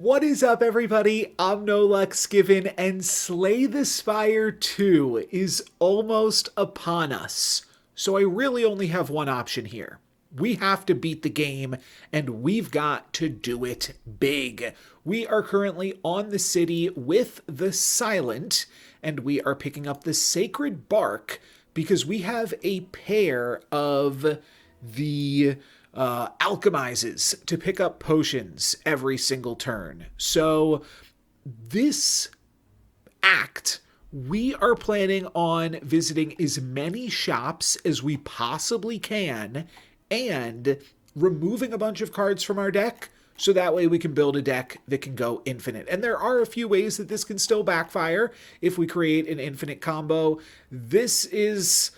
What is up, everybody? I'm NoLucksGiven, and Slay the Spire 2 is almost upon us. So I really only have one option here. We have to beat the game, and we've got to do it big. We are currently on the city with the Silent, and we are picking up the Sacred Bark because we have a pair of the alchemizes to pick up potions every single turn. So this act, we are planning on visiting as many shops as we possibly can and removing a bunch of cards from our deck so that way we can build a deck that can go infinite. And there are a few ways that this can still backfire if we create an infinite combo. This is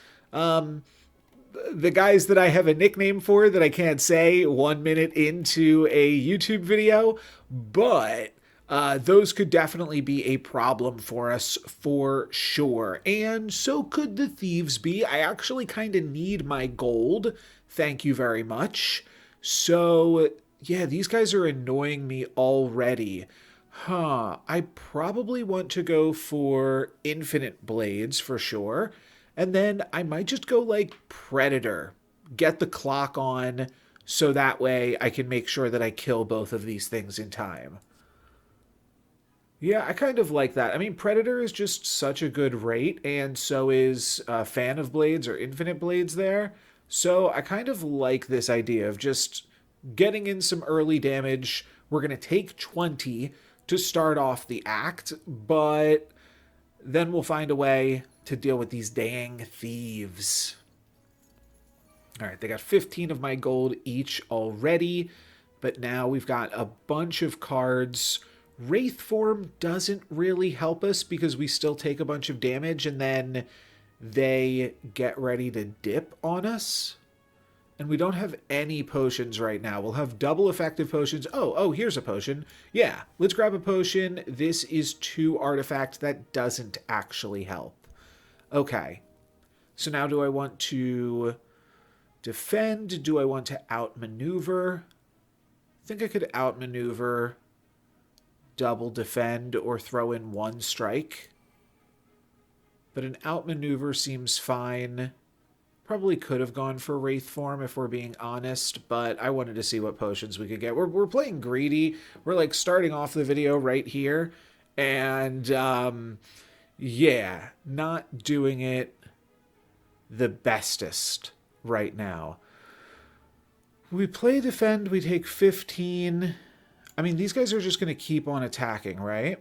the guys that I have a nickname for that I can't say 1 minute into a YouTube video, but those could definitely be a problem for us for sure. And so could the thieves be. I actually kind of need my gold. Thank you very much. So yeah, these guys are annoying me already. I probably want to go for infinite blades for sure. And then I might just go like Predator. Get the clock on so that way I can make sure that I kill both of these things in time. Yeah, I kind of like that. I mean, Predator is just such a good rate, and so is Fan of Blades or Infinite Blades there. So I kind of like this idea of just getting in some early damage. We're going to take 20 to start off the act, but then we'll find a way to deal with these dang thieves. All right, they got 15 of my gold each already, but now we've got a bunch of cards. Wraith form doesn't really help us because we still take a bunch of damage and then they get ready to dip on us. And we don't have any potions right now. We'll have double effective potions. Oh, here's a potion. Yeah, let's grab a potion. This is 2 artifact. That doesn't actually help. Okay. So now do I want to defend? Do I want to outmaneuver? I think I could outmaneuver, double defend, or throw in 1 strike. But an outmaneuver seems fine. Probably could have gone for Wraith form if we're being honest, but I wanted to see what potions we could get. We're playing greedy. We're like starting off the video right here, and yeah, not doing it the bestest right now. We play defend, we take 15. I mean, these guys are just going to keep on attacking, right?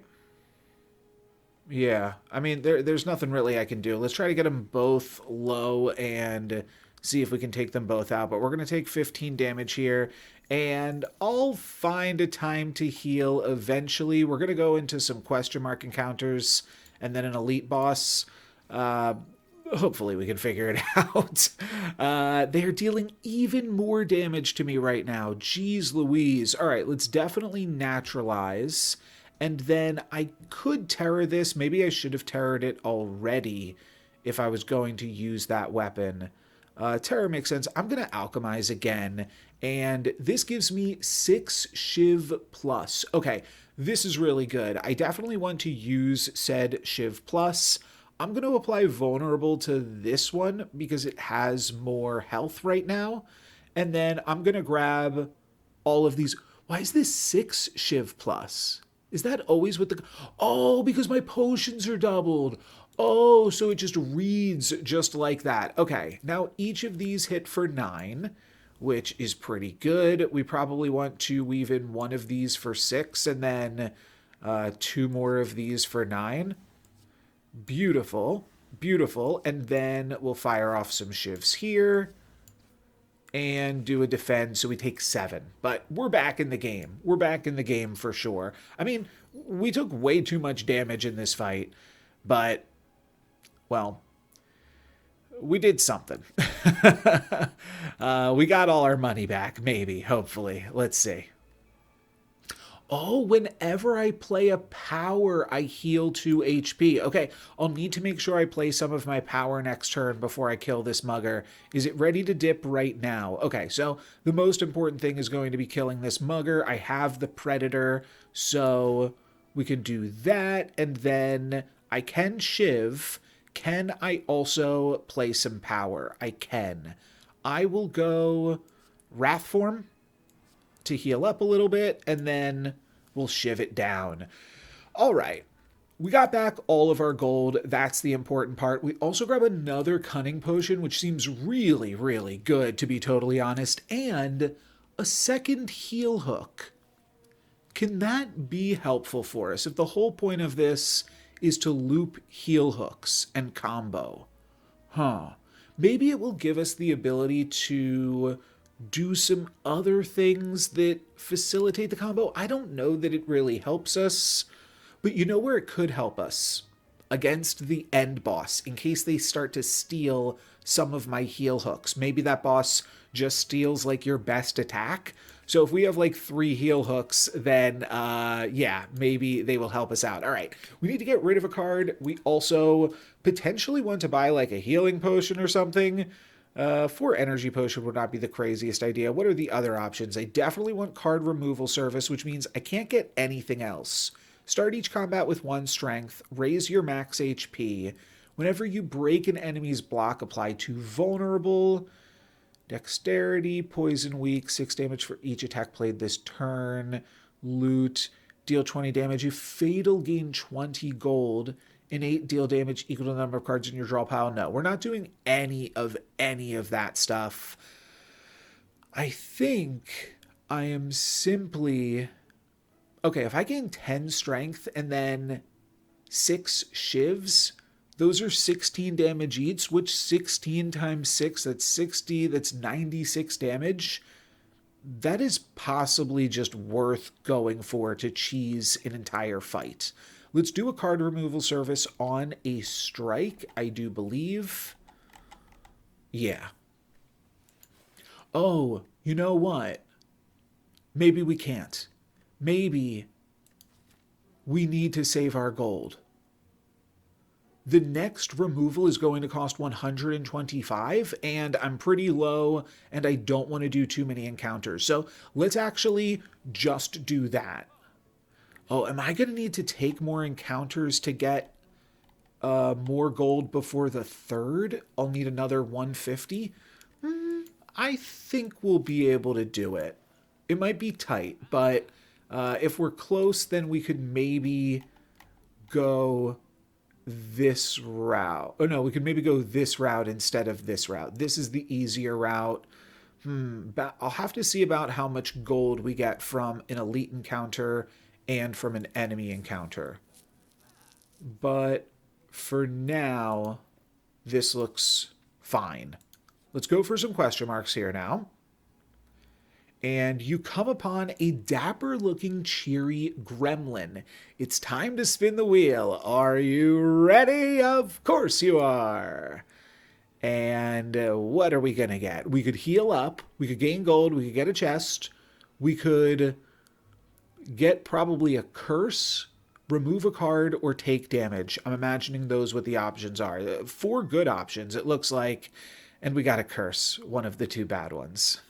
Yeah, I mean, there's nothing really I can do. Let's try to get them both low and see if we can take them both out. But we're going to take 15 damage here, and I'll find a time to heal eventually. We're going to go into some question mark encounters and then an elite boss. Hopefully we can figure it out. They are dealing even more damage to me right now. Jeez Louise. All right, let's definitely naturalize. And then I could terror this. Maybe I should have terrored it already if I was going to use that weapon. Terror makes sense. I'm going to alchemize again. And this gives me 6 Shiv plus. Okay, this is really good. I definitely want to use said Shiv plus. I'm going to apply vulnerable to this one because it has more health right now. And then I'm going to grab all of these. Why is this 6 Shiv plus? Is that always what the... Oh, because my potions are doubled. Oh, so it just reads just like that. Okay, now each of these hit for 9, which is pretty good. We probably want to weave in 1 of these for 6 and then 2 more of these for 9. Beautiful, beautiful. And then we'll fire off some shivs here and do a defend, so we take 7. But we're back in the game. We're back in the game for sure. I mean, we took way too much damage in this fight, but, well, we did something. We got all our money back, maybe, hopefully. Let's see. Oh, whenever I play a power, I heal 2 HP. Okay, I'll need to make sure I play some of my power next turn before I kill this mugger. Is it ready to dip right now? Okay, so the most important thing is going to be killing this mugger. I have the predator, so we can do that, and then I can shiv. Can I also play some power? I can. I will go Wrath Form to heal up a little bit, and then we'll shiv it down. All right. We got back all of our gold. That's the important part. We also grab another cunning potion, which seems really, really good, to be totally honest, and a second heal hook. Can that be helpful for us if the whole point of this is to loop heal hooks and combo? Maybe it will give us the ability to do some other things that facilitate the combo. I don't know that it really helps us, but you know where it could help us? Against the end boss, in case they start to steal some of my heal hooks. Maybe that boss just steals like your best attack. So if we have like 3 heal hooks, then yeah, maybe they will help us out. All right, we need to get rid of a card. We also potentially want to buy like a healing potion or something. 4 energy potion would not be the craziest idea. What are the other options? I definitely want card removal service, which means I can't get anything else. Start each combat with 1 strength. Raise your max HP. Whenever you break an enemy's block, apply 2 vulnerable. Dexterity, poison weak, 6 damage for each attack played this turn. Loot, deal 20 damage. You fatal, gain 20 gold. Innate, deal damage equal to the number of cards in your draw pile. No, we're not doing any of that stuff. I think I am simply... Okay, if I gain 10 strength and then 6 shivs, those are 16 damage each, which 16 times 6, that's 60, that's 96 damage. That is possibly just worth going for to cheese an entire fight. Let's do a card removal service on a strike, I do believe. Yeah. Oh, you know what? Maybe we can't. Maybe we need to save our gold. The next removal is going to cost 125, and I'm pretty low, and I don't want to do too many encounters. So let's actually just do that. Oh, am I going to need to take more encounters to get more gold before the 3rd? I'll need another 150. I think we'll be able to do it. It might be tight, but if we're close, then we could maybe go this route. Oh, no, we could maybe go this route instead of this route. This is the easier route. But I'll have to see about how much gold we get from an elite encounter and from an enemy encounter. But for now, this looks fine. Let's go for some question marks here now. And you come upon a dapper-looking, cheery gremlin. It's time to spin the wheel. Are you ready? Of course you are. And what are we going to get? We could heal up. We could gain gold. We could get a chest. We could get probably a curse, remove a card, or take damage. I'm imagining those what the options are. 4 good options, it looks like. And we got a curse, one of the 2 bad ones.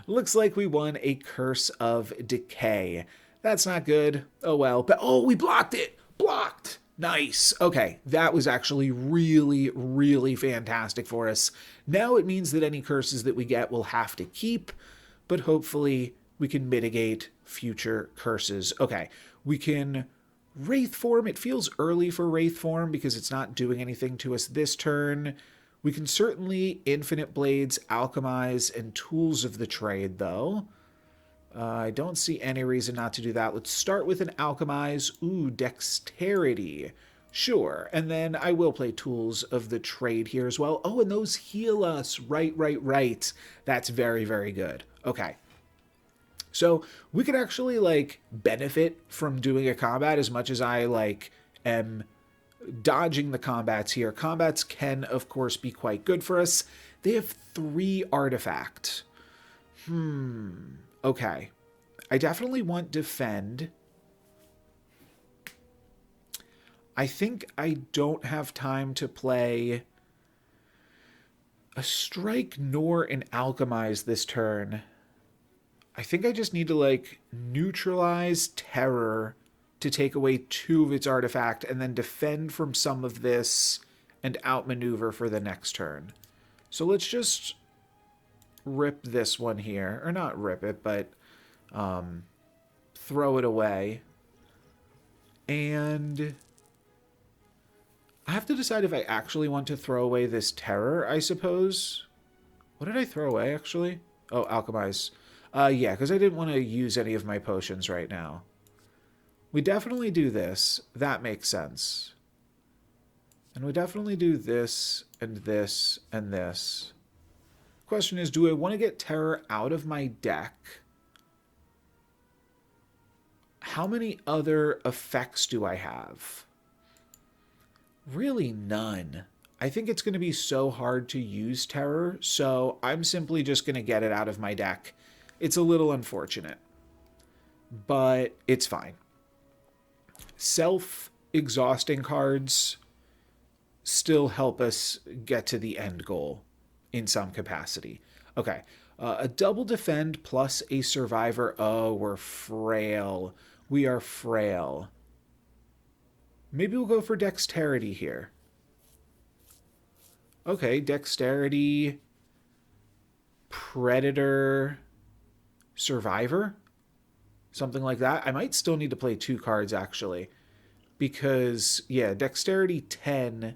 Looks like we won a Curse of Decay. That's not good. Oh well. But oh, we blocked it! Blocked! Nice. Okay, that was actually really, really fantastic for us. Now it means that any curses that we get we'll have to keep, but hopefully we can mitigate future curses. Okay, we can Wraith Form. It feels early for Wraith Form because it's not doing anything to us this turn. We can certainly Infinite Blades, Alchemize, and Tools of the Trade, though. I don't see any reason not to do that. Let's start with an Alchemize. Ooh, Dexterity. Sure. And then I will play Tools of the Trade here as well. Oh, and those heal us. Right. That's very, very good. Okay. So we could actually, like, benefit from doing a combat as much as I, like, am dodging the combats here. Combats can, of course, be quite good for us. They have 3 artifact. Okay. I definitely want defend. I think I don't have time to play a strike nor an alchemize this turn. I think I just need to, like, neutralize terror to take away 2 of its artifact and then defend from some of this and outmaneuver for the next turn. So let's just rip this one here. Or not rip it, but throw it away. And I have to decide if I actually want to throw away this terror, I suppose. What did I throw away, actually? Oh, alchemize. Yeah, because I didn't want to use any of my potions right now. We definitely do this. That makes sense. And we definitely do this, and this, and this. Question is, do I want to get terror out of my deck? How many other effects do I have? Really none. I think it's going to be so hard to use terror, so I'm simply just going to get it out of my deck. It's a little unfortunate, but it's fine. Self-exhausting cards still help us get to the end goal in some capacity. Okay, a double defend plus a survivor. Oh, we're frail. We are frail. Maybe we'll go for dexterity here. Okay, dexterity, predator, survivor, something like that. I might still need to play 2 cards, actually, because, yeah, dexterity 10.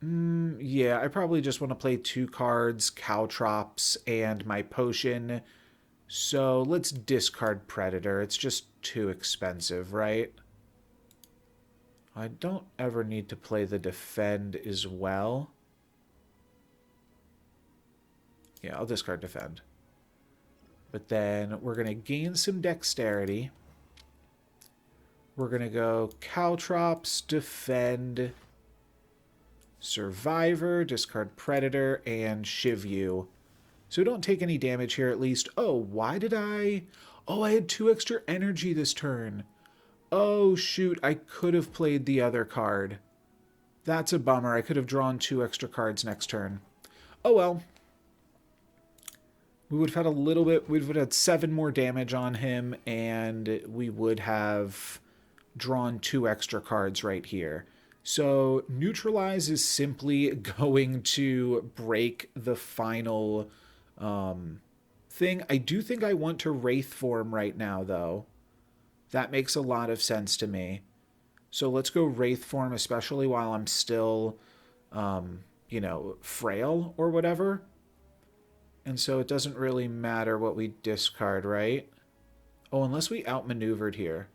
Yeah, I probably just want to play 2 cards, caltrops, and my potion. So let's discard predator. It's just too expensive, right? I don't ever need to play the defend as well. Yeah, I'll discard defend. But then we're going to gain some dexterity. We're going to go caltrops, defend, survivor, discard predator, and shiv you. So we don't take any damage here at least. Oh, why did I... Oh, I had 2 extra energy this turn. Oh, shoot, I could have played the other card. That's a bummer. I could have drawn 2 extra cards next turn. Oh, well. We would have had a little bit... We would have had 7 more damage on him, and we would have drawn 2 extra cards right here. So neutralize is simply going to break the final thing. I do think I want to Wraith form right now, though. That makes a lot of sense to me. So let's go Wraith form, especially while I'm still, you know, frail or whatever. And so it doesn't really matter what we discard, right? Oh, unless we outmaneuvered here.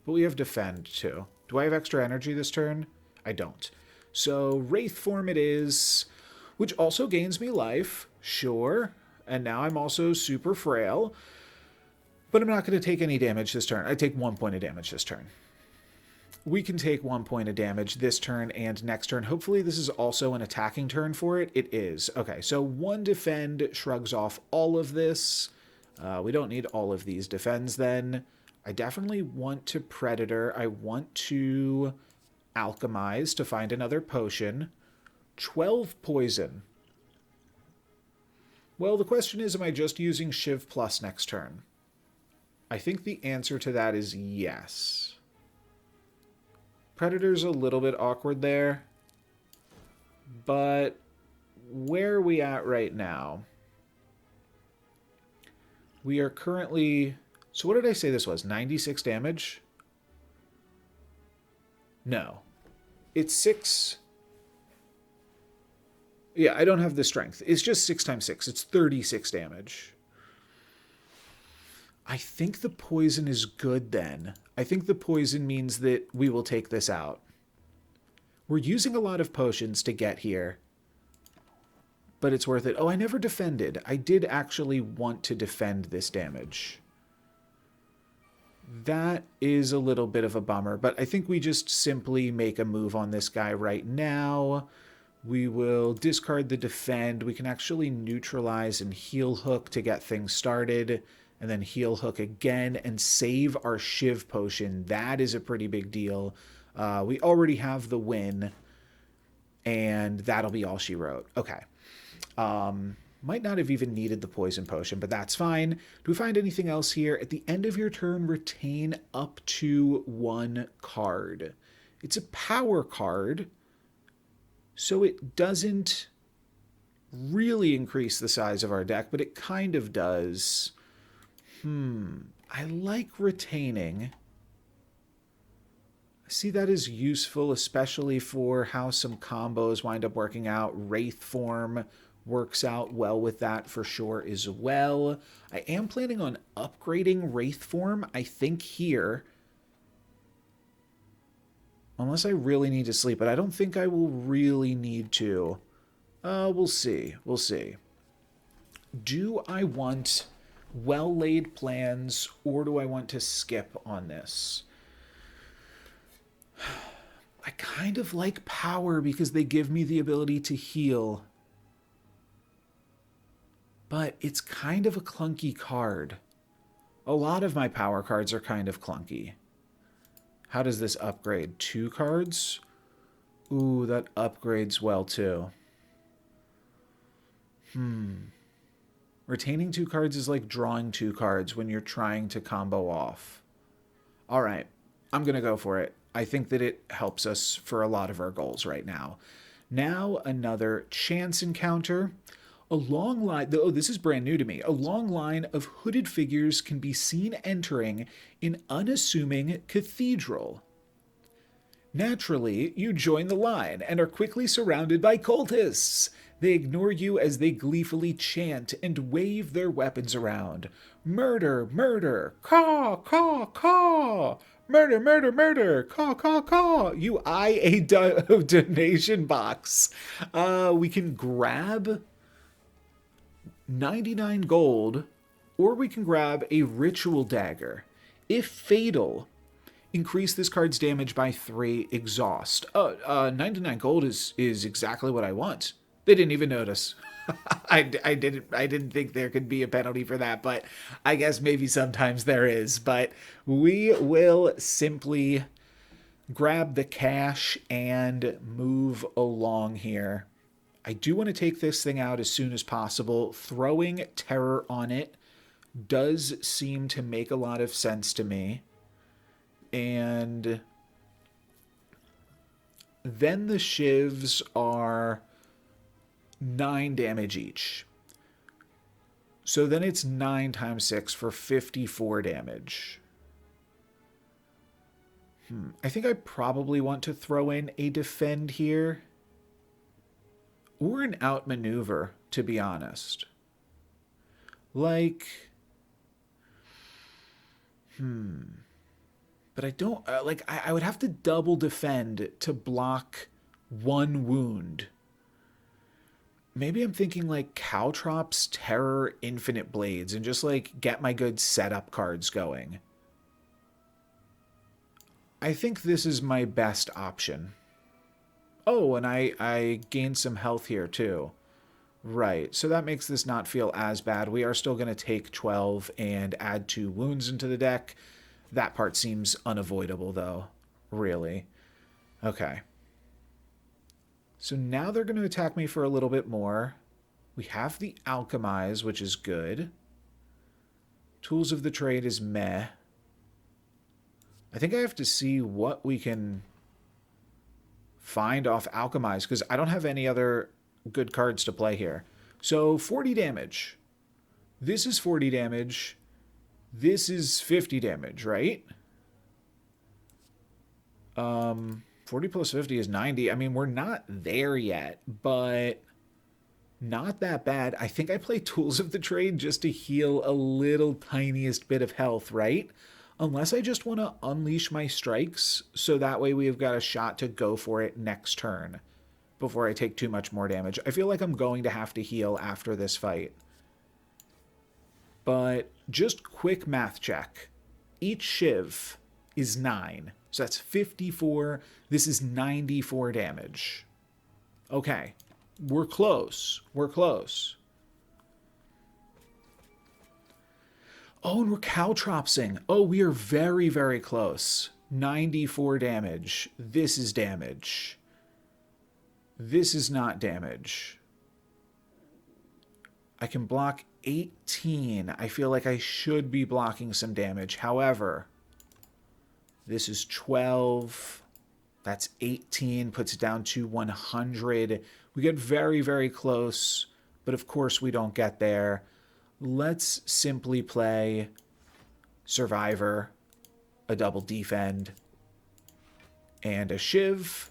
But we have defend, too. Do I have extra energy this turn? I don't. So Wraith form it is, which also gains me life. Sure. And now I'm also super frail. But I'm not going to take any damage this turn. I take 1 point of damage this turn. We can take 1 point of damage this turn and next turn. Hopefully this is also an attacking turn for it. It is. Okay, so 1 defend shrugs off all of this. We don't need all of these defends then. I definitely want to predator. I want to alchemize to find another potion. 12 poison. Well, the question is, am I just using Shiv Plus next turn? I think the answer to that is yes. Predator's a little bit awkward there. But where are we at right now? We are currently... So what did I say this was? 96 damage? No. It's 6... Yeah, I don't have the strength. It's just 6 times 6. It's 36 damage. I think the poison is good then. I think the poison means that we will take this out. We're using a lot of potions to get here. But it's worth it. Oh, I never defended. I did actually want to defend this damage. That is a little bit of a bummer, but I think we just simply make a move on this guy right now. We will discard the defend. We can actually neutralize and heal hook to get things started, and then heal hook again and save our Shiv potion. That is a pretty big deal. We already have the win, and that'll be all she wrote. Okay. Might not have even needed the poison potion, but that's fine. Do we find anything else here? At the end of your turn, retain up to 1 card. It's a power card, so it doesn't really increase the size of our deck, but it kind of does. I like retaining. I see that as useful, especially for how some combos wind up working out. Wraith form works out well with that for sure as well. I am planning on upgrading Wraith form, I think here. Unless I really need to sleep, but I don't think I will really need to. We'll see. We'll see. Do I want well-laid plans, or do I want to skip on this? I kind of like power because they give me the ability to heal. But it's kind of a clunky card. A lot of my power cards are kind of clunky. How does this upgrade? 2 cards? Ooh, that upgrades well too. Retaining 2 cards is like drawing 2 cards when you're trying to combo off. All right, I'm going to go for it. I think that it helps us for a lot of our goals right now. Now another chance encounter. A long line, oh, this is brand new to me. A long line of hooded figures can be seen entering an unassuming cathedral. Naturally, you join the line and are quickly surrounded by cultists. They ignore you as they gleefully chant and wave their weapons around. Murder, murder, caw, caw, caw. Murder, murder, murder, caw, caw, caw. You eye a donation box. We can grab 99 gold, or we can grab a ritual dagger. If fatal, increase this card's damage by 3, exhaust. 99 gold is exactly what I want. They didn't even notice. I didn't think there could be a penalty for that, but I guess maybe sometimes there is. But we will simply grab the cash and move along here. I do want to take this thing out as soon as possible. Throwing terror on it does seem to make a lot of sense to me. And then the shivs are 9 damage each. So then it's 9 times 6 for 54 damage. I think I probably want to throw in a defend here. Or an outmaneuver, to be honest. Like, but I don't, I would have to double defend to block 1 wound. Maybe I'm thinking like Caltrops, Terror, Infinite Blades, and just like get my good setup cards going. I think this is my best option. Oh, and I gained some health here too. Right, so that makes this not feel as bad. We are still going to take 12 and add 2 wounds into the deck. That part seems unavoidable though, really. Okay. So now they're going to attack me for a little bit more. We have the Alchemize, which is good. Tools of the Trade is meh. I think I have to see what we can find off Alchemize, because I don't have any other good cards to play here. So 40 damage. This is 40 damage. This is 50 damage, right? 40 plus 50 is 90. I mean, we're not there yet, but not that bad. I think I play Tools of the Trade just to heal a little tiniest bit of health, right? Unless I just want to unleash my strikes, so that way we've got a shot to go for it next turn before I take too much more damage. I feel like I'm going to have to heal after this fight. But just quick math check. Each shiv is 9. So that's 54. This is 94 damage. Okay. We're close. We're close. Oh, and we're caltropsing. Oh, we are very, very close. 94 damage. This is damage. This is not damage. I can block 18. I feel like I should be blocking some damage. However, this is 12. That's 18. Puts it down to 100. We get very, very close. But of course we don't get there. Let's simply play Survivor, a double defend, and a Shiv.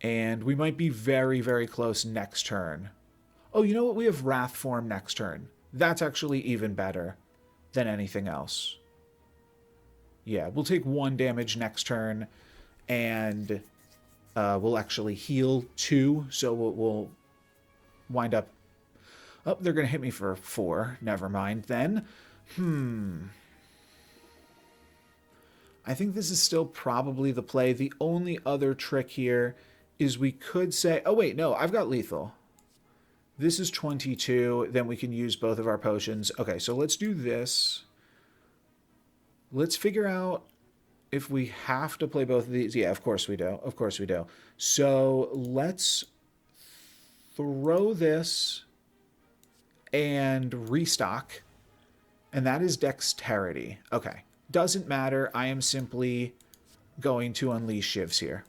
And we might be very, very close next turn. Oh, you know what? We have Wrath Form next turn. That's actually even better than anything else. Yeah, we'll take 1 damage next turn, and we'll actually heal 2, so we'll wind up... Oh, they're going to hit me for 4. Never mind then. I think this is still probably the play. The only other trick here is we could say... Oh, wait, no, I've got lethal. This is 22. Then we can use both of our potions. Okay, so let's do this. Let's figure out if we have to play both of these. Yeah, of course we do. Of course we do. So let's throw this and restock. And that is dexterity. Okay. Doesn't matter. I am simply going to unleash shivs here.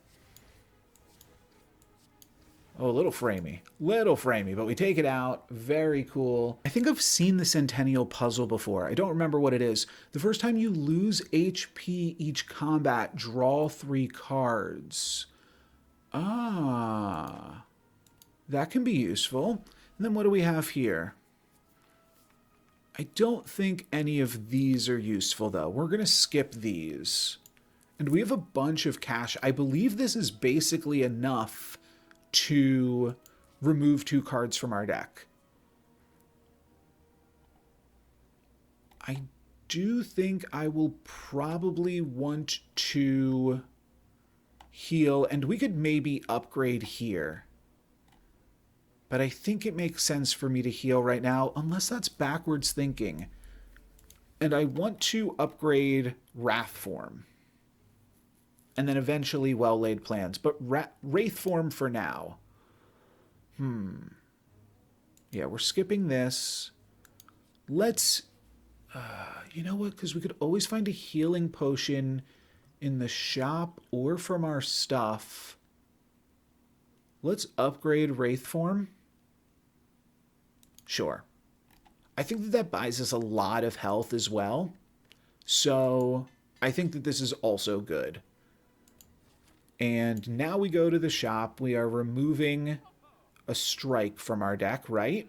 Oh, a little framey. Little framey, but we take it out. Very cool. I think I've seen the Centennial puzzle before. I don't remember what it is. The first time you lose HP each combat, draw 3 cards. Ah. That can be useful. And then what do we have here? I don't think any of these are useful, though. We're going to skip these. And we have a bunch of cash. I believe this is basically enough to remove 2 cards from our deck. I do think I will probably want to heal, and we could maybe upgrade here. But I think it makes sense for me to heal right now, unless that's backwards thinking. And I want to upgrade Wrath Form. And then eventually Well-Laid Plans. But Wraith Form for now. Yeah, we're skipping this. Let's... you know what? Because we could always find a healing potion in the shop or from our stuff. Let's upgrade Wraith Form. Sure. I think that buys us a lot of health as well. So I think that this is also good. And now we go to the shop. We are removing a strike from our deck, right?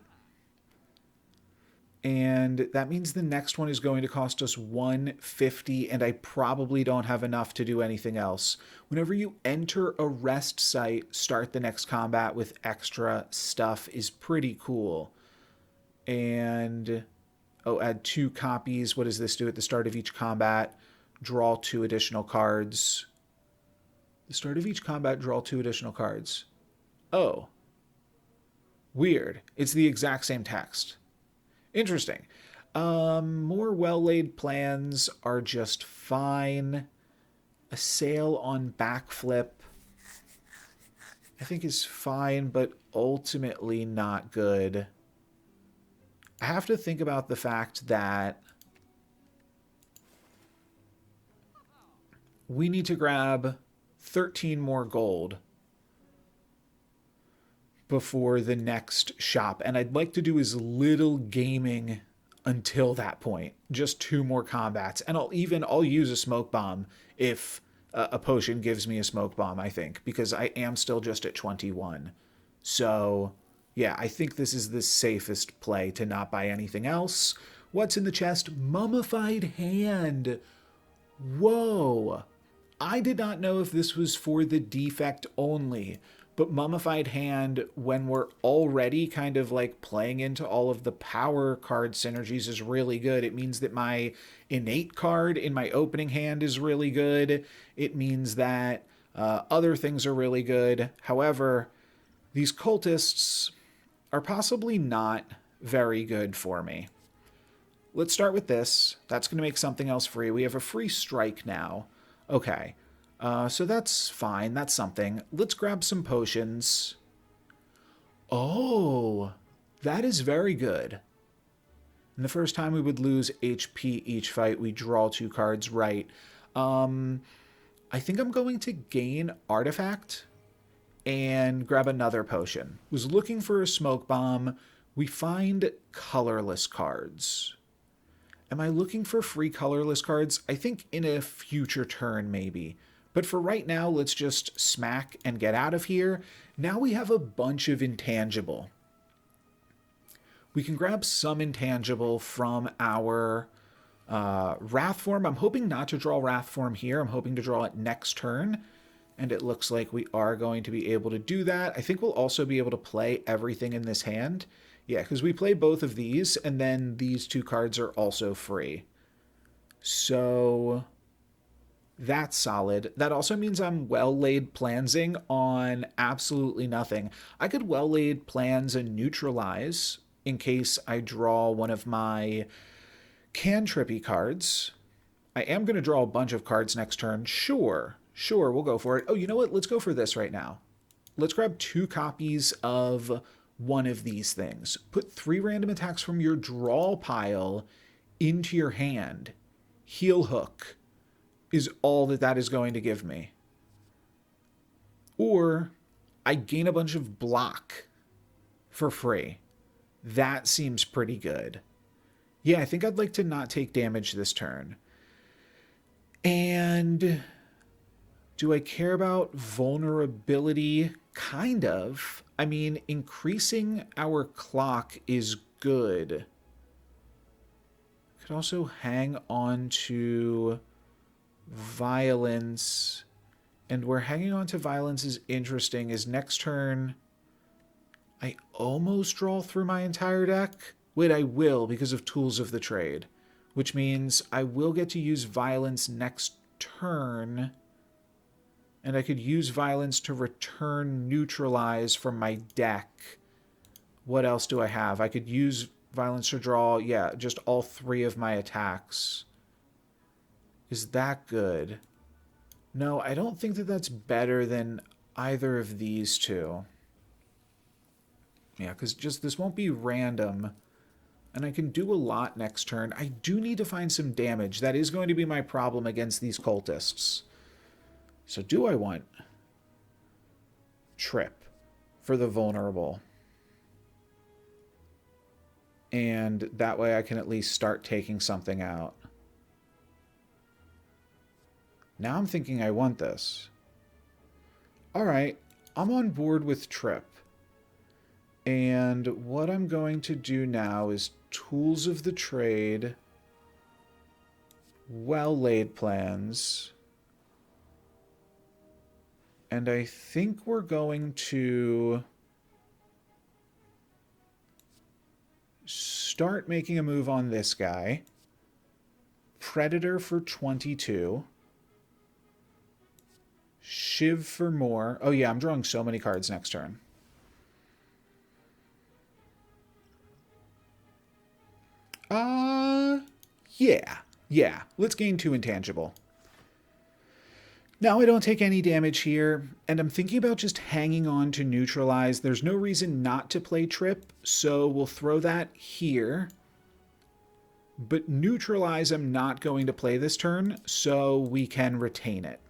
And that means the next one is going to cost us 150, and I probably don't have enough to do anything else. Whenever you enter a rest site, start the next combat with extra stuff is pretty cool. And, oh, add 2 copies. What does this do at the start of each combat? Draw 2 additional cards. The start of each combat, draw 2 additional cards. Oh. Weird. It's the exact same text. Interesting. More well-laid plans are just fine. A sale on backflip, I think, is fine, but ultimately not good. I have to think about the fact that we need to grab 13 more gold before the next shop, and I'd like to do as little gaming until that point. Just 2 more combats, and I'll use a smoke bomb if a potion gives me a smoke bomb, I think, because I am still just at 21. So yeah, I think this is the safest play to not buy anything else. What's in the chest? Mummified Hand. Whoa. I did not know if this was for the defect only, but Mummified Hand, when we're already kind of like playing into all of the power card synergies, is really good. It means that my innate card in my opening hand is really good. It means that Other things are really good. However, these cultists are possibly not very good for me. Let's start with this. That's going to make something else free. We have a free strike now. Okay. So that's fine. That's something. Let's grab some potions. Oh, that is very good. And the first time we would lose HP each fight, we draw 2 cards, right. I think I'm going to gain Artifact and grab another potion. Was looking for a smoke bomb. We find colorless cards. Am I looking for free colorless cards? I think in a future turn, maybe. But for right now, let's just smack and get out of here. Now we have a bunch of intangible. We can grab some intangible from our Wrath form. I'm hoping not to draw Wrath form here. I'm hoping to draw it next turn. And it looks like we are going to be able to do that. I think we'll also be able to play everything in this hand. Yeah, because we play both of these, and then these 2 cards are also free. So that's solid. That also means I'm well-laid plansing on absolutely nothing. I could well-laid plans and neutralize in case I draw one of my cantrippy cards. I am going to draw a bunch of cards next turn. Sure, we'll go for it. Oh, you know what? Let's go for this right now. Let's grab 2 copies of one of these things. Put 3 random attacks from your draw pile into your hand. Heel hook is all that is going to give me. Or I gain a bunch of block for free. That seems pretty good. Yeah, I think I'd like to not take damage this turn. And do I care about vulnerability? Kind of. I mean, increasing our clock is good. Could also hang on to violence. And where hanging on to violence is interesting is next turn I almost draw through my entire deck. Wait, I will because of Tools of the Trade, which means I will get to use violence next turn. And I could use violence to return neutralize from my deck. What else do I have? I could use violence to draw, yeah, just all 3 of my attacks. Is that good? No, I don't think that that's better than either of these 2. Yeah, because just this won't be random. And I can do a lot next turn. I do need to find some damage. That is going to be my problem against these cultists. So do I want Trip for the vulnerable? And that way I can at least start taking something out. Now I'm thinking I want this. Alright, I'm on board with Trip. And what I'm going to do now is Tools of the Trade, well-laid plans. And I think we're going to start making a move on this guy. Predator for 22. Shiv for more. Oh yeah, I'm drawing so many cards next turn. Yeah. Let's gain 2 intangible. Now I don't take any damage here, and I'm thinking about just hanging on to neutralize. There's no reason not to play Trip, so we'll throw that here. But neutralize I'm not going to play this turn, so we can retain it.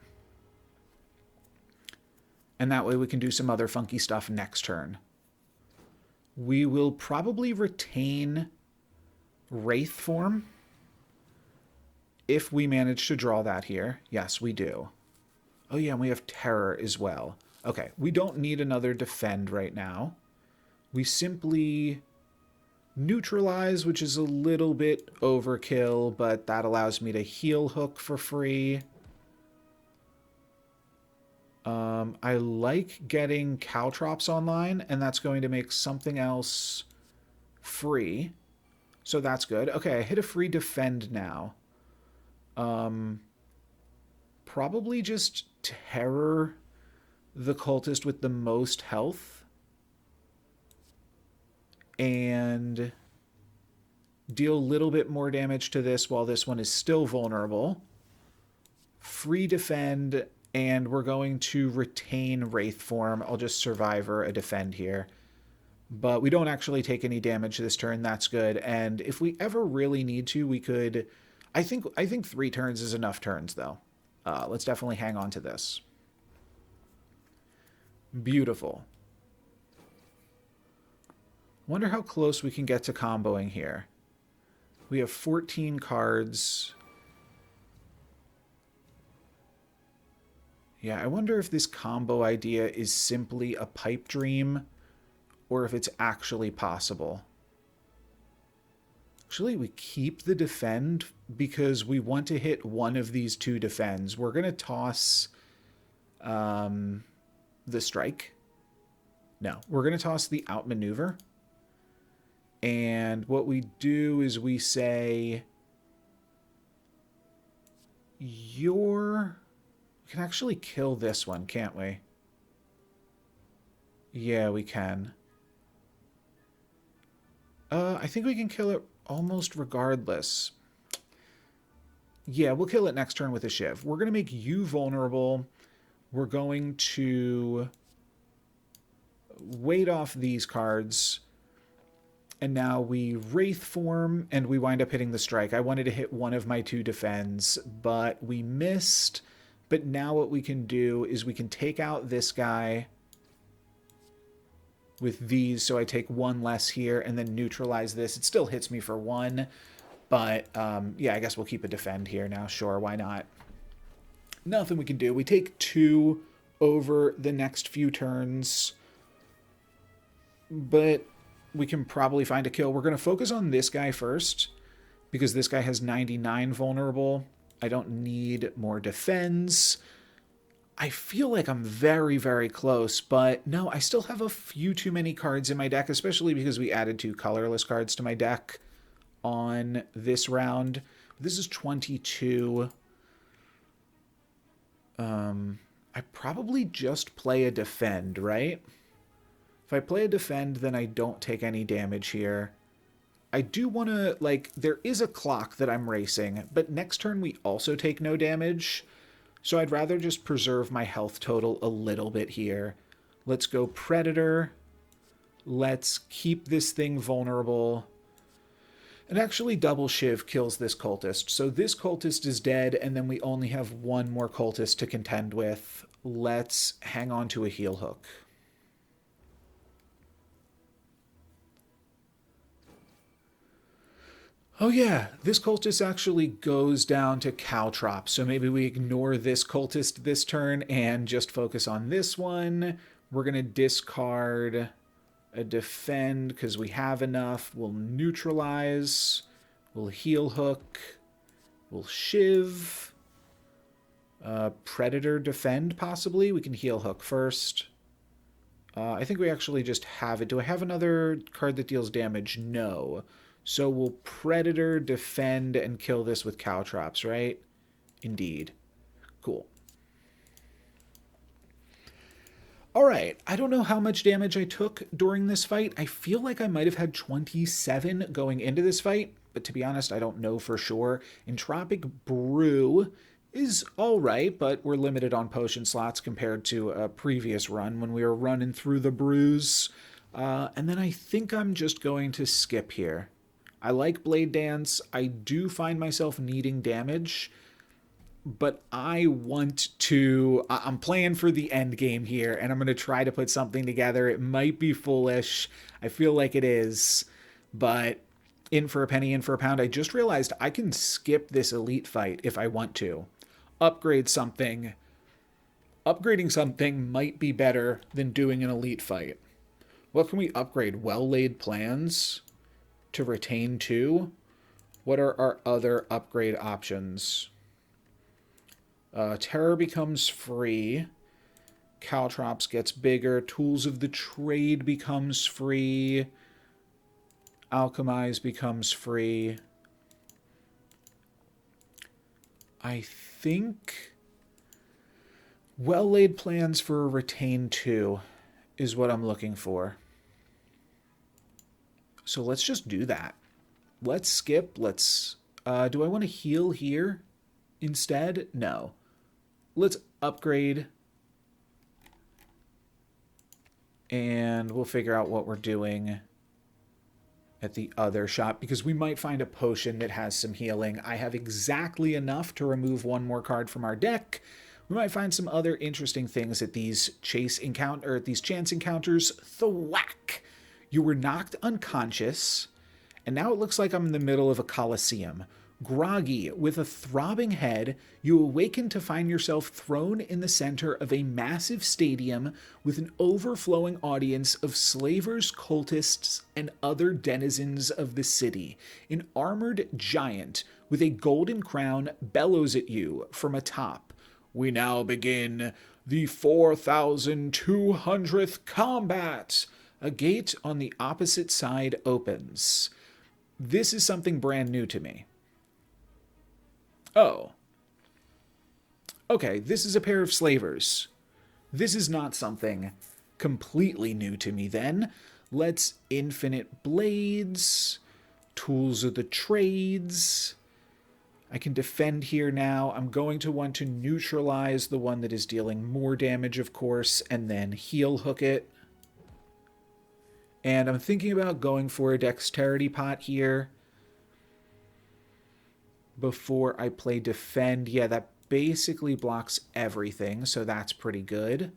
And that way we can do some other funky stuff next turn. We will probably retain Wraith form if we manage to draw that here. Yes, we do. Oh yeah, and we have Terror as well. Okay, we don't need another defend right now. We simply neutralize, which is a little bit overkill, but that allows me to heel hook for free. I like getting Caltrops online, and that's going to make something else free. So that's good. Okay, I hit a free defend now. Probably just terror the cultist with the most health and deal a little bit more damage to this while this one is still vulnerable. Free defend, and we're going to retain Wraith form. I'll just survivor a defend here. But we don't actually take any damage this turn. That's good. And if we ever really need to, we could... I think 3 turns is enough turns, though. Let's definitely hang on to this. Beautiful. Wonder how close we can get to comboing here. We have 14 cards. Yeah, I wonder if this combo idea is simply a pipe dream or if it's actually possible. Actually, we keep the defend because we want to hit one of these 2 defends. We're going to toss the strike. No, we're going to toss the outmaneuver. And what we do is we say, we can actually kill this one, can't we? Yeah, we can. I think we can kill it almost regardless. Yeah, we'll kill it next turn with a Shiv. We're going to make you vulnerable. We're going to wait off these cards. And now we Wraith form, and we wind up hitting the strike. I wanted to hit one of my 2 defends, but we missed. But now what we can do is we can take out this guy with these, so I take 1 less here, and then neutralize this. It still hits me for 1, but yeah, I guess we'll keep a defend here now. Sure, why not? Nothing we can do. We take 2 over the next few turns, but we can probably find a kill. We're going to focus on this guy first, because this guy has 99 vulnerable. I don't need more defense. I feel like I'm very, very close, but no, I still have a few too many cards in my deck, especially because we added 2 colorless cards to my deck on this round. This is 22. I probably just play a defend, right? If I play a defend, then I don't take any damage here. I do want to, like, there is a clock that I'm racing, but next turn we also take no damage. So I'd rather just preserve my health total a little bit here. Let's go Predator. Let's keep this thing vulnerable. And actually double Shiv kills this cultist. So this cultist is dead, and then we only have 1 more cultist to contend with. Let's hang on to a heal hook. Oh yeah, this cultist actually goes down to Caltrop, so maybe we ignore this cultist this turn and just focus on this one. We're going to discard a defend because we have enough. We'll neutralize. We'll heal hook. We'll Shiv. Predator defend, possibly. We can heal hook first. I think we actually just have it. Do I have another card that deals damage? No. So we'll Predator, defend, and kill this with Caltrops, right? Indeed. Cool. All right. I don't know how much damage I took during this fight. I feel like I might have had 27 going into this fight, but to be honest, I don't know for sure. Entropic Brew is all right, but we're limited on potion slots compared to a previous run when we were running through the brews. And then I think I'm just going to skip here. I like Blade Dance. I do find myself needing damage, but I'm playing for the end game here, and I'm going to try to put something together. It might be foolish. I feel like it is, but in for a penny, in for a pound. I just realized I can skip this elite fight if I want to. Upgrade something. Upgrading something might be better than doing an elite fight. What can we upgrade? Well-laid plans? To retain 2? What are our other upgrade options? Terror becomes free. Caltrops gets bigger. Tools of the Trade becomes free. Alchemize becomes free. I think Well-laid plans for a retain 2 is what I'm looking for. So let's just do that. Let's skip. Let's... do I want to heal here instead? No. Let's upgrade. And we'll figure out what we're doing at the other shop, because we might find a potion that has some healing. I have exactly enough to remove one more card from our deck. We might find some other interesting things at these chance encounters. Thwack! You were knocked unconscious, and now it looks like I'm in the middle of a coliseum. Groggy, with a throbbing head, you awaken to find yourself thrown in the center of a massive stadium with an overflowing audience of slavers, cultists, and other denizens of the city. An armored giant with a golden crown bellows at you from atop. We now begin the 4,200th combat. A gate on the opposite side opens. This is something brand new to me. Oh. Okay, this is a pair of slavers. This is not something completely new to me then. Let's infinite blades, tools of the trades. I can defend here now. I'm going to want to neutralize the one that is dealing more damage, of course, and then heal hook it. And I'm thinking about going for a dexterity pot here before I play defend. Yeah, that basically blocks everything, so that's pretty good.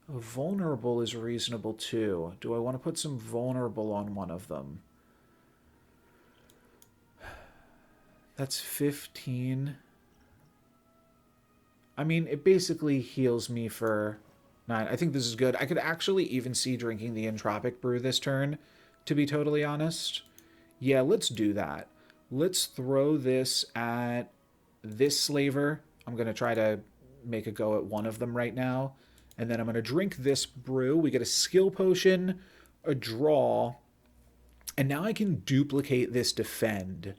Vulnerable is reasonable too. Do I want to put some vulnerable on one of them? That's 15. I mean, it basically heals me for 9. I think this is good. I could actually even see drinking the Entropic Brew this turn, to be totally honest. Yeah, let's do that. Let's throw this at this slaver. I'm going to try to make a go at one of them right now. And then I'm going to drink this brew. We get a skill potion, a draw, and now I can duplicate this defend.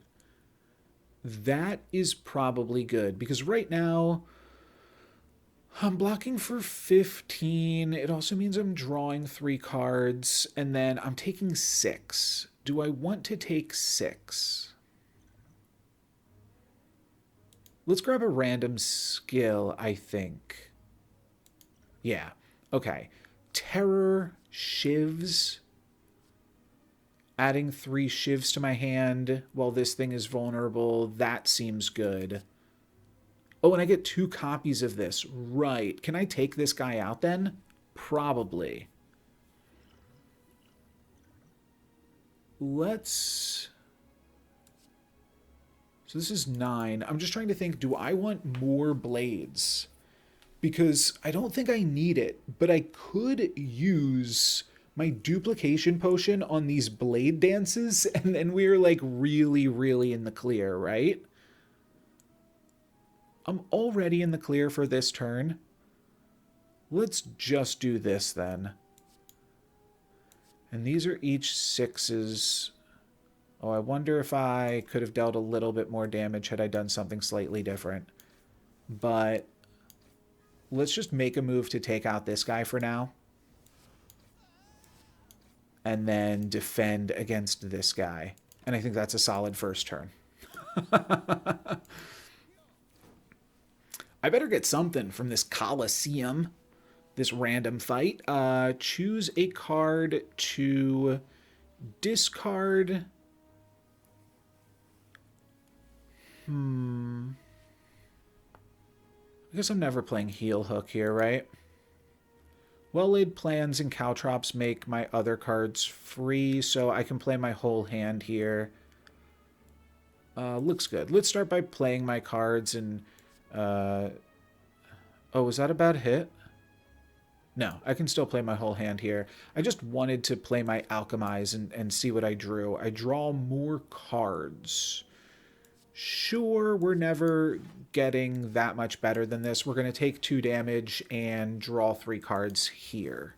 That is probably good, because right now I'm blocking for 15. It also means I'm drawing 3 cards, and then I'm taking 6. Do I want to take 6? Let's grab a random skill, I think. Yeah. Okay. Terror, shivs. Adding 3 shivs to my hand while this thing is vulnerable. That seems good. Oh, and I get 2 copies of this. Right. Can I take this guy out then? Probably. Let's... So this is 9. I'm just trying to think, do I want more blades? Because I don't think I need it, but I could use my duplication potion on these blade dances, and then we're like really, really in the clear, right? I'm already in the clear for this turn. Let's just do this then. And these are each 6s. Oh, I wonder if I could have dealt a little bit more damage had I done something slightly different. But let's just make a move to take out this guy for now. And then defend against this guy. And I think that's a solid first turn. I better get something from this Coliseum, this random fight. Choose a card to discard. I guess I'm never playing Heal Hook here, right? Well-laid plans and caltrops make my other cards free, so I can play my whole hand here. Looks good. Let's start by playing my cards and... oh, was that a bad hit? No, I can still play my whole hand here. I just wanted to play my Alchemize and see what I drew. I draw more cards. Sure, we're never getting that much better than this. We're going to take 2 damage and draw 3 cards here.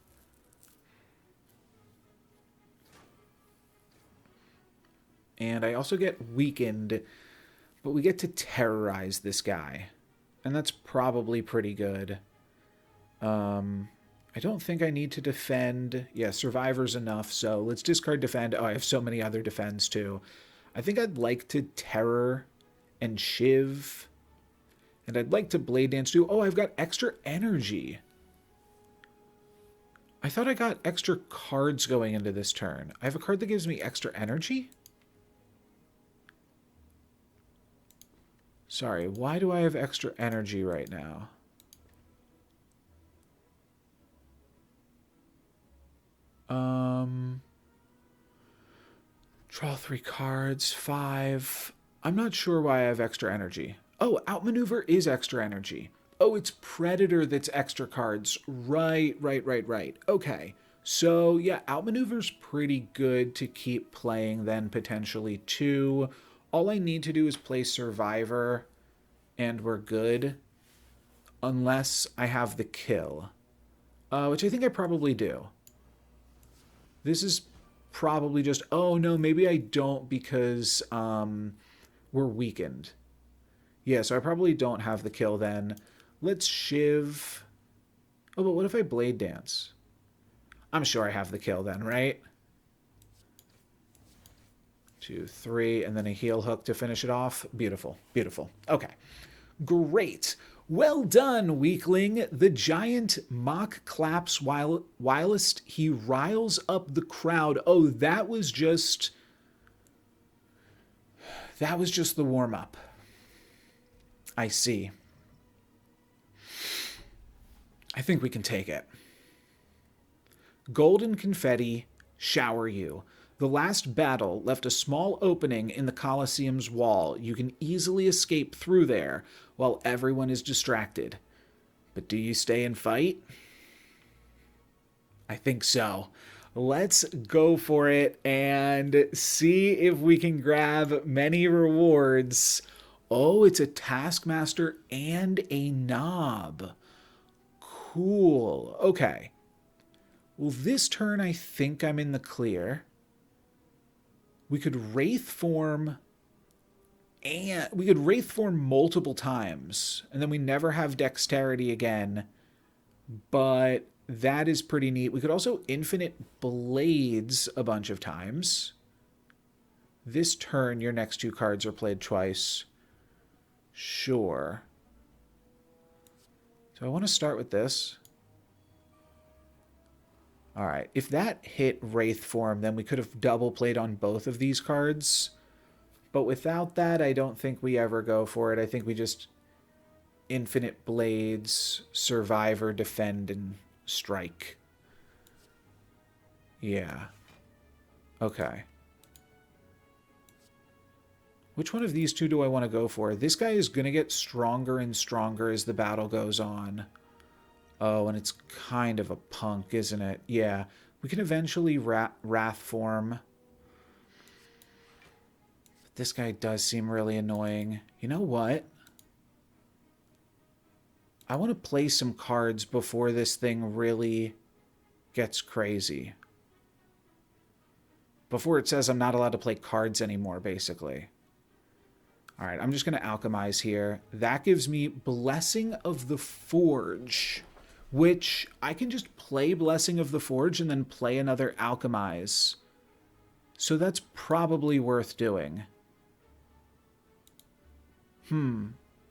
And I also get weakened, but we get to terrorize this guy. And that's probably pretty good. I don't think I need to defend. Yeah, survivor's enough, so let's discard defend. Oh, I have so many other defends too. I think I'd like to terror and shiv. And I'd like to blade dance too. Oh, I've got extra energy. I thought I got extra cards going into this turn. I have a card that gives me extra energy? Sorry, why do I have extra energy right now? Draw 3 cards, 5. I'm not sure why I have extra energy. Oh, outmaneuver is extra energy. Oh, it's Predator that's extra cards. Right. Okay. So, yeah, outmaneuver's pretty good to keep playing then, potentially, too. All I need to do is play Survivor, and we're good. Unless I have the kill. Which I think I probably do. This is probably just... Oh, no, maybe I don't because we're weakened. Yeah, so I probably don't have the kill then. Let's shiv. Oh, but what if I blade dance? I'm sure I have the kill then, right? 2, 3, and then a heel hook to finish it off. Beautiful. Okay. Great. Well done, weakling. The giant mock claps whilst he riles up the crowd. Oh, that was just the warm-up. I see. I think we can take it. Golden confetti, shower you. The last battle left a small opening in the Colosseum's wall. You can easily escape through there while everyone is distracted. But do you stay and fight? I think so. Let's go for it and see if we can grab many rewards. Oh, it's a Taskmaster and a knob. Cool. Okay. Well, this turn I think I'm in the clear. We could Wraith form and we could Wraith form multiple times and then we never have dexterity again. But that is pretty neat. We could also infinite blades a bunch of times. This turn your next 2 cards are played twice. Sure. So I want to start with this. All right. If that hit Wraith form, then we could have double played on both of these cards. But without that, I don't think we ever go for it. I think we just infinite blades, survivor, defend, and strike. Yeah. Okay. Which one of these 2 do I want to go for? This guy is going to get stronger and stronger as the battle goes on. Oh, and it's kind of a punk, isn't it? Yeah. We can eventually wrath form. But this guy does seem really annoying. You know what? I want to play some cards before this thing really gets crazy. Before it says I'm not allowed to play cards anymore, basically. All right, I'm just going to alchemize here. That gives me Blessing of the Forge, which I can just play Blessing of the Forge and then play another alchemize. So that's probably worth doing.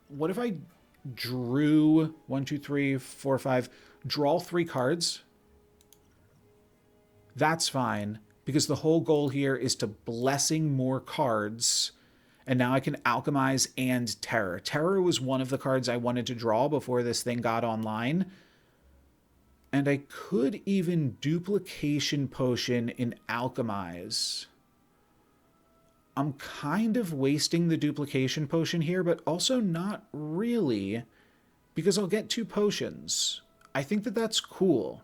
What if I drew 1, 2, 3, 4, 5, draw 3 cards? That's fine, because the whole goal here is to blessing more cards. And now I can alchemize and terror. Terror was one of the cards I wanted to draw before this thing got online. And I could even duplication potion in alchemize. I'm kind of wasting the duplication potion here, but also not really, because I'll get 2 potions. I think that that's cool.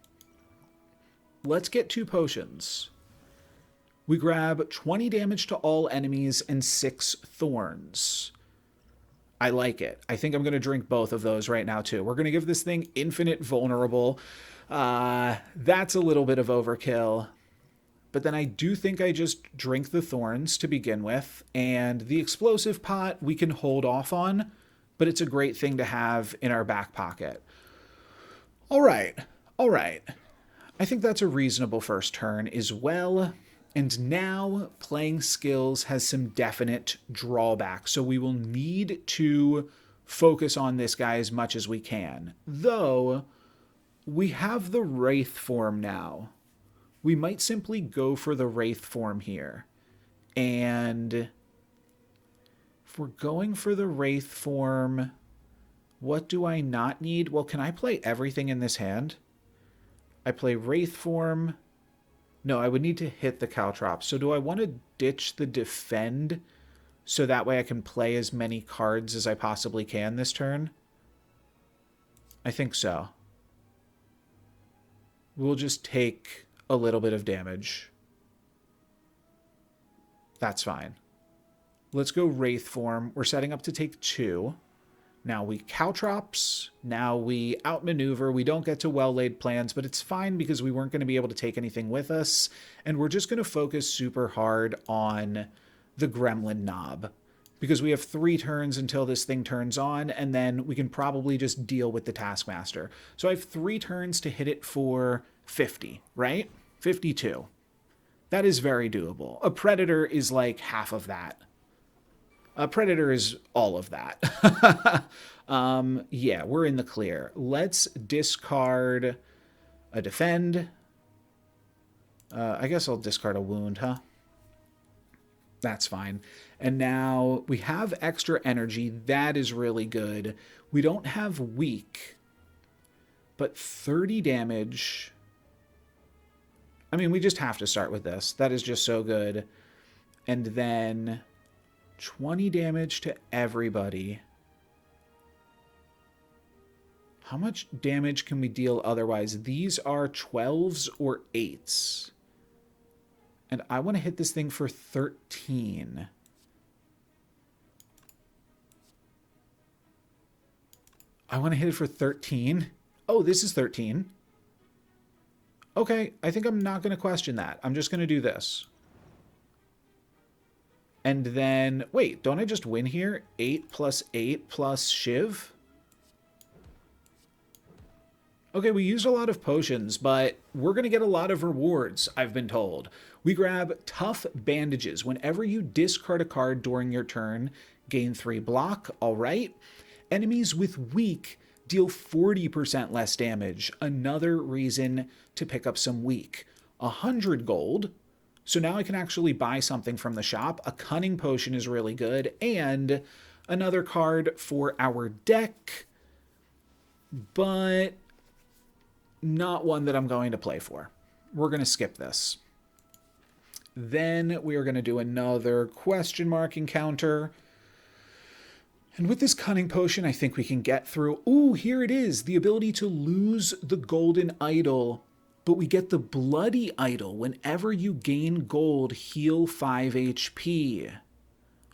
Let's get 2 potions. We grab 20 damage to all enemies and 6 thorns. I like it. I think I'm going to drink both of those right now, too. We're going to give this thing infinite vulnerable. That's a little bit of overkill. But then I do think I just drink the thorns to begin with. And the explosive pot we can hold off on, but it's a great thing to have in our back pocket. All right. All right. I think that's a reasonable first turn as well. And now playing skills has some definite drawbacks. So we will need to focus on this guy as much as we can. Though we have the Wraith form now. We might simply go for the Wraith form here. And if we're going for the Wraith form, what do I not need? Well, can I play everything in this hand? I play Wraith form. No, I would need to hit the Caltrops. So do I want to ditch the defend so that way I can play as many cards as I possibly can this turn? I think so. We'll just take a little bit of damage. That's fine. Let's go Wraith form. We're setting up to take 2. Now we Caltrops. Now we outmaneuver. We don't get to well-laid plans, but it's fine because we weren't going to be able to take anything with us. And we're just going to focus super hard on the Gremlin Knob because we have 3 turns until this thing turns on, and then we can probably just deal with the Taskmaster. So I have 3 turns to hit it for 50, right? 52. That is very doable. A Predator is like half of that. A Predator is all of that. Yeah, we're in the clear. Let's discard a defend. I guess I'll discard a wound, huh? That's fine. And now we have extra energy. That is really good. We don't have weak, but 30 damage. I mean, we just have to start with this. That is just so good. And then 20 damage to everybody. How much damage can we deal otherwise? These are 12s or 8s. And I want to hit this thing for 13. I want to hit it for 13. Oh, this is 13. Okay, I think I'm not going to question that. I'm just going to do this. And then, wait, don't I just win here? 8 plus 8 plus Shiv? Okay, we used a lot of potions, but we're going to get a lot of rewards, I've been told. We grab Tough Bandages. Whenever you discard a card during your turn, gain 3 block, all right? Enemies with weak deal 40% less damage. Another reason to pick up some weak. 100 gold. So now I can actually buy something from the shop. A Cunning Potion is really good. And another card for our deck, but not one that I'm going to play for. We're going to skip this. Then we are going to do another question mark encounter. And with this Cunning Potion, I think we can get through. Ooh, here it is. The ability to lose the Golden Idol, but we get the Bloody Idol. Whenever you gain gold, heal 5 HP.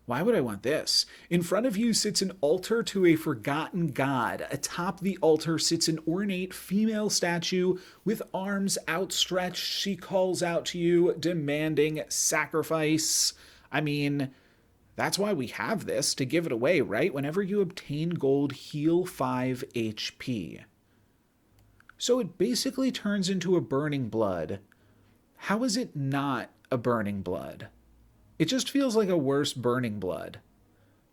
Why would I want this? In front of you sits an altar to a forgotten god. Atop the altar sits an ornate female statue with arms outstretched. She calls out to you, demanding sacrifice. I mean, that's why we have this, to give it away, right? Whenever you obtain gold, heal 5 HP. So it basically turns into a Burning Blood. How is it not a Burning Blood? It just feels like a worse Burning Blood.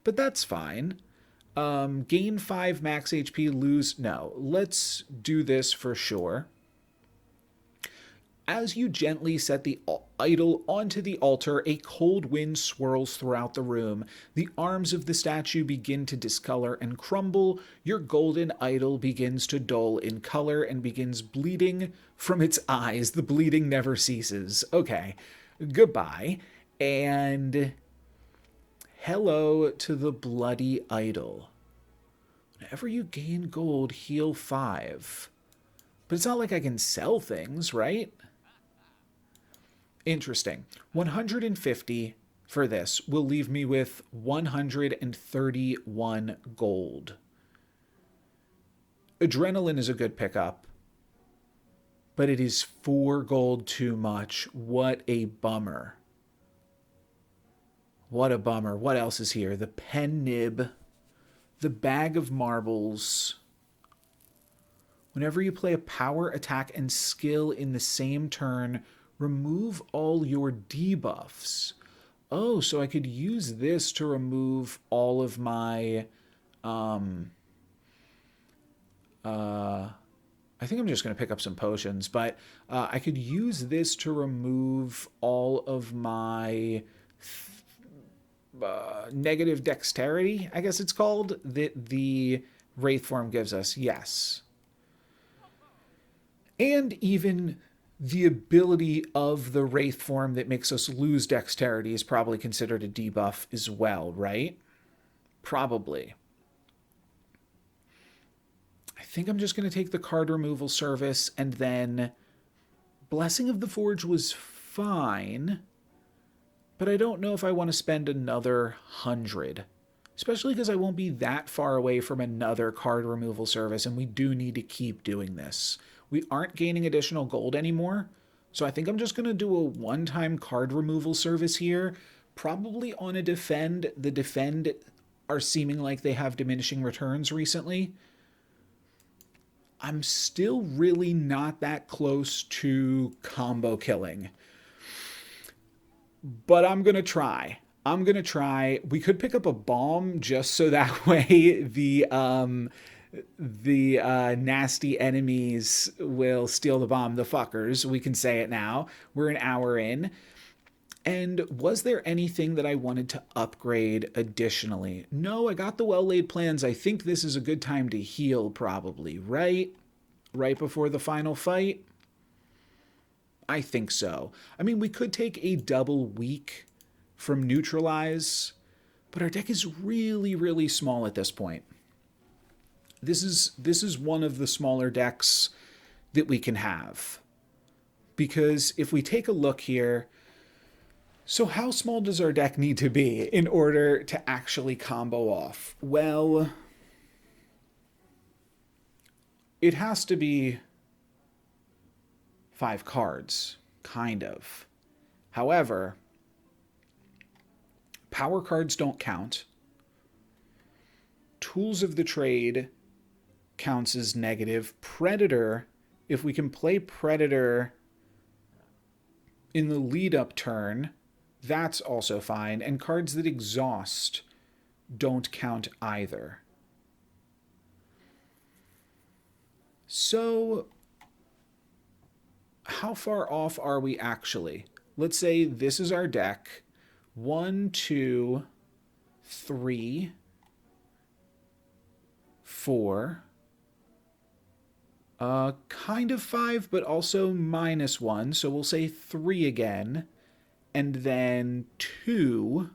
But that's fine. Gain 5 max HP, lose... No, let's do this for sure. As you gently set the idol onto the altar, a cold wind swirls throughout the room. The arms of the statue begin to discolor and crumble. Your golden idol begins to dull in color and begins bleeding from its eyes. The bleeding never ceases. Okay, goodbye. And hello to the bloody idol. Whenever you gain gold, heal 5. But it's not like I can sell things, right? Interesting. 150 for this will leave me with 131 gold. Adrenaline is a good pickup, but it is 4 gold too much. What a bummer. What a bummer. What else is here? The pen nib, the bag of marbles. Whenever you play a power, attack, and skill in the same turn, remove all your debuffs. Oh, so I could use this to remove all of my... I think I'm just going to pick up some potions, but I could use this to remove all of my negative dexterity, I guess it's called, that the Wraith form gives us. Yes. And even the ability of the Wraith form that makes us lose dexterity is probably considered a debuff as well, right? Probably. I think I'm just going to take the card removal service, and then Blessing of the Forge was fine, but I don't know if I want to spend another 100, especially because I won't be that far away from another card removal service, and we do need to keep doing this. We aren't gaining additional gold anymore, so I think I'm just going to do a one-time card removal service here, probably on a defend. The defend are seeming like they have diminishing returns recently. I'm still really not that close to combo killing. But I'm going to try. We could pick up a bomb just so that way the nasty enemies will steal the bomb, the fuckers. We can say it now. We're an hour in. And was there anything that I wanted to upgrade additionally? No, I got the well-laid plans. I think this is a good time to heal probably, right? Right before the final fight? I think so. I mean, we could take a double weak from neutralize, but our deck is really, really small at this point. This is one of the smaller decks that we can have. Because if we take a look here, so how small does our deck need to be in order to actually combo off? Well, it has to be 5 cards, kind of. However, power cards don't count. Tools of the Trade counts as negative. Predator, if we can play Predator in the lead-up turn, that's also fine. And cards that exhaust don't count either. So, how far off are we actually? Let's say this is our deck. 1, 2, 3, 4. Kind of 5, but also -1. So we'll say 3 again. And then 2.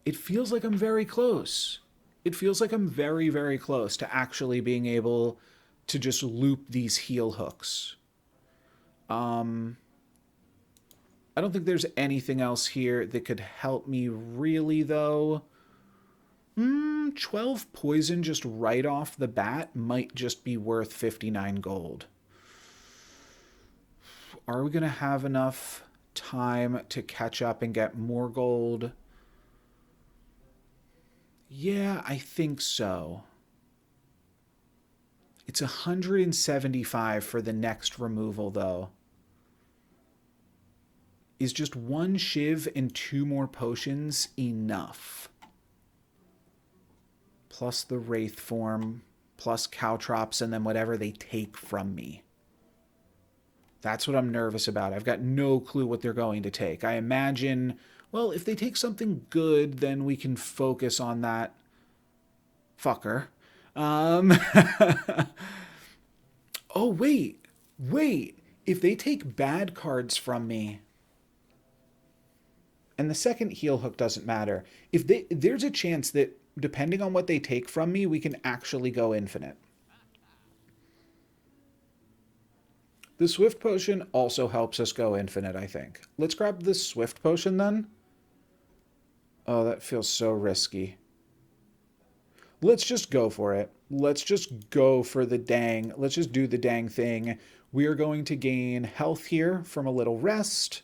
It feels like I'm very close. It feels like I'm very, very close to actually being able to just loop these heel hooks. I don't think there's anything else here that could help me really, though. 12 poison just right off the bat might just be worth 59 gold. Are we going to have enough time to catch up and get more gold? Yeah, I think so. It's 175 for the next removal, though. Is just 1 shiv and 2 more potions enough? Plus the Wraith form, plus Caltrops, and then whatever they take from me. That's what I'm nervous about. I've got no clue what they're going to take. I imagine, well, if they take something good, then we can focus on that fucker. Oh, wait. If they take bad cards from me, and the second heel hook doesn't matter, there's a chance that depending on what they take from me, we can actually go infinite. The Swift Potion also helps us go infinite, I think. Let's grab the Swift Potion then. Oh, that feels so risky. Let's just go for it. Let's just go for the dang. Let's just do the dang thing. We are going to gain health here from a little rest.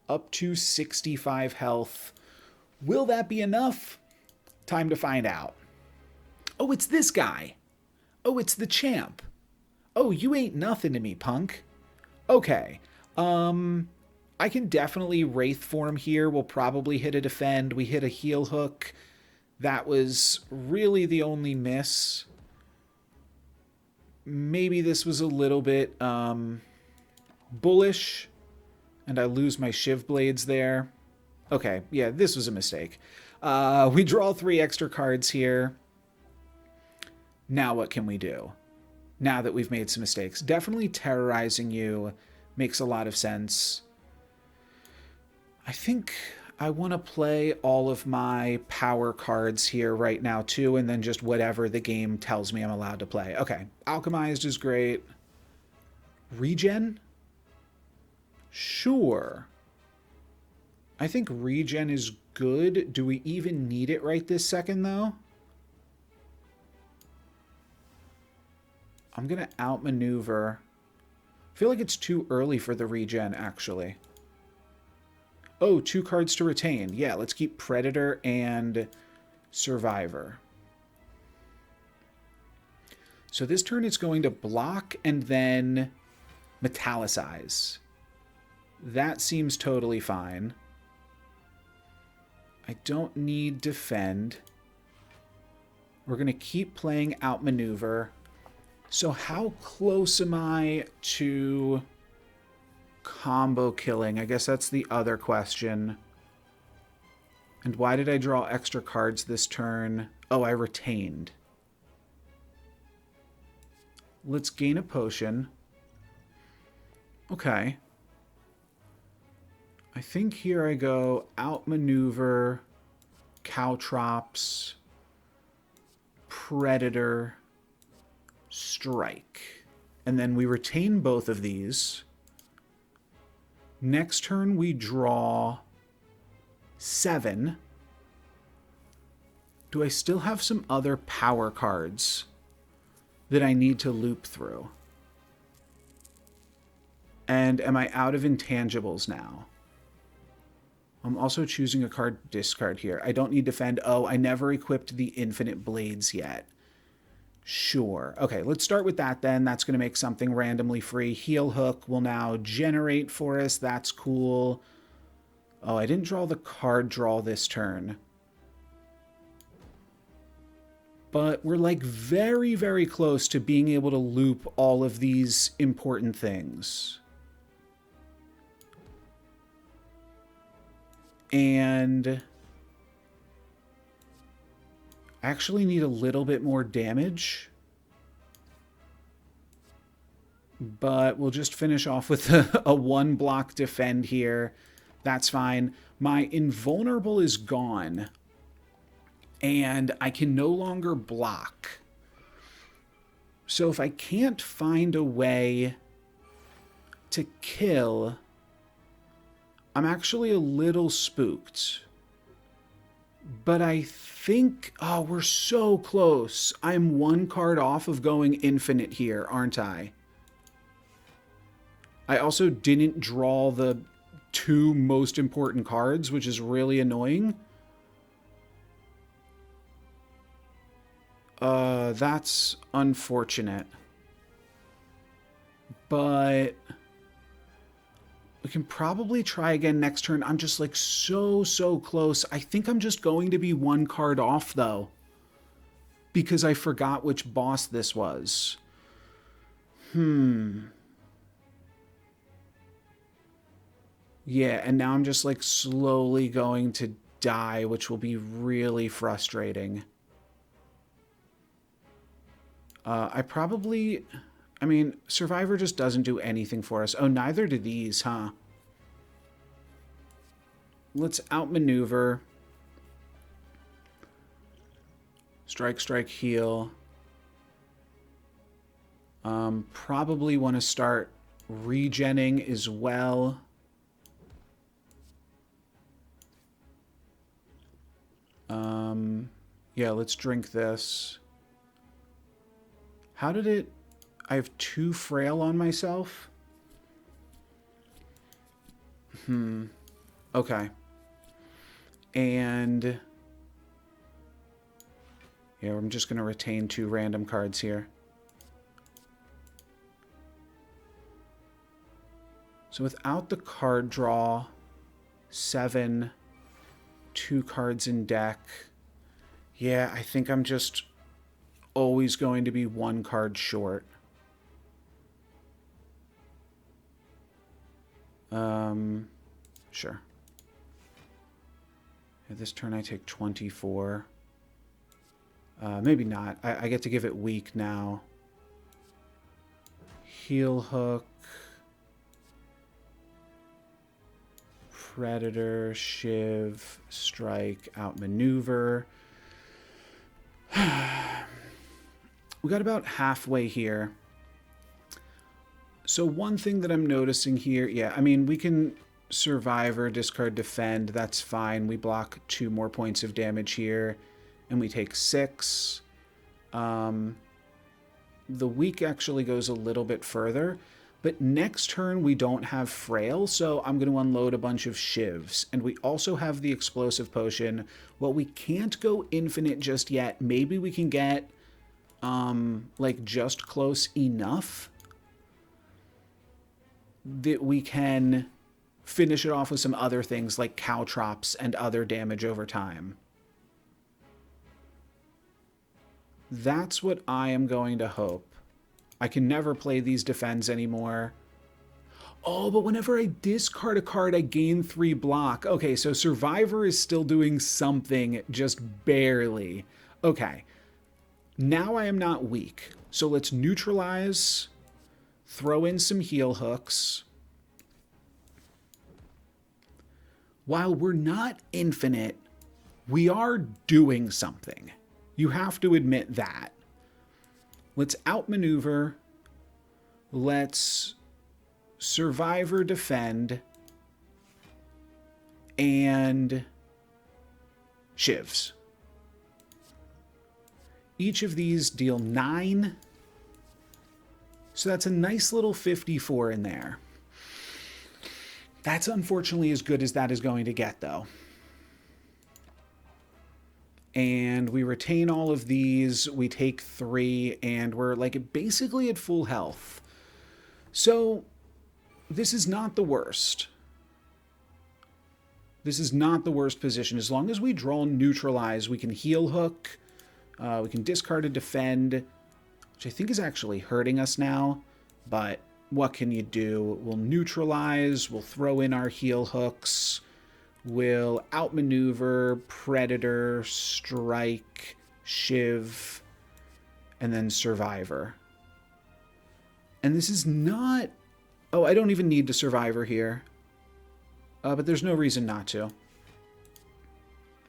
Up to 65 health. Will that be enough? Time to find out. Oh, it's this guy. Oh, it's the champ. Oh, you ain't nothing to me, punk. Okay. I can definitely Wraith form here. We'll probably hit a defend. We hit a heal hook. That was really the only miss. Maybe this was a little bit bullish, and I lose my Shiv Blades there. Okay, yeah, this was a mistake. We draw 3 extra cards here. Now what can we do? Now that we've made some mistakes. Definitely terrorizing you makes a lot of sense. I think I want to play all of my power cards here right now too, and then just whatever the game tells me I'm allowed to play. Okay, Alchemized is great. Regen? Sure. I think regen is good. Do we even need it right this second, though? I'm going to outmaneuver. I feel like it's too early for the regen, actually. Oh, 2 cards to retain. Yeah, let's keep Predator and Survivor. So this turn it's going to block and then metallicize. That seems totally fine. I don't need defend. We're going to keep playing outmaneuver. So how close am I to combo killing? I guess that's the other question. And why did I draw extra cards this turn? Oh, I retained. Let's gain a potion. Okay. I think here I go outmaneuver, Caltrops, Predator, Strike. And then we retain both of these. Next turn we draw 7. Do I still have some other power cards that I need to loop through? And am I out of intangibles now? I'm also choosing a card discard here. I don't need defend. Oh, I never equipped the infinite blades yet. Sure. Okay, let's start with that then. That's going to make something randomly free. Heal hook will now generate for us. That's cool. Oh, I didn't draw the card draw this turn. But we're like very, very close to being able to loop all of these important things. And I actually need a little bit more damage. But we'll just finish off with a 1-block defend here. That's fine. My invulnerable is gone. And I can no longer block. So if I can't find a way to kill, I'm actually a little spooked. But I think... Oh, we're so close. I'm 1 card off of going infinite here, aren't I? I also didn't draw the 2 most important cards, which is really annoying. That's unfortunate. But we can probably try again next turn. I'm just like so close. I think I'm just going to be 1 card off though, because I forgot which boss this was. Yeah, and now I'm just like slowly going to die, which will be really frustrating. I mean, Survivor just doesn't do anything for us. Oh, neither do these, huh? Let's outmaneuver. Strike, strike, heal. Probably want to start regenning as well. Yeah, let's drink this. How did it... I have 2 frail on myself? Okay. And... yeah, I'm just going to retain 2 random cards here. So without the card draw, 7, 2 cards in deck. Yeah, I think I'm just always going to be 1 card short. Sure. This turn I take 24. Maybe not. I get to give it weak now. Heel hook. Predator, shiv, strike, outmaneuver. We got about halfway here. So one thing that I'm noticing here, yeah, I mean, we can survivor, discard, defend. That's fine. We block 2 more points of damage here, and we take 6. The weak actually goes a little bit further, but next turn we don't have frail, so I'm going to unload a bunch of shivs. And we also have the explosive potion. Well, we can't go infinite just yet. Maybe we can get like just close enough that we can finish it off with some other things like caltrops and other damage over time. That's what I am going to hope. I can never play these defends anymore. Oh, but whenever I discard a card, I gain 3 block. Okay, so Survivor is still doing something, just barely. Okay, now I am not weak. So let's neutralize, throw in some heel hooks. While we're not infinite, we are doing something. You have to admit that. Let's outmaneuver. Let's survivor, defend, and shivs. Each of these deal 9. So that's a nice little 54 in there. That's unfortunately as good as that is going to get, though. And we retain all of these. We take 3, and we're like basically at full health. So this is not the worst. This is not the worst position. As long as we draw neutralize, we can heel hook. We can discard and defend, which I think is actually hurting us now. But what can you do? We'll neutralize. We'll throw in our heel hooks. We'll outmaneuver, predator, strike, shiv, and then survivor. And this is not... Oh, I don't even need to survivor here. But there's no reason not to.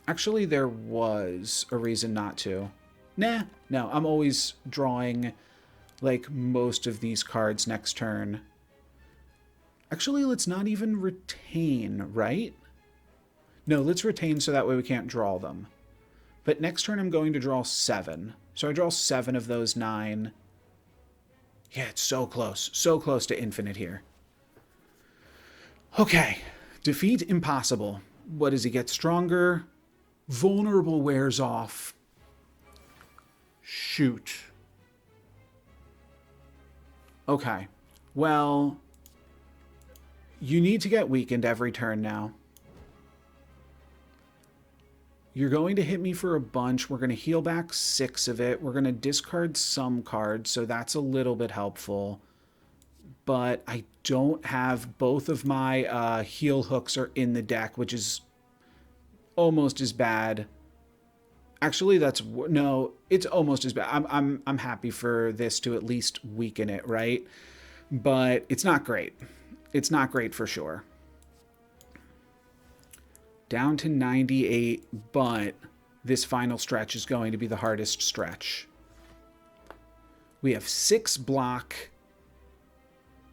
Actually, there was a reason not to. Nah, no, I'm always drawing like most of these cards next turn. Actually, let's not even retain, right? No, let's retain so that way we can't draw them. But next turn I'm going to draw 7. So I draw 7 of those 9. Yeah, it's so close to infinite here. Okay, defeat impossible. What does he get? Stronger? Vulnerable wears off. Shoot. Okay, well, you need to get weakened every turn now. You're going to hit me for a bunch. We're going to heal back 6 of it. We're going to discard some cards, so that's a little bit helpful. But I don't have both of my heel hooks are in the deck, which is almost as bad. Actually, no, it's almost as bad. I'm happy for this to at least weaken it, right? But it's not great. It's not great for sure. Down to 98, but this final stretch is going to be the hardest stretch. We have 6 block.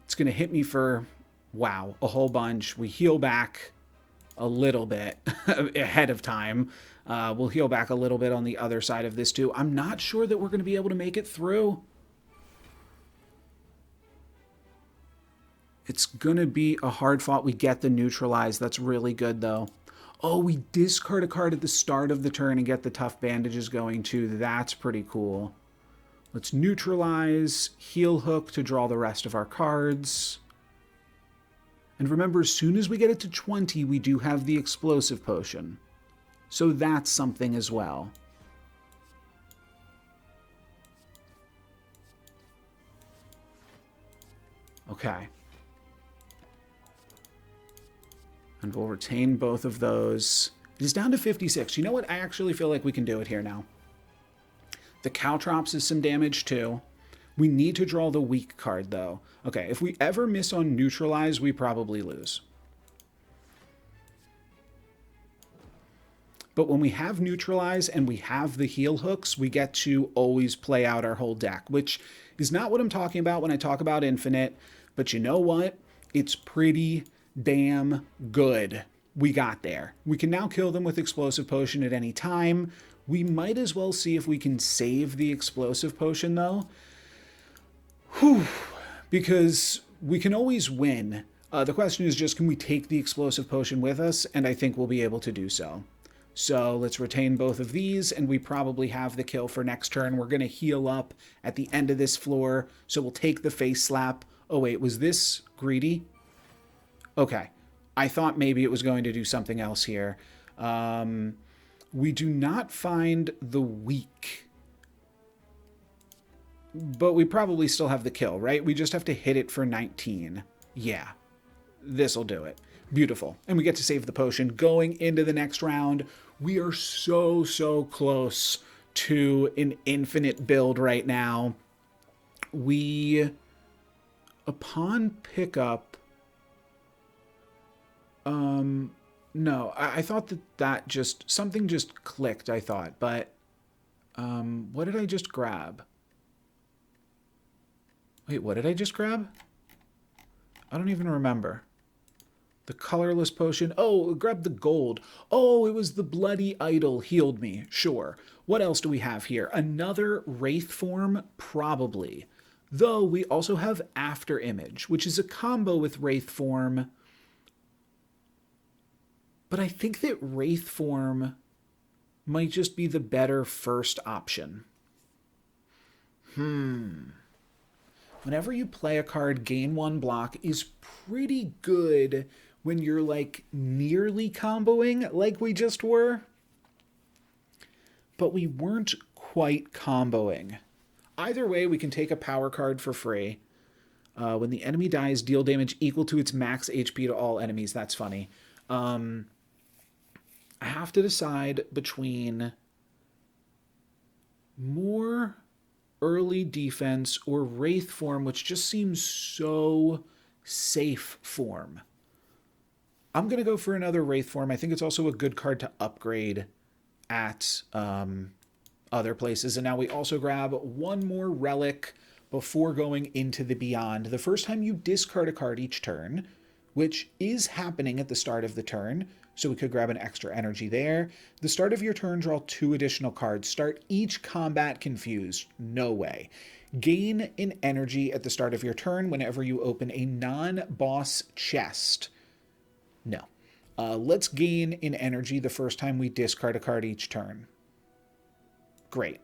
It's going to hit me for, wow, a whole bunch. We heal back a little bit ahead of time. We'll heal back a little bit on the other side of this too. I'm not sure that we're going to be able to make it through. It's going to be a hard fought. We get the neutralize. That's really good though. Oh, we discard a card at the start of the turn and get the tough bandages going too. That's pretty cool. Let's neutralize, heel hook to draw the rest of our cards. And remember, as soon as we get it to 20, we do have the explosive potion. So that's something as well. Okay. And we'll retain both of those. It is down to 56. You know what? I actually feel like we can do it here now. The Caltrops is some damage too. We need to draw the weak card though. Okay, if we ever miss on neutralize, we probably lose. But when we have neutralize and we have the heal hooks, we get to always play out our whole deck, which is not what I'm talking about when I talk about infinite. But you know what? It's pretty damn good. We got there. We can now kill them with explosive potion at any time. We might as well see if we can save the explosive potion though. Whew. Because we can always win. The question is just, can we take the explosive potion with us? And I think we'll be able to do so. So let's retain both of these, and we probably have the kill for next turn. We're going to heal up at the end of this floor, so we'll take the face slap. Oh wait, was this greedy? Okay. I thought maybe it was going to do something else here. We do not find the weak. But we probably still have the kill, right? We just have to hit it for 19. Yeah. This'll do it. Beautiful. And we get to save the potion. Going into the next round, we are so close to an infinite build right now. We, upon pickup, no, I thought that just, something just clicked, I thought, but, what did I just grab? Wait, what did I just grab? I don't even remember. The colorless potion. Oh, grab the gold. Oh, it was the bloody idol healed me. Sure. What else do we have here? Another wraith form? Probably. Though we also have after image, which is a combo with wraith form. But I think that wraith form might just be the better first option. Whenever you play a card, gain 1 block is pretty good when you're like nearly comboing like we just were. But we weren't quite comboing. Either way, we can take a power card for free. When the enemy dies, deal damage equal to its max HP to all enemies. That's funny. I have to decide between more early defense or wraith form, which just seems so safe form. I'm going to go for another wraith form. I think it's also a good card to upgrade at other places. And now we also grab one more relic before going into the beyond. The first time you discard a card each turn, which is happening at the start of the turn, so we could grab an extra energy there. The start of your turn, draw 2 additional cards. Start each combat confused. No way. Gain an energy at the start of your turn whenever you open a non-boss chest. No. Let's gain an energy the first time we discard a card each turn. Great.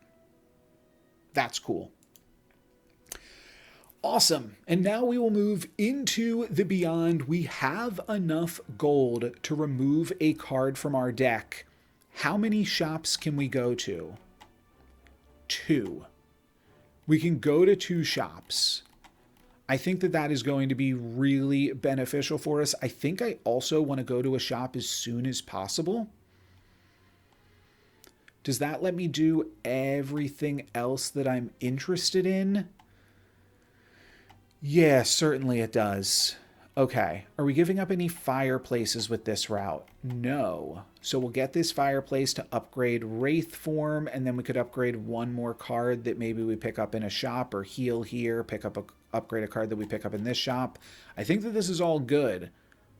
That's cool. Awesome. And now we will move into the beyond. We have enough gold to remove a card from our deck. How many shops can we go to? 2. We can go to 2 shops. I think that that is going to be really beneficial for us. I think I also want to go to a shop as soon as possible. Does that let me do everything else that I'm interested in? Yeah, certainly it does. Okay, are we giving up any fireplaces with this route? No. So we'll get this fireplace to upgrade Wraith form, and then we could upgrade one more card that maybe we pick up in a shop, or heal here, upgrade a card that we pick up in this shop. I think that this is all good.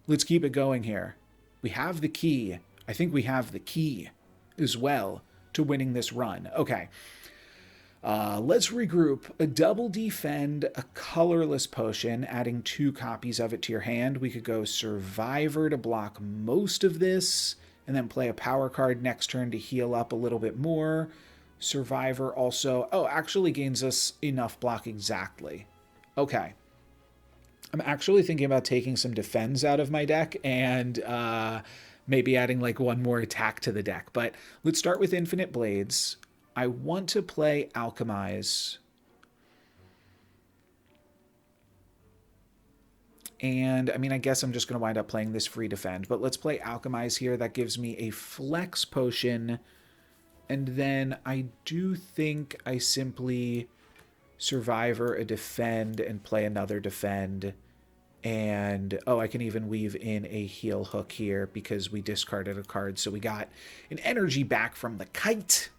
Let's keep it going here. We have the key. I think we have the key as well to winning this run. Okay. Let's regroup. A double defend, a colorless potion, adding 2 copies of it to your hand. We could go Survivor to block most of this, and then play a power card next turn to heal up a little bit more. Survivor also, actually gains us enough block exactly. Okay. I'm actually thinking about taking some defense out of my deck and maybe adding like one more attack to the deck. But let's start with Infinite Blades. I want to play Alchemize. And I mean, I guess I'm just going to wind up playing this free defend. But let's play Alchemize here. That gives me a flex potion. And then I do think I simply Survivor a defend and play another defend. And, oh, I can even weave in a heal hook here because we discarded a card. So we got an energy back from the kite.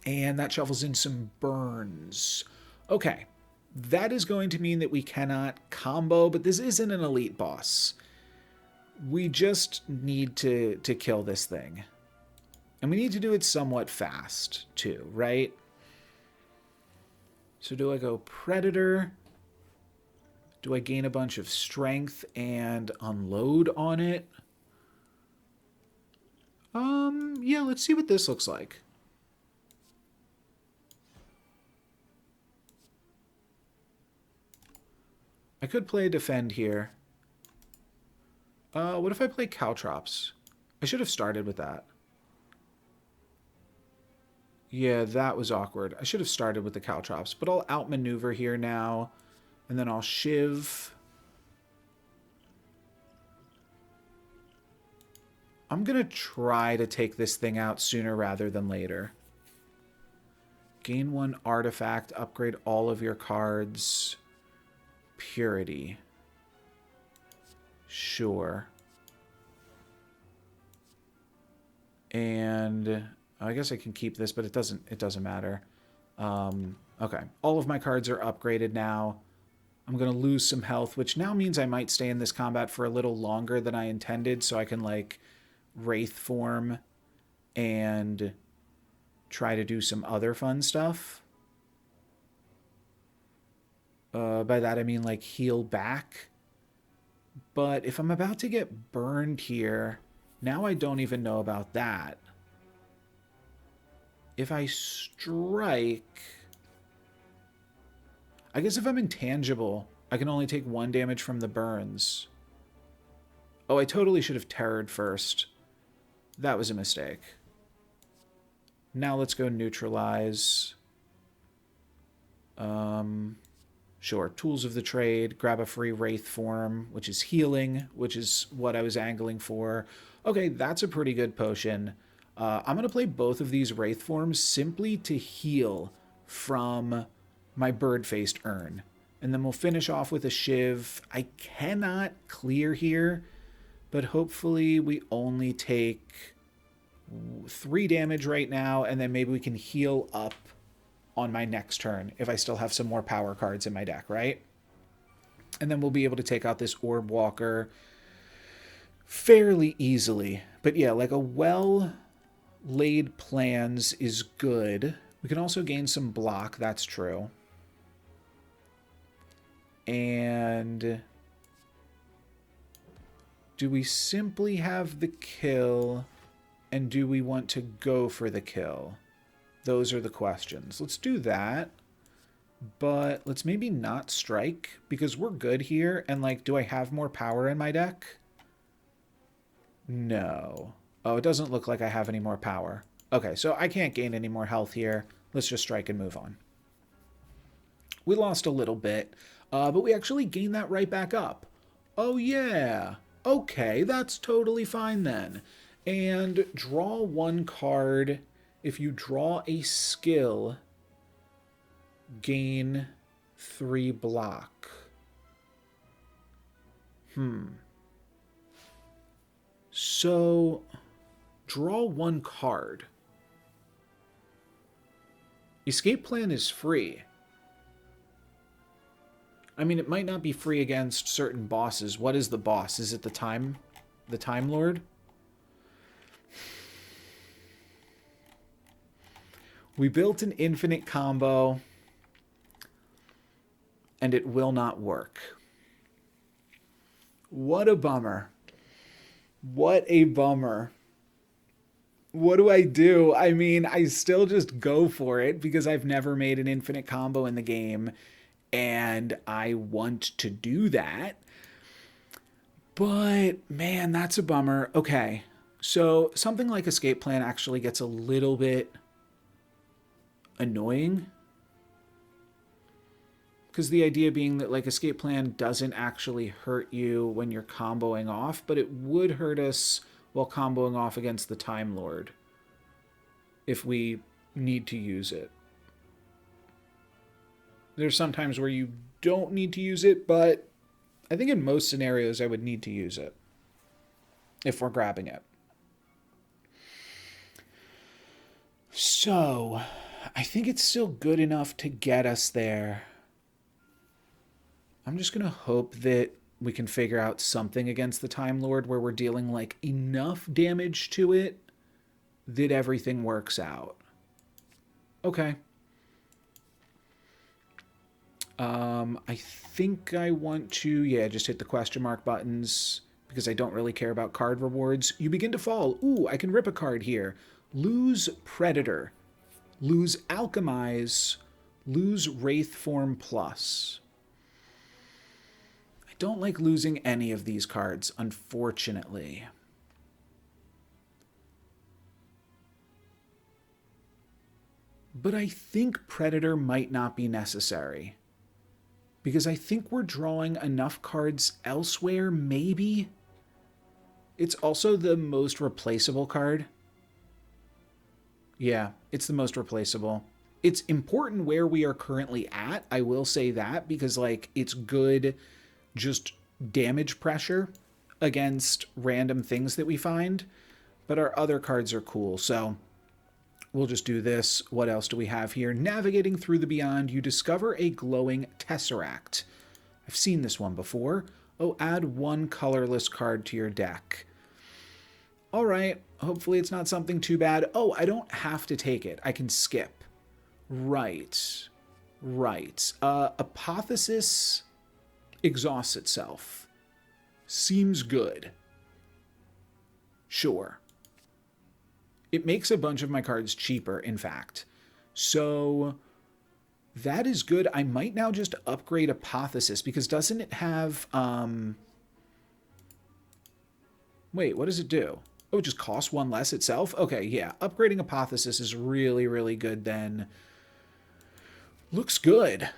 And that shuffles in some burns. Okay, that is going to mean that we cannot combo, but this isn't an elite boss. We just need to kill this thing. And we need to do it somewhat fast, too, right? So do I go Predator? Do I gain a bunch of strength and unload on it? Yeah, let's see what this looks like. I could play defend here. What if I play Caltrops? I should have started with that. Yeah, that was awkward. I should have started with the Caltrops, but I'll outmaneuver here now, and then I'll Shiv. I'm going to try to take this thing out sooner rather than later. Gain 1 artifact, upgrade all of your cards. Purity. Sure. And I guess I can keep this, but it doesn't matter. Okay. All of my cards are upgraded now. I'm going to lose some health, which now means I might stay in this combat for a little longer than I intended, so I can, like, Wraith form and try to do some other fun stuff. By that I mean, like, heal back. But if I'm about to get burned here, now I don't even know about that. If I strike... I guess if I'm intangible, I can only take 1 damage from the burns. Oh, I totally should have terrored first. That was a mistake. Now let's go neutralize. Sure, Tools of the Trade, grab a free Wraith form, which is healing, which is what I was angling for. Okay, that's a pretty good potion. I'm going to play both of these Wraith forms simply to heal from my bird-faced urn. And then we'll finish off with a Shiv. I cannot clear here, but hopefully we only take 3 damage right now, and then maybe we can heal up on my next turn if I still have some more power cards in my deck, right? And then we'll be able to take out this Orb Walker fairly easily. But yeah, like a well-laid plans is good. We can also gain some block, that's true. And do we simply have the kill, and do we want to go for the kill? Those are the questions. Let's do that, but let's maybe not strike because we're good here. And like, do I have more power in my deck? No. Oh, it doesn't look like I have any more power. Okay, so I can't gain any more health here. Let's just strike and move on. We lost a little bit, but we actually gained that right back up. Oh yeah. Okay, that's totally fine then. And draw 1 card. If you draw a skill, gain 3 block. So, draw 1 card. Escape plan is free. I mean, it might not be free against certain bosses. What is the boss? Is it the Time Lord? We built an infinite combo, and it will not work. What a bummer. What a bummer. What do I do? I mean, I still just go for it because I've never made an infinite combo in the game. and I want to do that. But man, that's a bummer. Okay, so something like escape plan actually gets a little bit annoying, because the idea being that like escape plan doesn't actually hurt you when you're comboing off, but it would hurt us while comboing off against the Time Lord if we need to use it. There's some times where you don't need to use it, but I think in most scenarios I would need to use it if we're grabbing it. So, I think it's still good enough to get us there. I'm just going to hope that we can figure out something against the Time Lord where we're dealing like enough damage to it that everything works out. Okay. I think I want to, just hit the question mark buttons because I don't really care about card rewards. You begin to fall. Ooh, I can rip a card here. Lose Predator. Lose Alchemize. Lose Wraith Form Plus. I don't like losing any of these cards, unfortunately. But I think Predator might not be necessary, because I think we're drawing enough cards elsewhere, maybe? It's also the most replaceable card. Yeah, it's the most replaceable. It's important where we are currently at, I will say that, because like it's good just damage pressure against random things that we find, but our other cards are cool, so we'll just do this. What else do we have here? Navigating through the beyond, you discover a glowing tesseract. I've seen this one before. Oh, add one colorless card to your deck. All right, hopefully it's not something too bad. Oh, I don't have to take it. I can skip. Right. Apotheosis exhausts itself. Seems good. Sure. It makes a bunch of my cards cheaper, in fact. So that is good. I might now just upgrade Apotheosis, because doesn't it have... Wait, what does it do? Oh, it just costs one less itself? Okay, yeah. Upgrading Apotheosis is really, really good then. Looks good.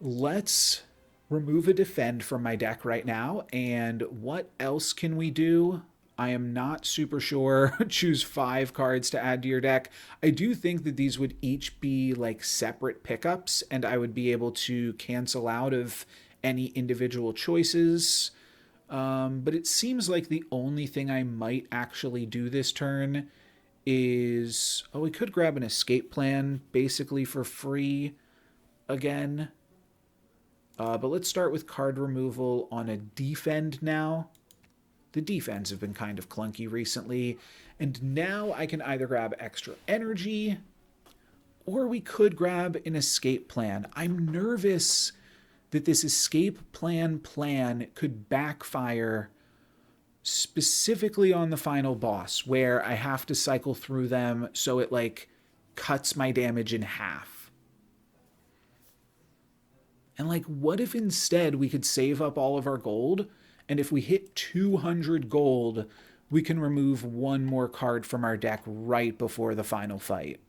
Let's remove a defend from my deck right now. And what else can we do? I am not super sure. Choose 5 cards to add to your deck. I do think that these would each be like separate pickups, and I would be able to cancel out of any individual choices. But it seems like the only thing I might actually do this turn is... Oh, we could grab an escape plan basically for free again. But let's start with card removal on a defend now. The defense have been kind of clunky recently. And now I can either grab extra energy, or we could grab an escape plan. I'm nervous that this escape plan could backfire specifically on the final boss, where I have to cycle through them so it like cuts my damage in half. And like, what if instead we could save up all of our gold, and if we hit 200 gold, we can remove one more card from our deck right before the final fight?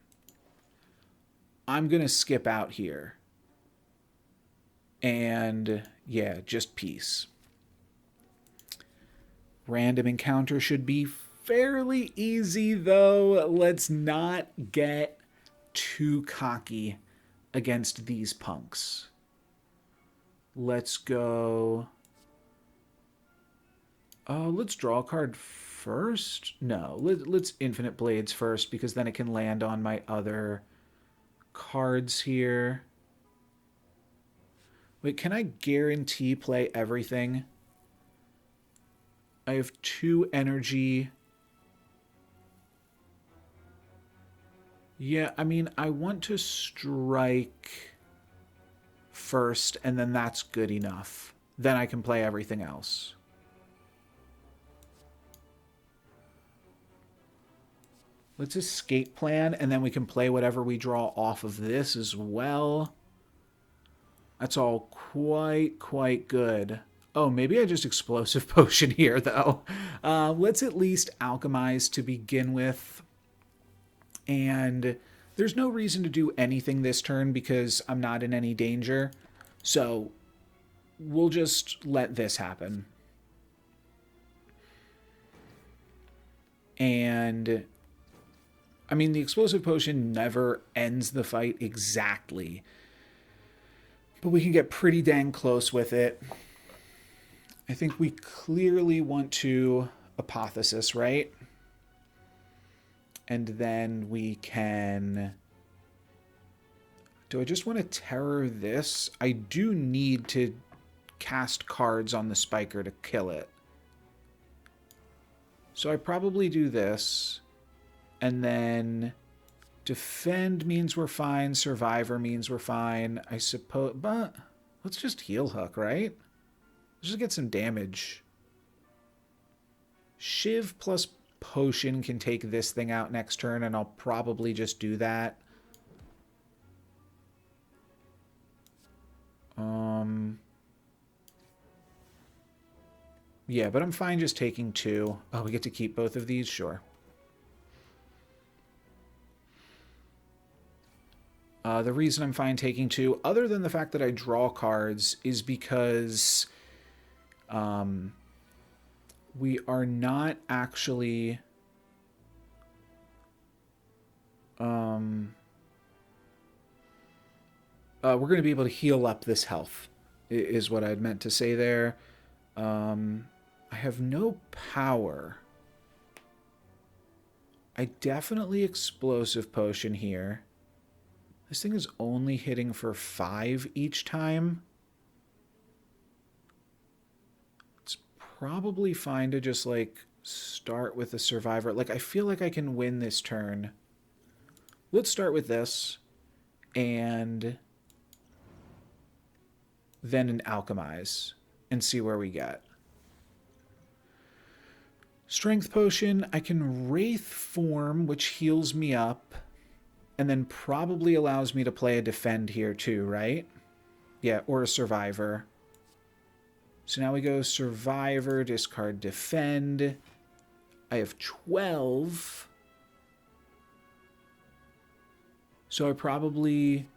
I'm going to skip out here. And yeah, just peace. Random encounter should be fairly easy, though. Let's not get too cocky against these punks. Let's go... let's draw a card first? No, let's Infinite Blades first, because then it can land on my other cards here. Wait, can I guarantee play everything? I have 2 energy. Yeah, I mean, I want to strike first, and then that's good enough. Then I can play everything else. Let's escape plan, and then we can play whatever we draw off of this as well. That's all quite good. Oh, maybe I just explosive potion here, though. Let's at least alchemize to begin with. And there's no reason to do anything this turn because I'm not in any danger. So we'll just let this happen. And I mean, the explosive potion never ends the fight exactly, but we can get pretty dang close with it. I think we clearly want to apotheosis, right? And then we can... Do I just want to terror this? I do need to cast cards on the spiker to kill it. So I probably do this. And then defend means we're fine. Survivor means we're fine. I suppose... But let's just heal hook, right? Let's just get some damage. Shiv plus potion can take this thing out next turn, and I'll probably just do that. Yeah, but I'm fine just taking 2. Oh, we get to keep both of these? Sure. The reason I'm fine taking 2, other than the fact that I draw cards, is because we are not actually... we're going to be able to heal up this health, is what I'd meant to say there. I have no power. I definitely explosive potion here. This thing is only hitting for 5 each time. It's probably fine to just, like, start with the survivor. Like, I feel like I can win this turn. Let's start with this. And then an alchemize. And see where we get. Strength potion. I can Wraith form, which heals me up. And then probably allows me to play a defend here too, right? Yeah, or a survivor. So now we go survivor, discard defend. I have 12. So I probably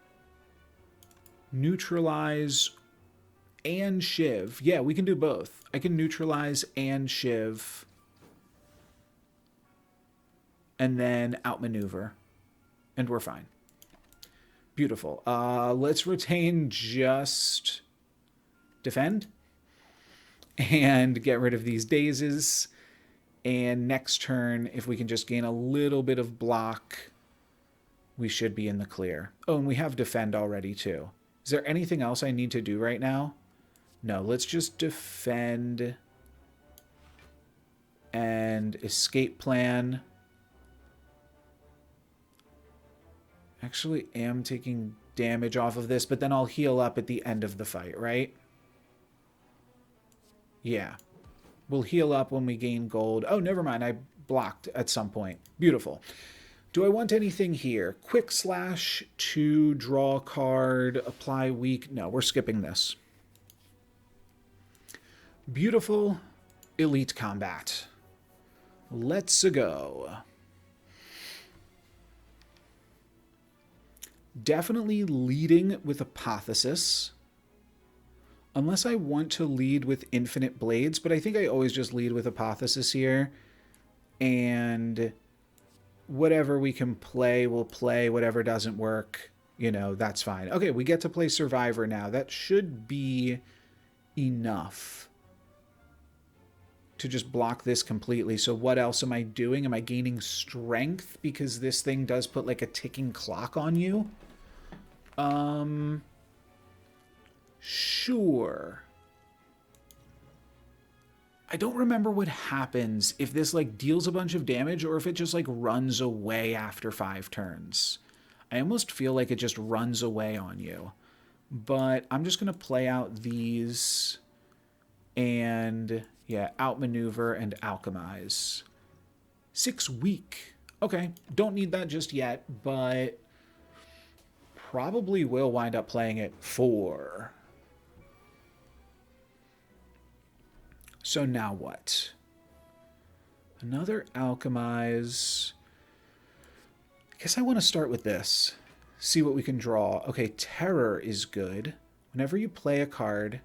neutralize and shiv. Yeah, we can do both. I can neutralize and shiv. And then outmaneuver. And we're fine. Beautiful. Let's retain just defend. And get rid of these dazes. And next turn, if we can just gain a little bit of block, we should be in the clear. Oh, and we have defend already too. Is there anything else I need to do right now? No, let's just defend and escape plan. Actually am taking damage off of this, but then I'll heal up at the end of the fight, right? Yeah. We'll heal up when we gain gold. Oh, never mind. I blocked at some point. Beautiful. Do I want anything here? Quick slash to draw a card, apply weak. No, we're skipping this. Beautiful. Elite combat. Let's go. Definitely leading with apotheosis. Unless I want to lead with infinite blades, but I think I always just lead with apotheosis here. And whatever we can play, we'll play. Whatever doesn't work, you know, that's fine. Okay, we get to play survivor now. That should be enough to just block this completely. So what else am I doing? Am I gaining strength? Because this thing does put like a ticking clock on you. Sure. I don't remember what happens if this like deals a bunch of damage or if it just like runs away after 5 turns. I almost feel like it just runs away on you. But I'm just going to play out these and yeah, outmaneuver and alchemize. 6 weak. Okay, don't need that just yet, but probably will wind up playing it 4. So now what? Another alchemize. I guess I want to start with this. See what we can draw. Okay, terror is good. Whenever you play a card,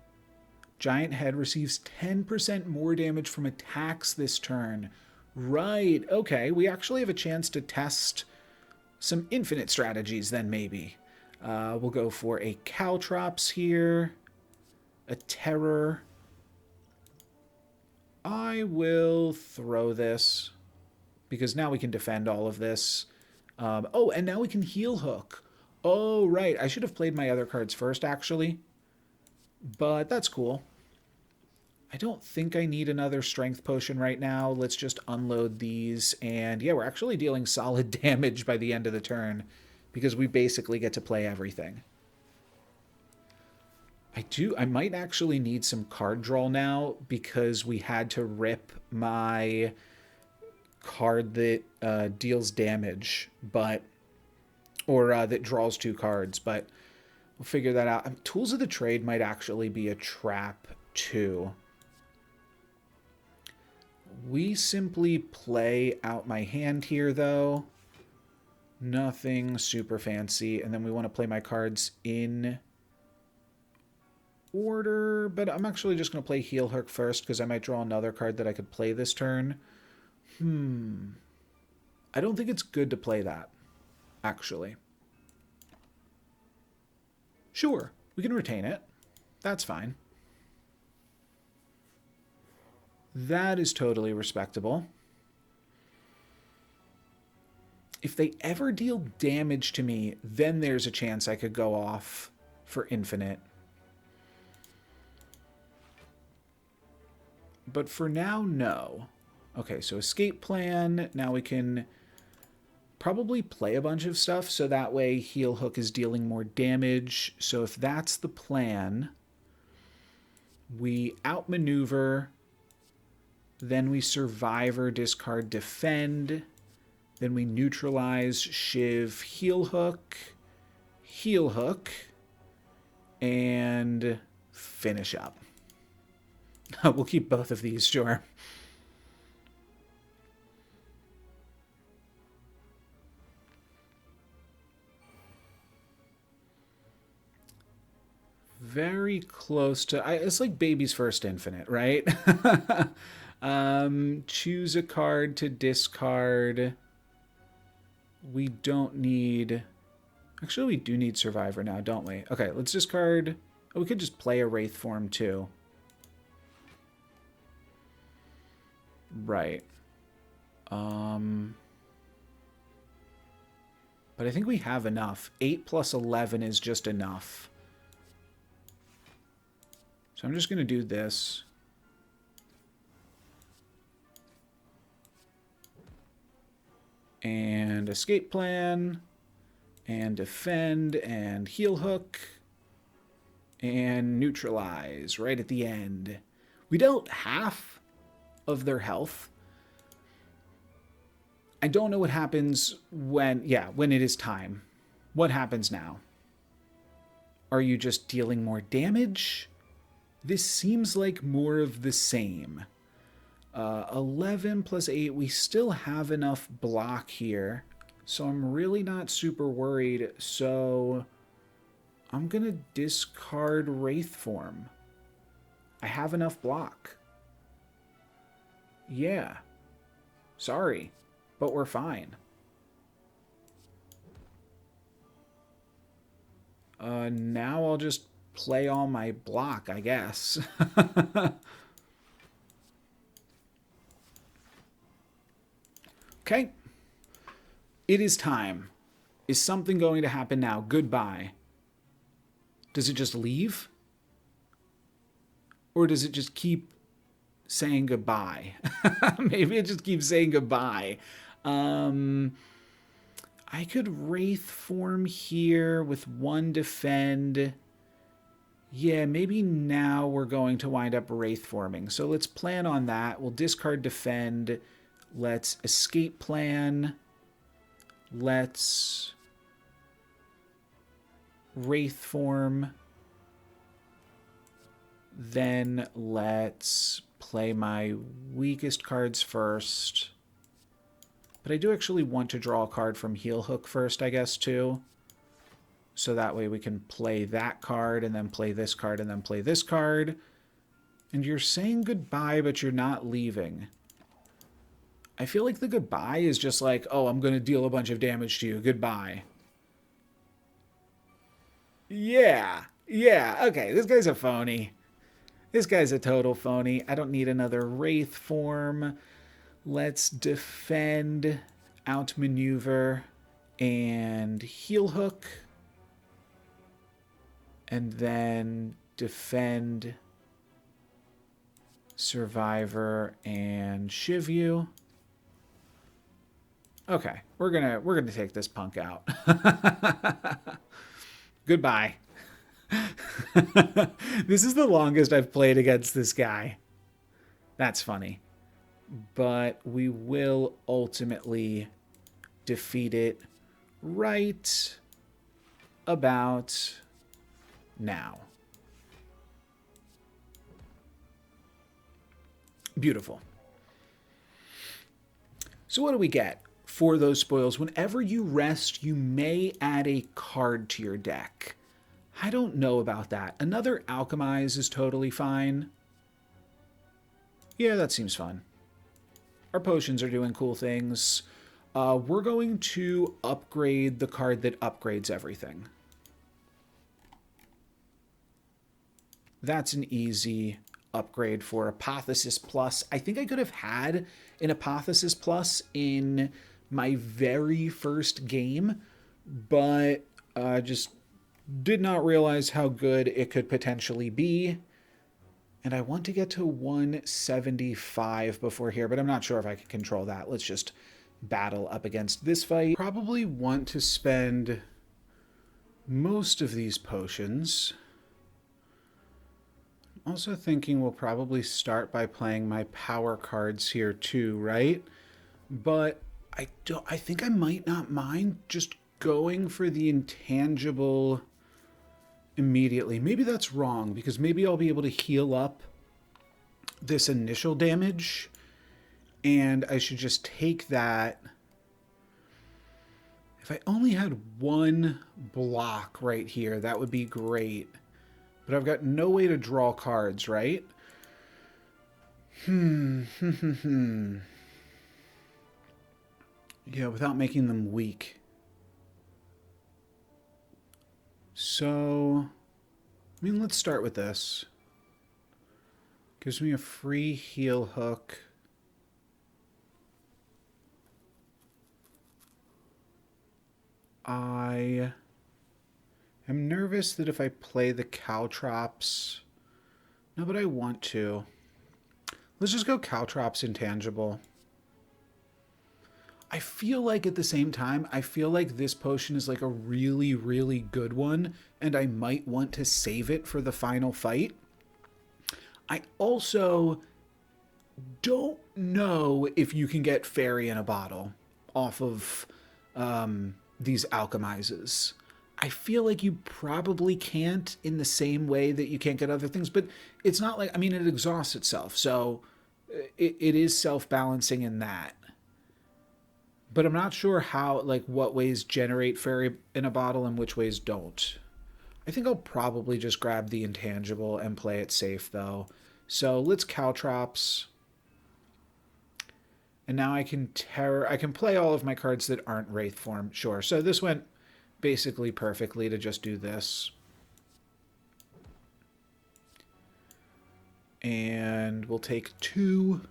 Giant Head receives 10% more damage from attacks this turn. Right, okay. We actually have a chance to test some infinite strategies then, maybe. We'll go for a Caltrops here. A Terror. I will throw this, because now we can defend all of this. Oh, and now we can Heal Hook. Oh, right. I should have played my other cards first, actually. But that's cool. I don't think I need another strength potion right now. Let's just unload these. And yeah, we're actually dealing solid damage by the end of the turn, because we basically get to play everything. I might actually need some card draw now, because we had to rip my card that deals damage, or that draws 2 cards, but we'll figure that out. Tools of the Trade might actually be a trap too. We simply play out my hand here, though. Nothing super fancy. And then we want to play my cards in order, but I'm actually just going to play Heal Hook first, because I might draw another card that I could play this turn. I don't think it's good to play that, actually. Sure, we can retain it. That's fine. That is totally respectable. If they ever deal damage to me, then there's a chance I could go off for infinite. But for now, no. Okay, so escape plan. Now we can probably play a bunch of stuff, so that way Heal Hook is dealing more damage. So if that's the plan, we outmaneuver, then we Survivor, discard, defend, then we neutralize, Shiv, Heal Hook, and finish up. We'll keep both of these, sure. Very close to... it's like baby's first infinite, right? Choose a card to discard. We don't need... Actually, we do need Survivor now, don't we? Okay, let's discard... Oh, we could just play a Wraith form, too. Right. But I think we have enough. 8 plus 11 is just enough. So I'm just going to do this. And escape plan. And defend. And Heal Hook. And neutralize right at the end. We dealt half of their health. I don't know what happens when it is time. What happens now? Are you just dealing more damage? This seems like more of the same. 11 plus 8, we still have enough block here. So I'm really not super worried. So I'm going to discard Wraith form. I have enough block. Yeah. Sorry, but we're fine. Now I'll just play all my block, I guess. Okay. It is time. Is something going to happen now? Goodbye. Does it just leave? Or does it just keep saying goodbye? Maybe it just keeps saying goodbye. I could Wraith form here with 1 defend. Yeah, maybe now we're going to wind up Wraith forming. So let's plan on that. We'll discard defend. Let's escape plan. Let's Wraith form. Then let's play my weakest cards first. But I do actually want to draw a card from Heel Hook first, I guess, too. So that way we can play that card, and then play this card, and then play this card. And you're saying goodbye, but you're not leaving. I feel like the goodbye is just like, oh, I'm going to deal a bunch of damage to you. Goodbye. Yeah. Yeah. Okay, this guy's a phony. This guy's a total phony. I don't need another Wraith form. Let's defend, outmaneuver, and Heel Hook. And then defend, Survivor, and Shiv you. Okay, we're gonna take this punk out. Goodbye. This is the longest I've played against this guy. That's funny. But we will ultimately defeat it right about now. Beautiful. So what do we get for those spoils? Whenever you rest, you may add a card to your deck. I don't know about that. Another Alchemize is totally fine. Yeah, that seems fun. Our potions are doing cool things. We're going to upgrade the card that upgrades everything. That's an easy upgrade for Apotheosis Plus. I think I could have had an Apotheosis Plus in my very first game, but just did not realize how good it could potentially be. And I want to get to 175 before here, but I'm not sure if I can control that. Let's just battle up against this fight. Probably want to spend most of these potions. Also thinking we'll probably start by playing my power cards here too, right? But I think I might not mind just going for the intangible immediately. Maybe that's wrong, because maybe I'll be able to heal up this initial damage, and I should just take that. If I only had one block right here, that would be great. But I've got no way to draw cards, right? Yeah, without making them weak. So, I mean, let's start with this. Gives me a free Heel Hook. I am nervous that if I play the Caltrops... No, but I want to. Let's just go Caltrops Intangible. I feel like at the same time, I feel like this potion is like a really, really good one, and I might want to save it for the final fight. I also don't know if you can get Fairy in a Bottle off of these Alchemizes. I feel like you probably can't in the same way that you can't get other things, but it's not like, I mean, it exhausts itself, so it is self-balancing in that. But I'm not sure how, like, what ways generate Fairy in a Bottle and which ways don't. I think I'll probably just grab the intangible and play it safe, though. So let's Caltrops. And now I can play all of my cards that aren't Wraith form. Sure. So this went basically perfectly to just do this. And we'll take 2.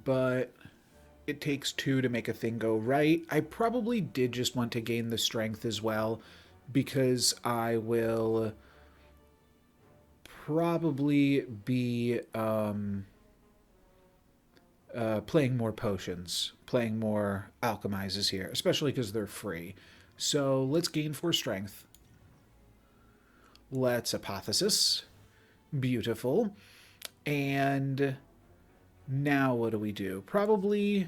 But it takes 2 to make a thing go right. I probably did just want to gain the strength as well, because I will probably be playing more potions, playing more Alchemizes here, especially because they're free. So let's gain 4 strength. Let's Apotheosis. Beautiful. And now what do we do? Probably...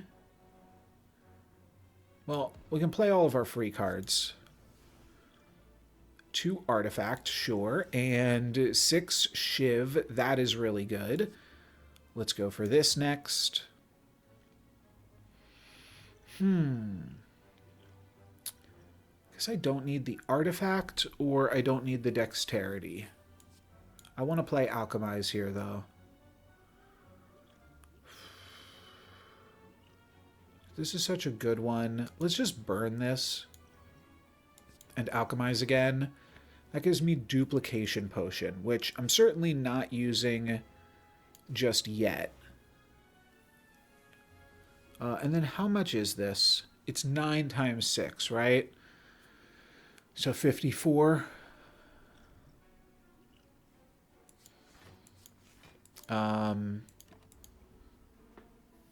Well, we can play all of our free cards. 2 artifact, sure, and 6 shiv. That is really good. Let's go for this next. Guess I don't need the artifact, or I don't need the dexterity. I want to play alchemize here, though. This is such a good one. Let's just burn this and alchemize again. That gives me duplication potion, which I'm certainly not using just yet. And then how much is this? It's 9 times 6, right? So 54.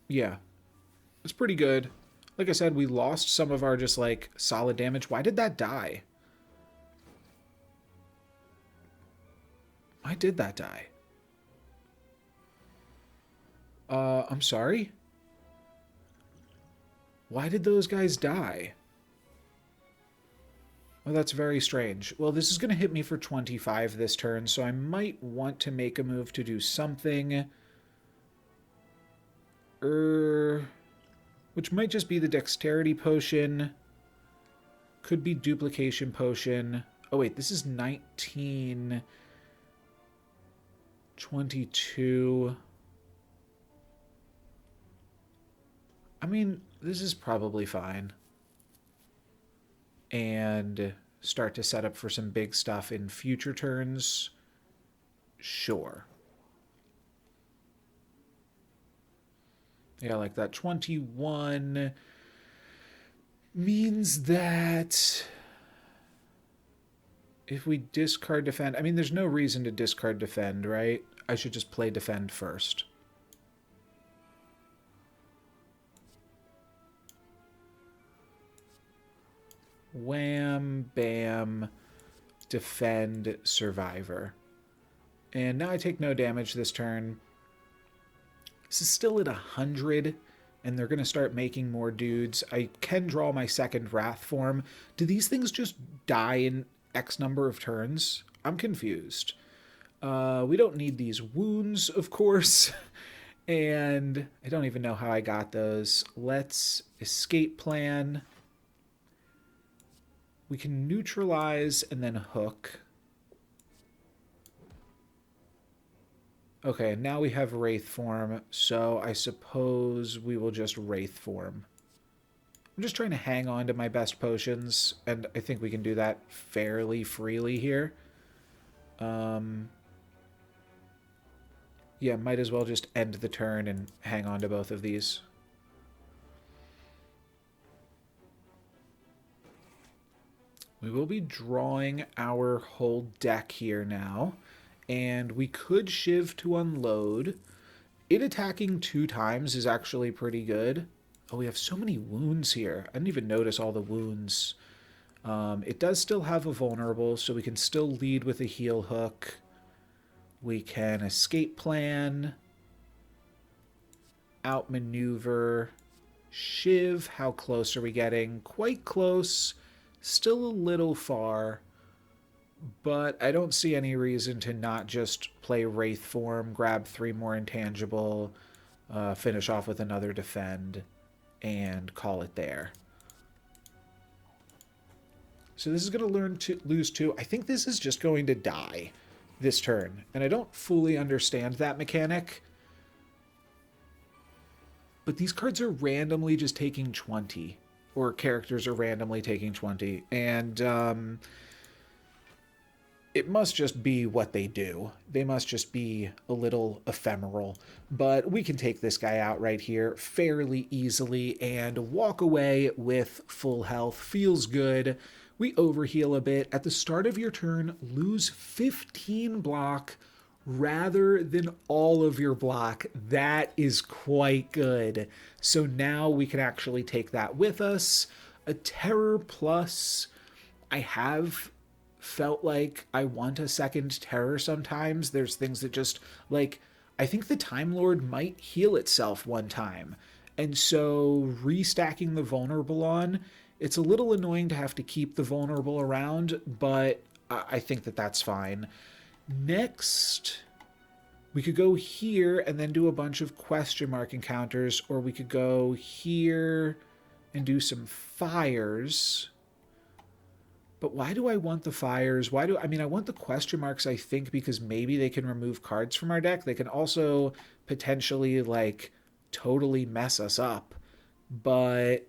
Yeah. It's pretty good. Like I said, we lost some of our just like solid damage. Why did that die? Why did that die? I'm sorry? Why did those guys die? Oh, that's very strange. Well, this is going to hit me for 25 this turn, so I might want to make a move to do something. Which might just be the dexterity potion. Could be duplication potion. Oh, wait, this is 19... 22... I mean, this is probably fine. And start to set up for some big stuff in future turns. Sure. Yeah, like that 21 means that if we discard defend, I mean, there's no reason to discard defend, right? I should just play defend first. Wham, bam, defend, survivor. And now I take no damage this turn. This is still at 100, and they're going to start making more dudes. I can draw my second Wrath form. Do these things just die in X number of turns? I'm confused. We don't need these wounds, of course. And I don't even know how I got those. Let's escape plan. We can neutralize and then hook. Okay, now we have Wraith form, so I suppose we will just Wraith form. I'm just trying to hang on to my best potions, and I think we can do that fairly freely here. Yeah, might as well just end the turn and hang on to both of these. We will be drawing our whole deck here now. And we could Shiv to unload. It attacking 2 times is actually pretty good. Oh, we have so many wounds here. I didn't even notice all the wounds. It does still have a vulnerable, so we can still lead with a heal hook. We can escape plan. Outmaneuver. Shiv. How close are we getting? Quite close. Still a little far. But I don't see any reason to not just play Wraith form, grab 3 more intangible, finish off with another defend, and call it there. So this is going to learn to lose 2. I think this is just going to die this turn. And I don't fully understand that mechanic. But these cards are randomly just taking 20. Or characters are randomly taking 20. And it must just be what they do. They must just be a little ephemeral. But we can take this guy out right here fairly easily and walk away with full health. Feels good. We overheal a bit. At the start of your turn, lose 15 block rather than all of your block. That is quite good. So now we can actually take that with us. A Terror Plus. I have felt like I want a second Terror sometimes. There's things that just, like, I think the Time Lord might heal itself one time. And so restacking the vulnerable on, it's a little annoying to have to keep the vulnerable around, but I think that that's fine. Next, we could go here and then do a bunch of question mark encounters, or we could go here and do some fires. But why do I want the fires? I mean, I want the question marks, I think, because maybe they can remove cards from our deck. They can also potentially, like, totally mess us up. But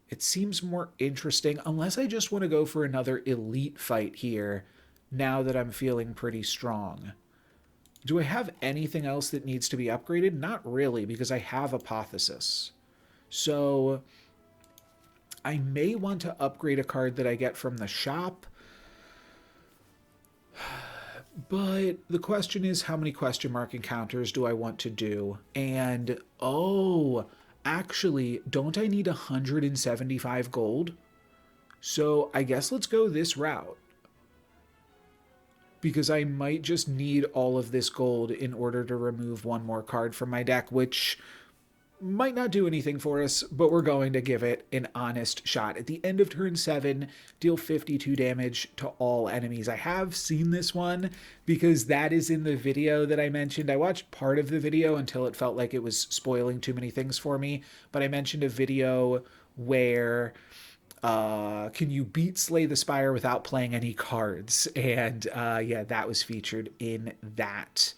it seems more interesting, unless I just want to go for another elite fight here, now that I'm feeling pretty strong. Do I have anything else that needs to be upgraded? Not really, because I have Apotheosis. So I may want to upgrade a card that I get from the shop. But the question is, how many question mark encounters do I want to do? And, oh, actually, don't I need 175 gold? So I guess let's go this route. Because I might just need all of this gold in order to remove one more card from my deck, which might not do anything for us, but we're going to give it an honest shot. At the end of turn 7, deal 52 damage to all enemies. I have seen this one because that is in the video that I mentioned. I watched part of the video until it felt like it was spoiling too many things for me, but I mentioned a video where can you beat Slay the Spire without playing any cards? And yeah, that was featured in that.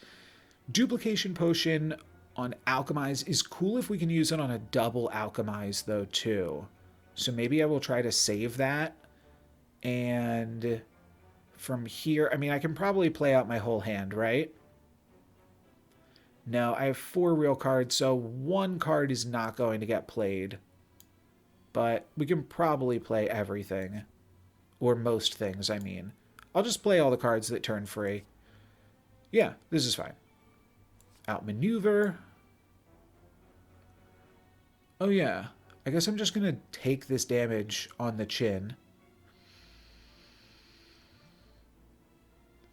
Duplication Potion on Alchemize is cool if we can use it on a double Alchemize, though, too. So maybe I will try to save that. And from here, I mean, I can probably play out my whole hand, right? No, I have 4 real cards, so 1 card is not going to get played. But we can probably play everything. Or most things, I mean. I'll just play all the cards that turn free. Yeah, this is fine. Outmaneuver. Oh yeah, I guess I'm just going to take this damage on the chin.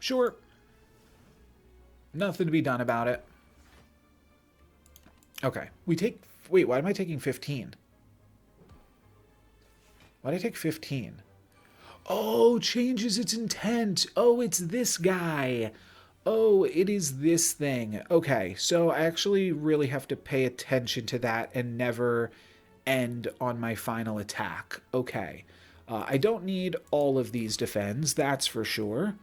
Sure. Nothing to be done about it. Okay, we take... Wait, why am I taking 15? Why did I take 15? Oh, changes its intent. Oh, it's this guy. Oh, it is this thing. Okay, so I actually really have to pay attention to that and never end on my final attack. Okay. I don't need all of these defends, that's for sure.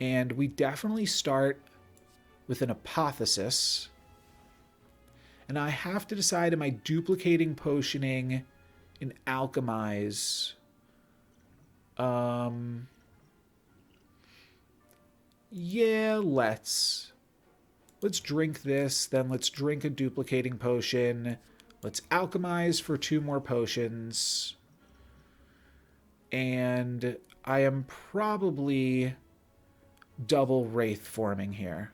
And we definitely start with an Apotheosis. And I have to decide, am I duplicating potioning in Alchemize? Yeah, let's drink this, then let's drink a duplicating potion. Let's alchemize for 2 more potions. And I am probably double Wraith forming here.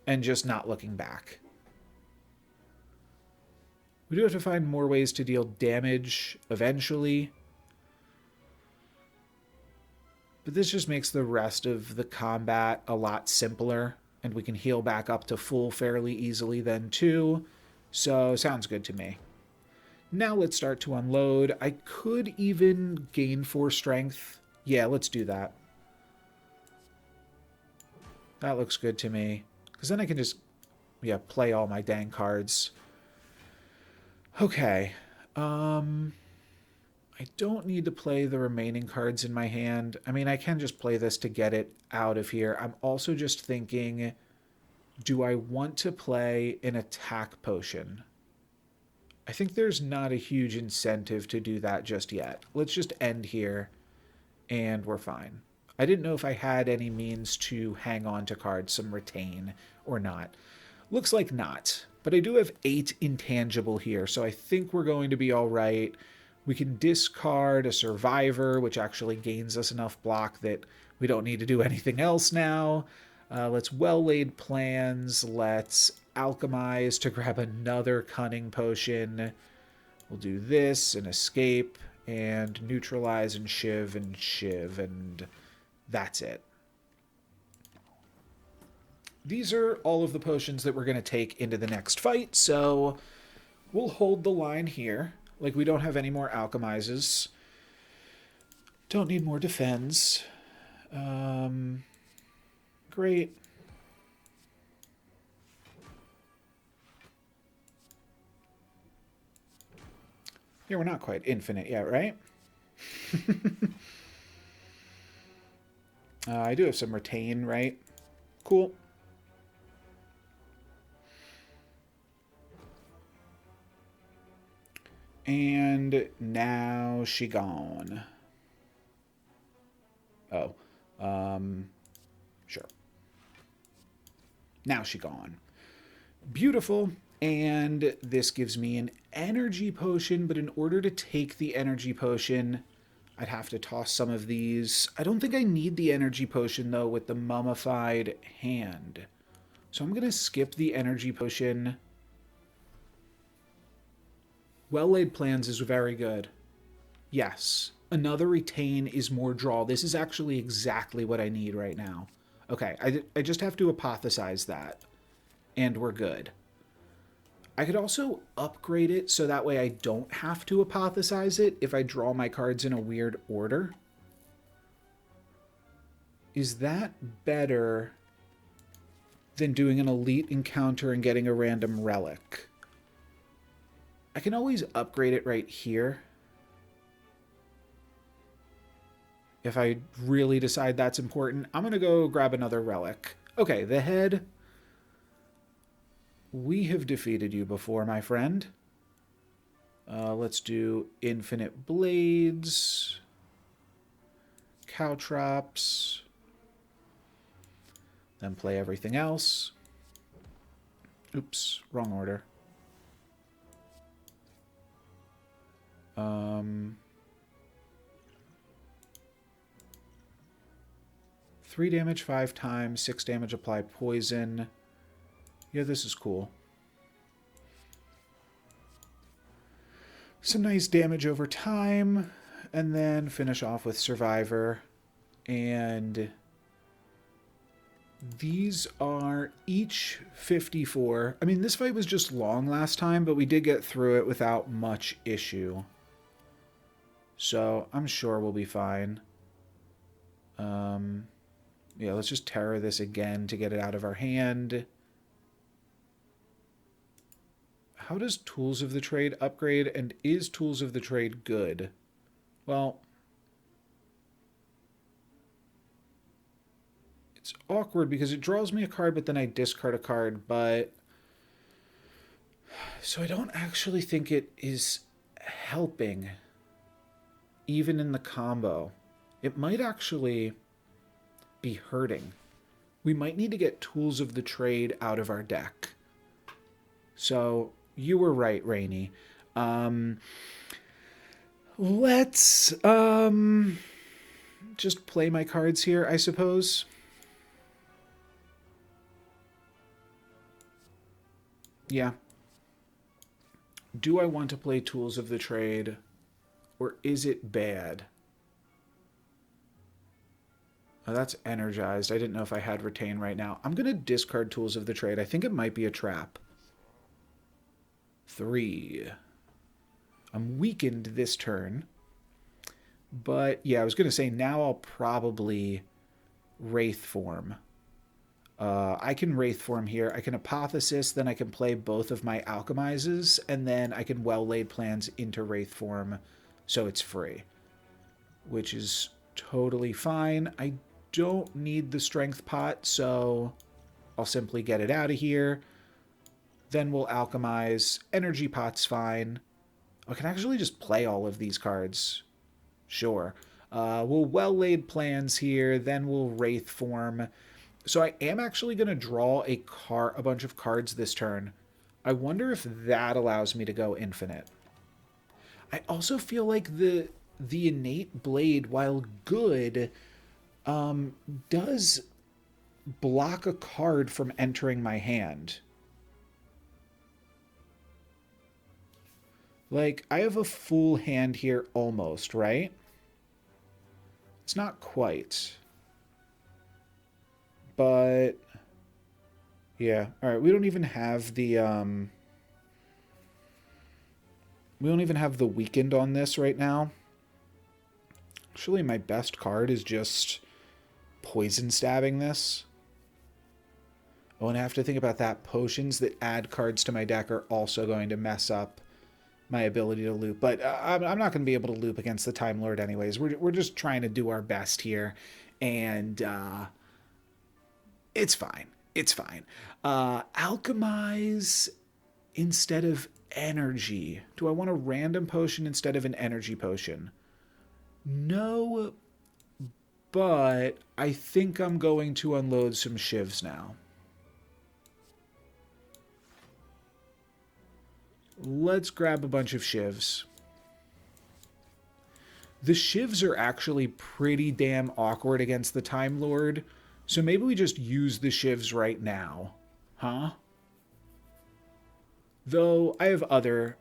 And just not looking back. We do have to find more ways to deal damage eventually. But this just makes the rest of the combat a lot simpler, and we can heal back up to full fairly easily then too. So, sounds good to me. Now let's start to unload. I could even gain 4 strength. Yeah, let's do that. That looks good to me. Because then I can just, yeah, play all my dang cards. Okay. I don't need to play the remaining cards in my hand. I mean, I can just play this to get it out of here. I'm also just thinking, do I want to play an attack potion? I think there's not a huge incentive to do that just yet. Let's just end here, and we're fine. I didn't know if I had any means to hang on to cards, some retain or not. Looks like not, but I do have 8 intangible here, so I think we're going to be all right. We can discard a survivor, which actually gains us enough block that we don't need to do anything else now. Let's well-laid plans. Let's alchemize to grab another cunning potion. We'll do this and escape and neutralize and shiv, and that's it. These are all of the potions that we're going to take into the next fight, so we'll hold the line here. Like, we don't have any more alchemizes. Don't need more defends. Great. Yeah, we're not quite infinite yet, right? I do have some retain, right? Cool. And now she gone. Oh. Sure. Now she gone. Beautiful. And this gives me an energy potion, but in order to take the energy potion, I'd have to toss some of these. I don't think I need the energy potion, though, with the mummified hand. So I'm going to skip the energy potion. Well-laid plans is very good. Yes. Another retain is more draw. This is actually exactly what I need right now. Okay, I just have to apothesize that, and we're good. I could also upgrade it so that way I don't have to apothesize it if I draw my cards in a weird order. Is that better than doing an elite encounter and getting a random relic? I can always upgrade it right here if I really decide that's important. I'm going to go grab another relic. Okay, the head. We have defeated you before, my friend. Let's do infinite blades, caltrops, then play everything else. Oops, wrong order. 3 damage 5 times, 6 damage, apply poison. Yeah, this is cool. Some nice damage over time, and then finish off with Survivor. And these are each 54. I mean, this fight was just long last time, but we did get through it without much issue. So I'm sure we'll be fine. Yeah, let's just terror this again to get it out of our hand. How does Tools of the Trade upgrade, and is Tools of the Trade good? Well, it's awkward because it draws me a card, but then I discard a card, but... So I don't actually think it is helping, even in the combo. It might actually be hurting. We might need to get Tools of the Trade out of our deck. So... You were right, Rainy. Let's just play my cards here, I suppose. Yeah. Do I want to play Tools of the Trade, or is it bad? Oh, that's energized. I didn't know if I had Retain right now. I'm going to discard Tools of the Trade. I think it might be a trap. 3. I'm weakened this turn. But, yeah, I was going to say now I'll probably Wraith form. I can Wraith form here. I can Apotheosis, then I can play both of my Alchemizes, and then I can Well-Laid Plans into Wraith form, so it's free. Which is totally fine. I don't need the Strength pot, so I'll simply get it out of here. Then we'll alchemize. Energy pot's fine. I can actually just play all of these cards. Sure. We'll well-laid plans here. Then we'll Wraith form. So I am actually going to draw a bunch of cards this turn. I wonder if that allows me to go infinite. I also feel like the innate blade, while good, does block a card from entering my hand. Like, I have a full hand here almost, right? It's not quite. But, yeah. Alright, we don't even have the, we don't even have the weakened on this right now. Actually, my best card is just poison stabbing this. Oh, and I have to think about that. Potions that add cards to my deck are also going to mess up my ability to loop. But I'm not going to be able to loop against the Time Lord anyways. We're just trying to do our best here. And it's fine. It's fine. Alchemize instead of energy. Do I want a random potion instead of an energy potion? No, but I think I'm going to unload some shivs now. Let's grab a bunch of shivs. The shivs are actually pretty damn awkward against the Time Lord, so maybe we just use the shivs right now. Huh? Though I have other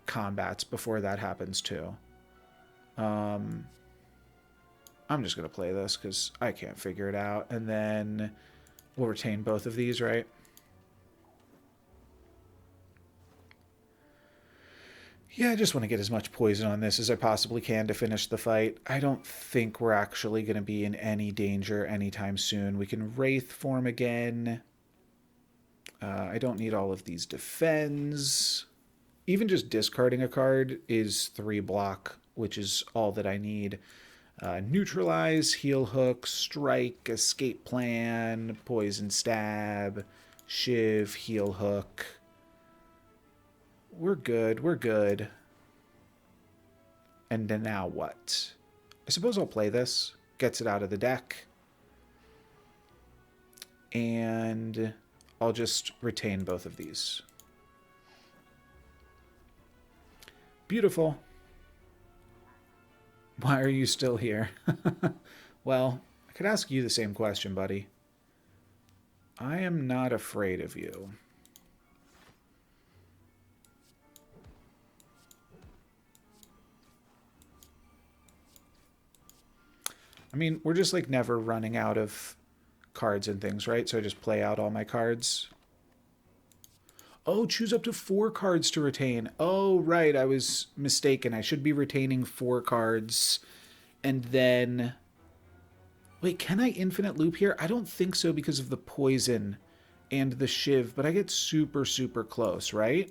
combats before that happens too. I'm just going to play this because I can't figure it out. And then we'll retain both of these, right? Yeah, I just want to get as much poison on this as I possibly can to finish the fight. I don't think we're actually going to be in any danger anytime soon. We can Wraith form again. I don't need all of these defends. Even just discarding a card is 3 block, which is all that I need. Neutralize, Heal Hook, Strike, Escape Plan, Poison Stab, Shiv, Heal Hook. We're good, we're good. And then now what? I suppose I'll play this. Gets it out of the deck. And I'll just retain both of these. Beautiful. Why are you still here? Well, I could ask you the same question, buddy. I am not afraid of you. I mean, we're just like never running out of cards and things, right? So I just play out all my cards. Oh, choose up to 4 cards to retain. Oh, right. I was mistaken. I should be retaining 4 cards. And then... Wait, can I infinite loop here? I don't think so because of the poison and the shiv, but I get super, super close, right?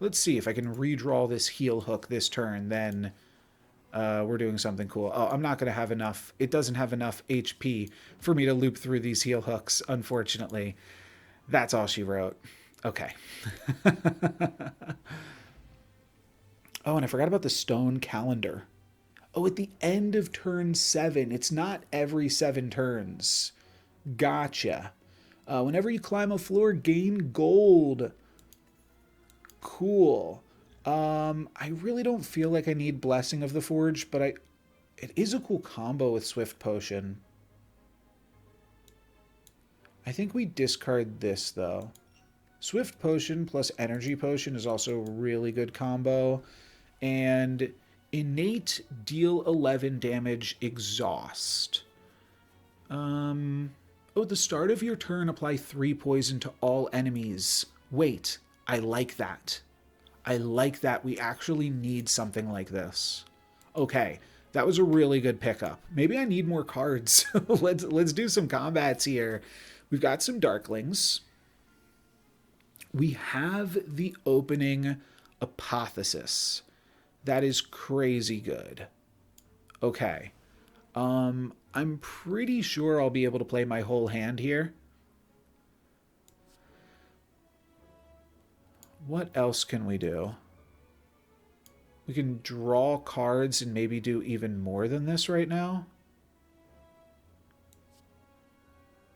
Let's see if I can redraw this heal hook this turn, then... we're doing something cool. Oh, I'm not going to have enough. It doesn't have enough HP for me to loop through these heal hooks, unfortunately. That's all she wrote. Okay. Oh, and I forgot about the stone calendar. Oh, at the end of turn 7. It's not every 7 turns. Gotcha. Whenever you climb a floor, gain gold. Cool. I really don't feel like I need Blessing of the Forge, but it is a cool combo with Swift Potion. I think we discard this, though. Swift Potion plus Energy Potion is also a really good combo. And Innate, deal 11 damage, exhaust. Oh, at the start of your turn, apply 3 poison to all enemies. Wait, I like that. I like that. We actually need something like this. Okay, that was a really good pickup. Maybe I need more cards. Let's do some combats here. We've got some Darklings. We have the opening Apotheosis. That is crazy good. Okay. I'm pretty sure I'll be able to play my whole hand here. What else can we do? We can draw cards and maybe do even more than this right now.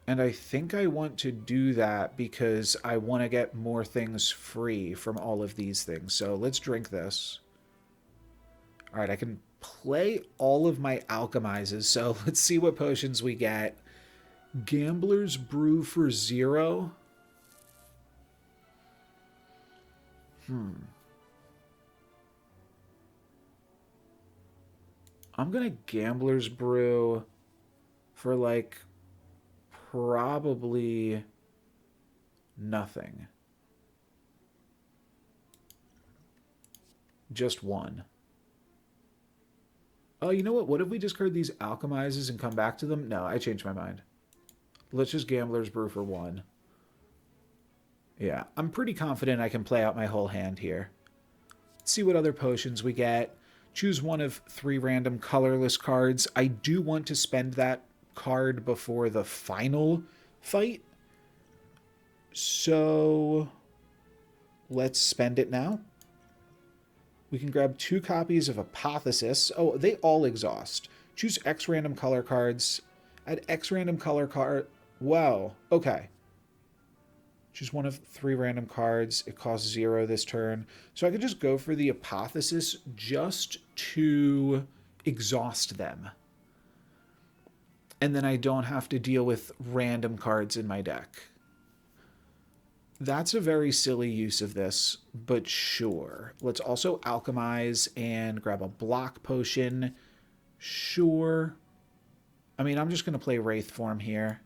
And I think I want to do that because I want to get more things free from all of these things. So let's drink this. All right, I can play all of my alchemizes. So let's see what potions we get. Gambler's Brew for 0. I'm going to Gambler's Brew for like probably nothing. Just 1. Oh, you know what? What if we discard these alchemizes and come back to them? No, I changed my mind. Let's just Gambler's Brew for 1. Yeah, I'm pretty confident I can play out my whole hand here. Let's see what other potions we get. Choose one of 3 random colorless cards. I do want to spend that card before the final fight. So let's spend it now. We can grab 2 copies of Apotheosis. Oh, they all exhaust. Choose X random color cards. Add X random color card. Wow. Okay. Choose one of 3 random cards. It costs 0 this turn. So I could just go for the Apotheosis just to exhaust them. And then I don't have to deal with random cards in my deck. That's a very silly use of this, but sure. Let's also alchemize and grab a block potion. Sure. I mean, I'm just going to play Wraith form here.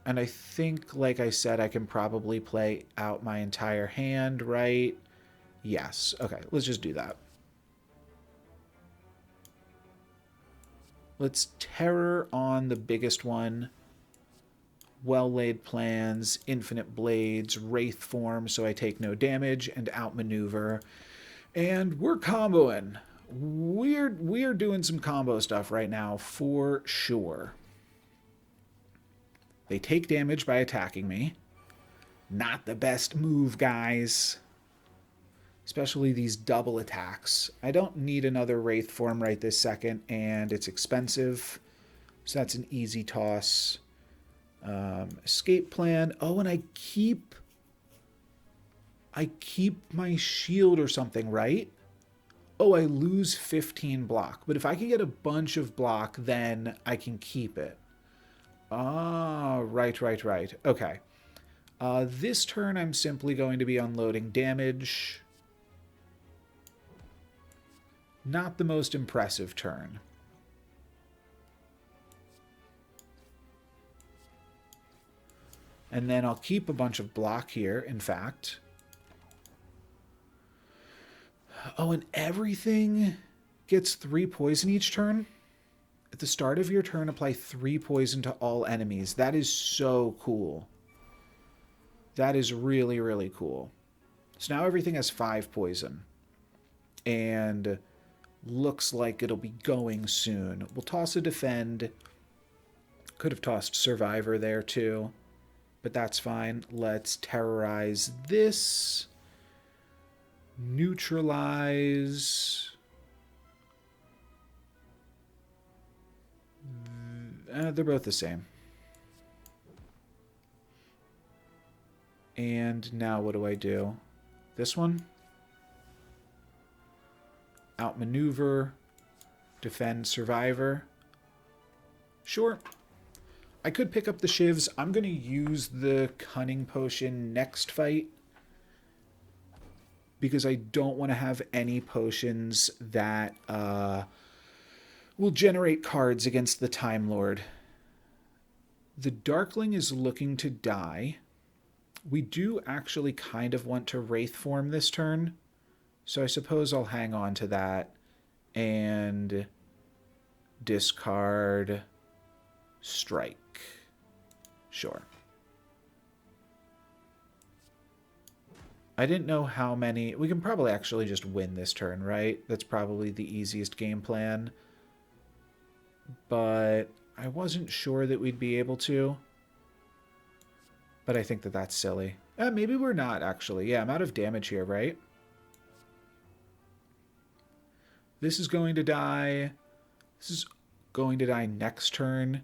And I think, like I said, I can probably play out my entire hand, right? Yes. Okay, let's just do that. Let's Terror on the biggest one. Well-laid plans, infinite blades, wraith form, so I take no damage, and outmaneuver. And we're comboing. We're doing some combo stuff right now, for sure. They take damage by attacking me. Not the best move, guys. Especially these double attacks. I don't need another wraith form right this second, and it's expensive. So that's an easy toss. Escape plan. Oh, and I keep my shield or something, right? Oh, I lose 15 block. But if I can get a bunch of block, then I can keep it. Ah, right. Okay. This turn, I'm simply going to be unloading damage. Not the most impressive turn. And then I'll keep a bunch of block here, in fact. Oh, and everything gets 3 poison each turn? At the start of your turn, apply 3 poison to all enemies. That is so cool. That is really, really cool. So now everything has 5 poison. And looks like it'll be going soon. We'll toss a defend. Could have tossed survivor there too. But that's fine. Let's terrorize this. Neutralize. They're both the same. And now what do I do? This one? Outmaneuver. Defend survivor. Sure. I could pick up the shivs. I'm going to use the cunning potion next fight. Because I don't want to have any potions that will generate cards against the Time Lord. The Darkling is looking to die. We do actually kind of want to Wraith form this turn. So I suppose I'll hang on to that and discard Strike. Sure. I didn't know how many... We can probably actually just win this turn, right? That's probably the easiest game plan. But I wasn't sure that we'd be able to. But I think that that's silly. Maybe we're not, actually. Yeah, I'm out of damage here, right? This is going to die. This is going to die next turn.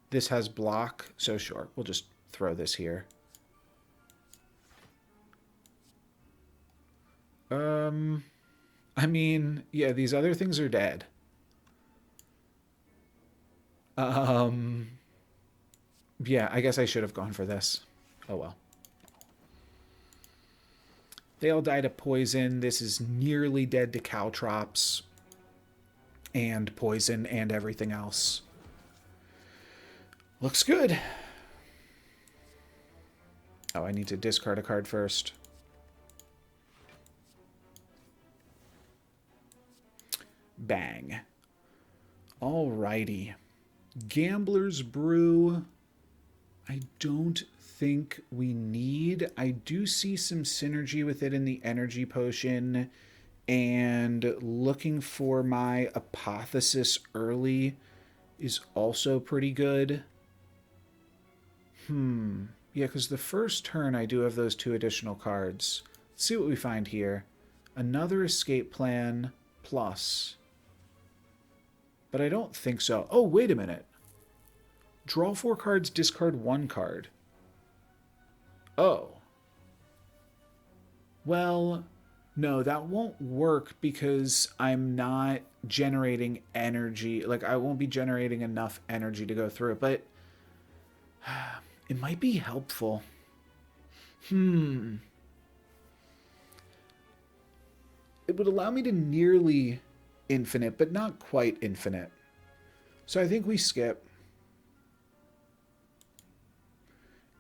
This has block, so sure. We'll just throw this here. I mean, yeah, these other things are dead. Yeah, I guess I should have gone for this. Oh well. They all die to poison. This is nearly dead to caltrops. And poison and everything else. Looks good. Oh, I need to discard a card first. bang. Alrighty. Gambler's Brew, I don't think we need. I do see some synergy with it in the energy potion, and looking for my apotheosis early is also pretty good. Yeah, because the first turn I do have those 2 additional cards. Let's see what we find here. Another escape plan plus. But I don't think so. Oh, wait a minute. Draw 4 cards, discard 1 card. Oh. Well, no, that won't work because I'm not generating energy. Like, I won't be generating enough energy to go through it, but it might be helpful. It would allow me to nearly infinite, but not quite infinite. So I think we skip.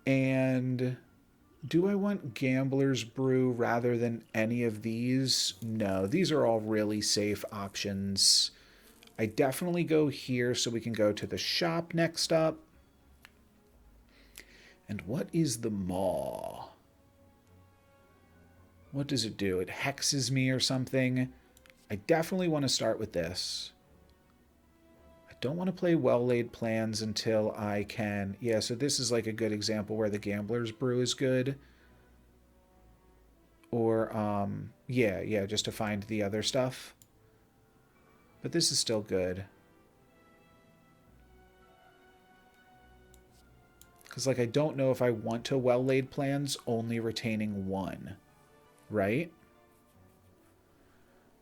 And do I want Gambler's Brew rather than any of these? No, these are all really safe options. I definitely go here so we can go to the shop next up. And what is the Maw? What does it do? It hexes me or something. I definitely want to start with this. I don't want to play well-laid plans until I can... Yeah, so this is like a good example where the Gambler's Brew is good. Or, yeah, just to find the other stuff. But this is still good. Because, like, I don't know if I want to well-laid plans only retaining 1. Right?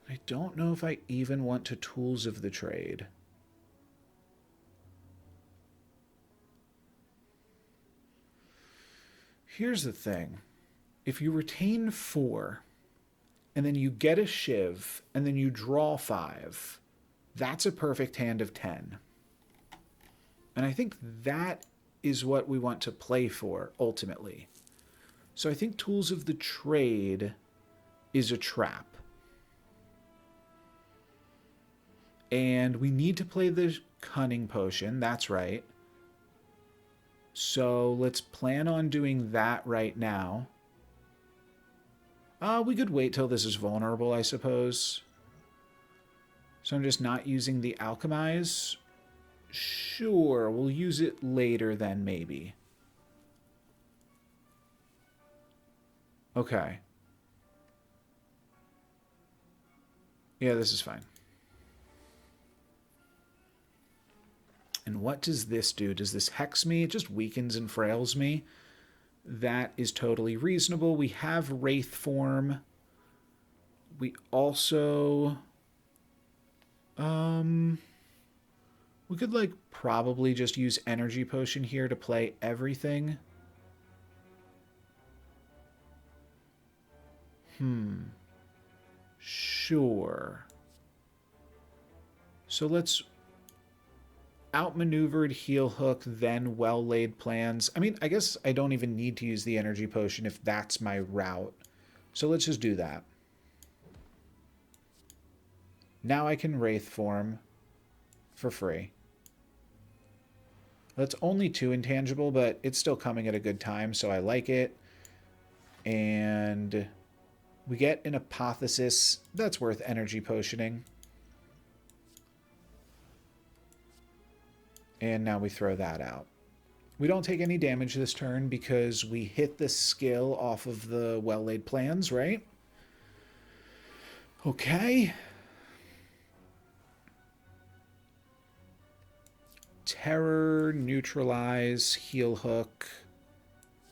I don't know if I even want to Tools of the Trade. Here's the thing. If you retain 4, and then you get a Shiv, and then you draw 5, that's a perfect hand of 10. And I think that is what we want to play for, ultimately. So I think Tools of the Trade is a trap. And we need to play the Cunning Potion, that's right. So let's plan on doing that right now. We could wait till this is vulnerable, I suppose. So I'm just not using the Alchemize. Sure, we'll use it later then, maybe. Okay. Yeah, this is fine. And what does this do? Does this hex me? It just weakens and frails me. That is totally reasonable. We have Wraith form. We also... we could, like, probably just use Energy Potion here to play everything. Sure. So let's outmaneuvered heel hook, then well-laid plans. I mean, I guess I don't even need to use the Energy Potion if that's my route. So let's just do that. Now I can Wraith form for free. That's only 2 intangible, but it's still coming at a good time, so I like it. And we get an Apotheosis. That's worth Energy Potioning. And now we throw that out. We don't take any damage this turn because we hit the skill off of the well-laid plans, right? Okay. Terror, neutralize, heel hook,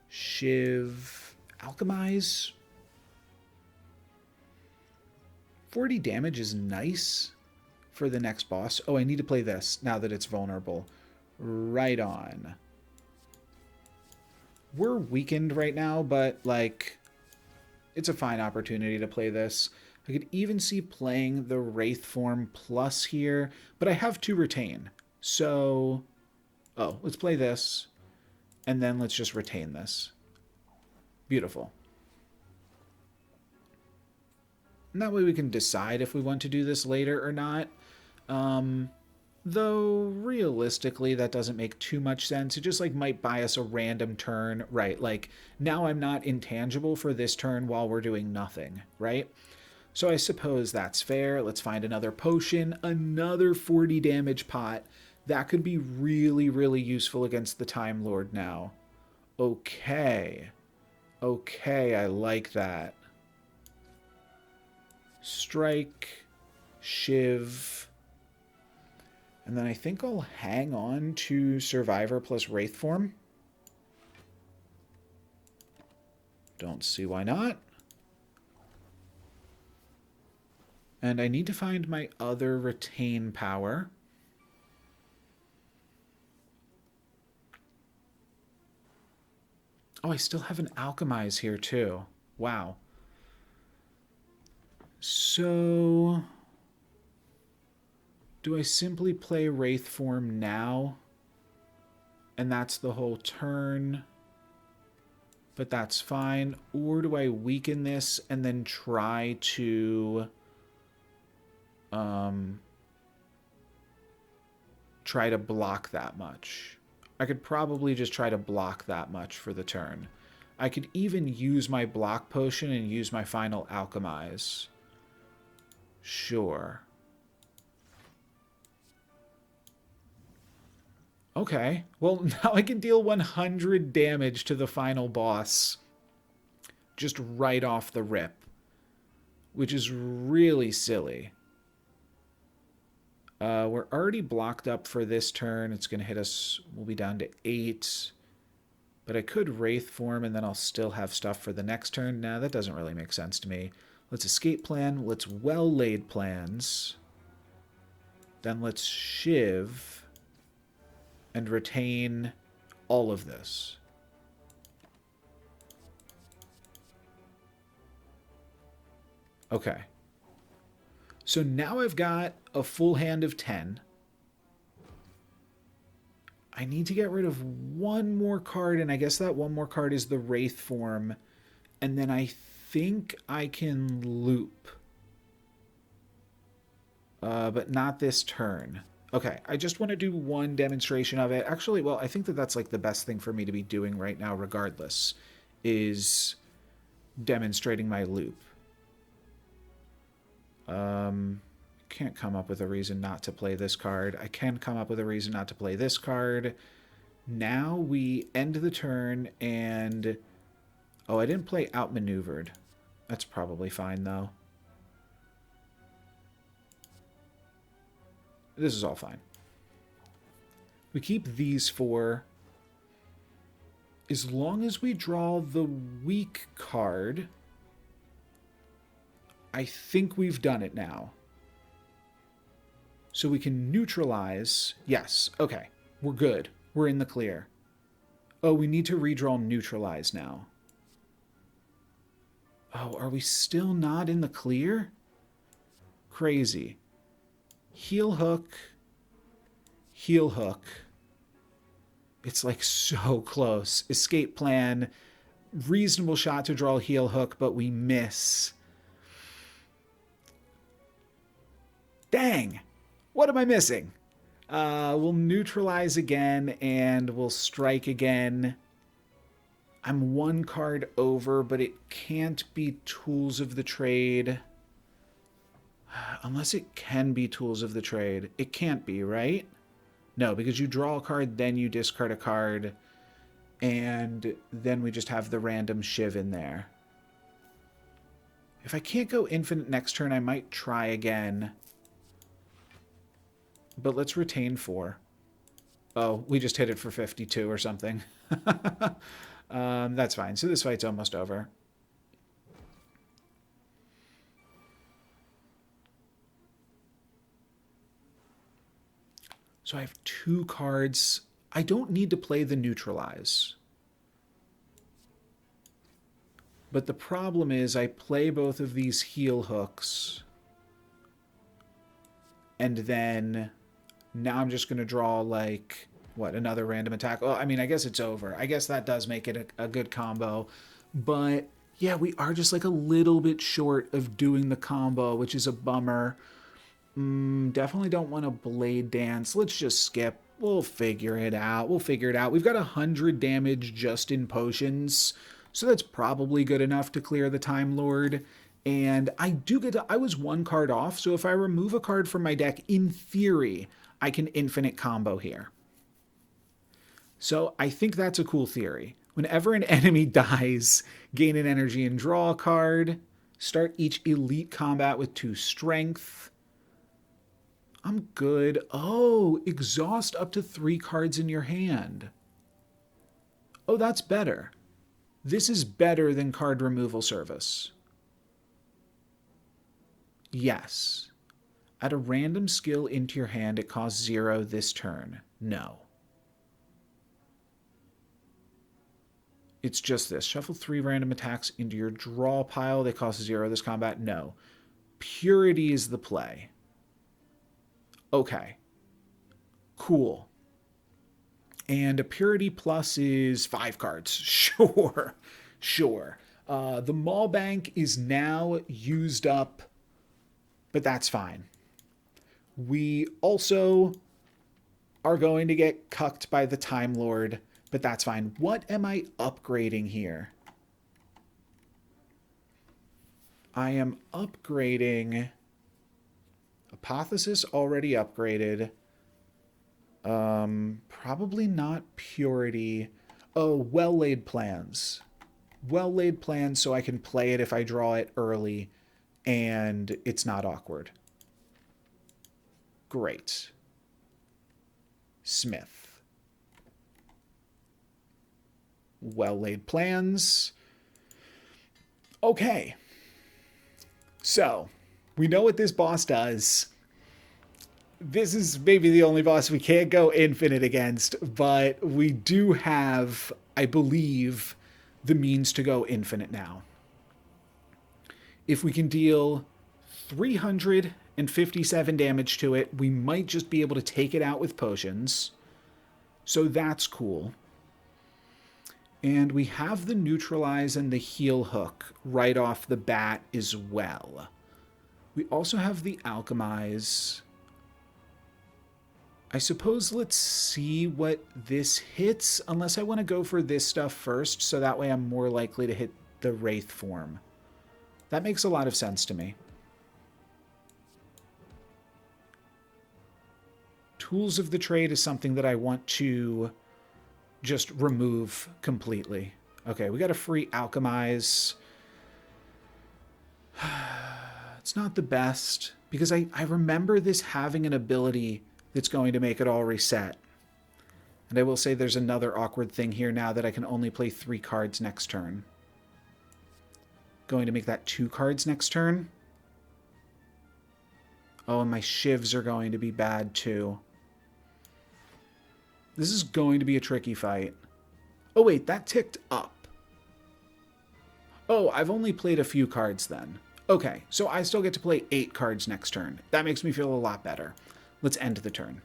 shiv, alchemize. 40 damage is nice for the next boss. Oh, I need to play this now that it's vulnerable. Right on. We're weakened right now, but, like, it's a fine opportunity to play this. I could even see playing the Wraith form plus here, but I have to retain. So, oh, let's play this, and then let's just retain this. Beautiful. And that way we can decide if we want to do this later or not. Though realistically, that doesn't make too much sense. It just like might buy us a random turn, right? Like now I'm not intangible for this turn while we're doing nothing, right? So I suppose that's fair. Let's find another potion, another 40 damage pot. That could be really, really useful against the Time Lord now. Okay. Okay, I like that. Strike, Shiv. And then I think I'll hang on to Survivor plus Wraith form. Don't see why not. And I need to find my other retain power. Oh, I still have an alchemize here too. Wow. So, do I simply play Wraith form now? And that's the whole turn. But that's fine. Or do I weaken this and then try to block that much? I could probably just try to block that much for the turn. I could even use my block potion and use my final alchemize. Sure. Okay. Well, now I can deal 100 damage to the final boss just right off the rip, which is really silly. We're already blocked up for this turn. It's going to hit us. We'll be down to 8. But I could Wraith form and then I'll still have stuff for the next turn. Nah, that doesn't really make sense to me. Let's escape plan. Let's well-laid plans. Then let's Shiv and retain all of this. Okay. So now I've got a full hand of 10. I need to get rid of one more card, and I guess that one more card is the Wraith form. And then I think I can loop. But not this turn. Okay, I just want to do one demonstration of it. Actually, well, I think that that's like the best thing for me to be doing right now regardless, is demonstrating my loop. Can't come up with a reason not to play this card. I can come up with a reason not to play this card. Now we end the turn and... Oh, I didn't play outmaneuvered. That's probably fine, though. This is all fine. We keep these 4. As long as we draw the weak card, I think we've done it now. So we can neutralize. Yes, okay. We're good. We're in the clear. Oh, we need to redraw neutralize now. Oh, are we still not in the clear? Crazy. Heel hook. Heel hook. It's like so close. Escape plan. Reasonable shot to draw heel hook, but we miss. Dang. What am I missing? We'll neutralize again and we'll strike again. I'm 1 card over, but it can't be Tools of the Trade. Unless it can be Tools of the Trade. It can't be, right? No, because you draw a card, then you discard a card, and then we just have the random Shiv in there. If I can't go infinite next turn, I might try again. But let's retain 4. Oh, we just hit it for 52 or something. That's fine. So this fight's almost over. So I have 2 cards. I don't need to play the neutralize. But the problem is I play both of these heel hooks. And then now I'm just going to draw like, what, another random attack? Well, I mean, I guess it's over. I guess that does make it a good combo. But yeah, we are just like a little bit short of doing the combo, which is a bummer. Definitely don't want to blade dance. Let's just skip. We'll figure it out. We've got 100 damage just in potions, so that's probably good enough to clear the Time Lord. And I was one card off, so if I remove a card from my deck, in theory, I can infinite combo here. So I think that's a cool theory. Whenever an enemy dies, gain an energy and draw a card. Start each elite combat with 2 strength. I'm good. Oh, exhaust up to 3 cards in your hand. Oh, that's better. This is better than card removal service. Yes. Add a random skill into your hand. It costs 0 this turn. No. It's just this. Shuffle 3 random attacks into your draw pile. They cost 0 this combat. No. Purity is the play. Okay. Cool. And a Purity Plus is 5 cards. Sure. Sure. The Maul Bank is now used up, but that's fine. We also are going to get cucked by the Time Lord, but that's fine. What am I upgrading here? I am upgrading... Apotheosis already upgraded. Probably not Purity. Oh, well-laid plans. Well-laid plans so I can play it if I draw it early and it's not awkward. Great. Smith. Well-laid plans. Okay. So... we know what this boss does. This is maybe the only boss we can't go infinite against, but we do have, I believe, the means to go infinite now. If we can deal 357 damage to it, we might just be able to take it out with potions. So that's cool. And we have the neutralize and the heal hook right off the bat as well. We also have the alchemize. I suppose let's see what this hits, unless I want to go for this stuff first, so that way I'm more likely to hit the wraith form. That makes a lot of sense to me. Tools of the trade is something that I want to just remove completely. Okay, we got a free alchemize. It's not the best, because I remember this having an ability that's going to make it all reset. And I will say there's another awkward thing here now that I can only play 3 cards next turn. Going to make that 2 cards next turn. Oh, and my shivs are going to be bad too. This is going to be a tricky fight. Oh wait, that ticked up. Oh, I've only played a few cards then. Okay, so I still get to play 8 cards next turn. That makes me feel a lot better. Let's end the turn.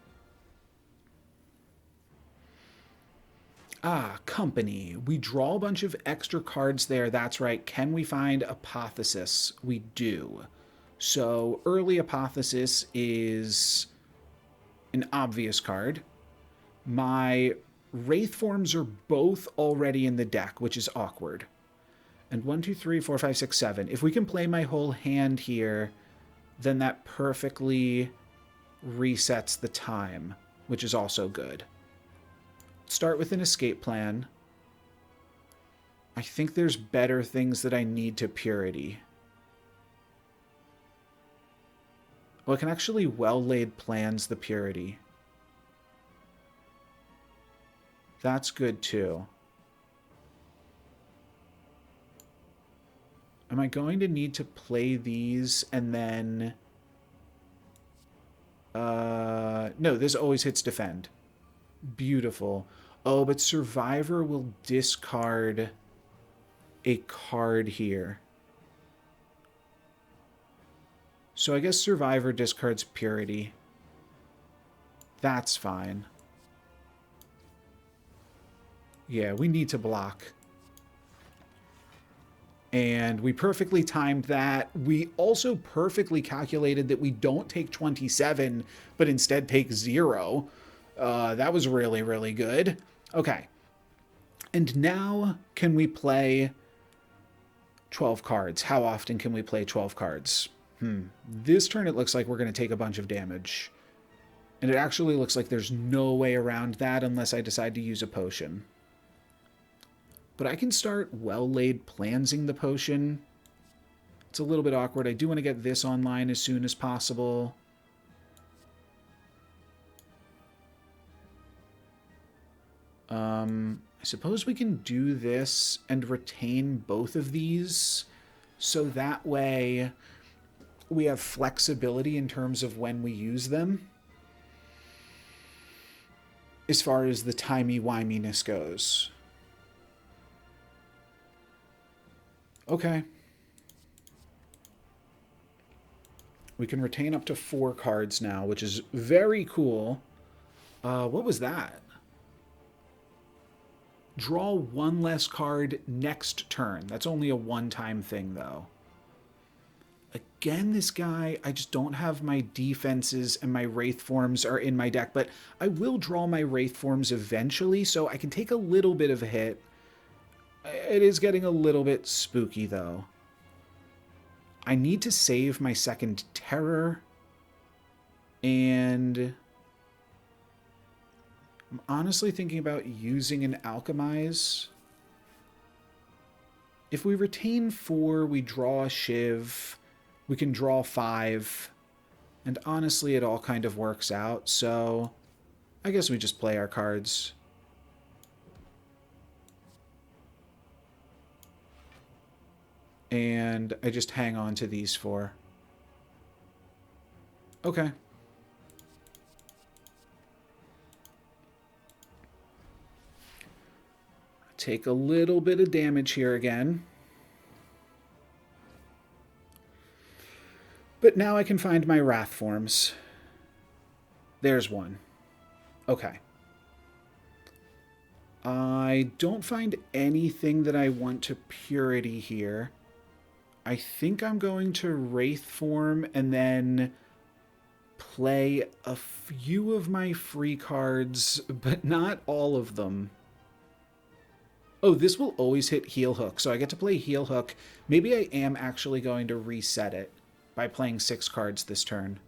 Ah, company. We draw a bunch of extra cards there. That's right. Can we find Apotheosis? We do. So early Apotheosis is an obvious card. My Wraith forms are both already in the deck, which is awkward. And 1, 2, 3, 4, 5, 6, 7. If we can play my whole hand here, then that perfectly resets the time, which is also good. Start with an escape plan. I think there's better things that I need to Purity. Well, I can actually well-laid plans the Purity. That's good too. Am I going to need to play these and then... no, this always hits defend. Beautiful. Oh, but Survivor will discard a card here. So I guess Survivor discards Purity. That's fine. Yeah, we need to block. And we perfectly timed that. We also perfectly calculated that we don't take 27, but instead take 0. That was really, really good. Okay. And now can we play 12 cards? How often can we play 12 cards? This turn it looks like we're going to take a bunch of damage. And it actually looks like there's no way around that unless I decide to use a potion. But I can start well-laid plansing the potion. It's a little bit awkward. I do want to get this online as soon as possible. I suppose we can do this and retain both of these, so that way we have flexibility in terms of when we use them, as far as the timey-wiminess goes. Okay. We can retain up to 4 cards now, which is very cool. What was that? Draw 1 less card next turn. That's only a one-time thing, though. Again, this guy, I just don't have my defenses, and my Wraith forms are in my deck, but I will draw my Wraith forms eventually, so I can take a little bit of a hit. It is getting a little bit spooky, though. I need to save my second terror, and I'm honestly thinking about using an alchemize. If we retain 4, we draw a shiv. We can draw 5. And honestly, it all kind of works out. So I guess we just play our cards. And I just hang on to these 4. Okay. Take a little bit of damage here again. But now I can find my Wrath forms. There's one. Okay. I don't find anything that I want to Purity here. I think I'm going to Wraith form and then play a few of my free cards, but not all of them. Oh, this will always hit Heel Hook, so I get to play Heel Hook. Maybe I am actually going to reset it by playing 6 cards this turn.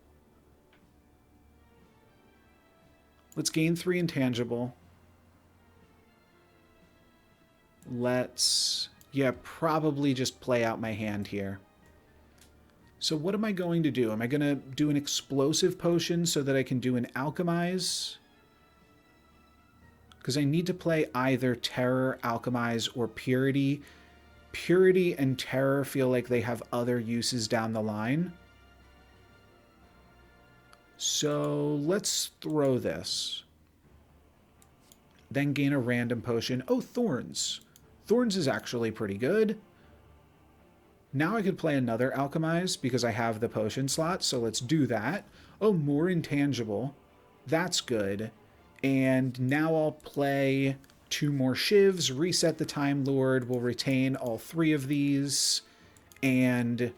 Let's gain 3 intangible. Let's, probably just play out my hand here. So what am I going to do? Am I going to do an explosive potion so that I can do an alchemize? Because I need to play either Terror, Alchemize, or Purity. Purity and Terror feel like they have other uses down the line. So let's throw this. Then gain a random potion. Oh, Thorns. Thorns is actually pretty good. Now I could play another Alchemize because I have the potion slot, so let's do that. Oh, more intangible. That's good. And now I'll play 2 more shivs, reset the Time Lord, we'll retain all 3 of these, and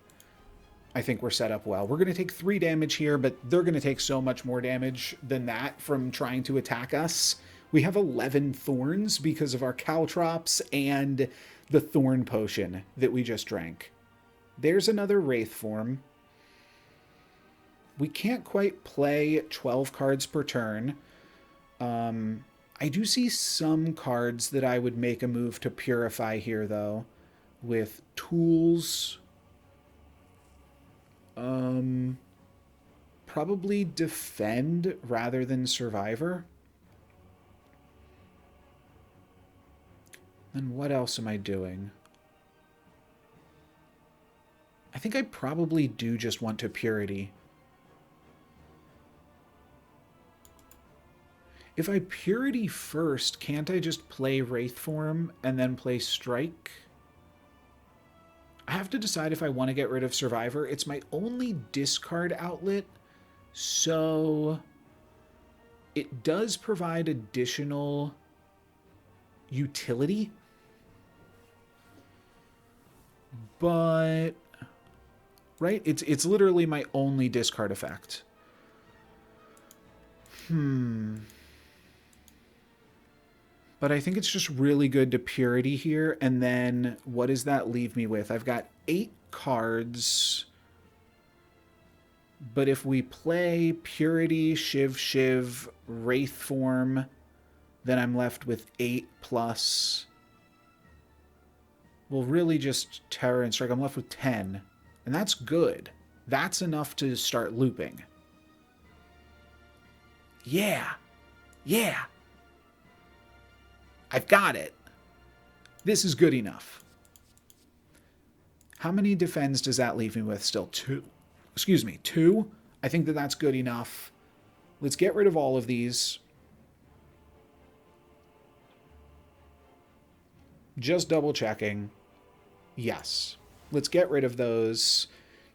I think we're set up well. We're going to take 3 damage here, but they're going to take so much more damage than that from trying to attack us. We have 11 thorns because of our caltrops and the thorn potion that we just drank. There's another Wraith form. We can't quite play 12 cards per turn. I do see some cards that I would make a move to purify here, though, with tools. Probably defend rather than survivor. Then what else am I doing? I think I probably do just want to purity. If I purity first, can't I just play Wraith form and then play Strike? I have to decide if I want to get rid of Survivor. It's my only discard outlet, so it does provide additional utility. But, right? It's literally my only discard effect. But I think it's just really good to Purity here. And then what does that leave me with? I've got 8 cards. But if we play Purity, Shiv, Wraith Form, then I'm left with 8 plus. Well, really just Terror and Strike. I'm left with 10. And that's good. That's enough to start looping. Yeah. Yeah. I've got it. This is good enough. How many defends does that leave me with still? 2. Excuse me, 2? I think that that's good enough. Let's get rid of all of these. Just double checking. Yes. Let's get rid of those.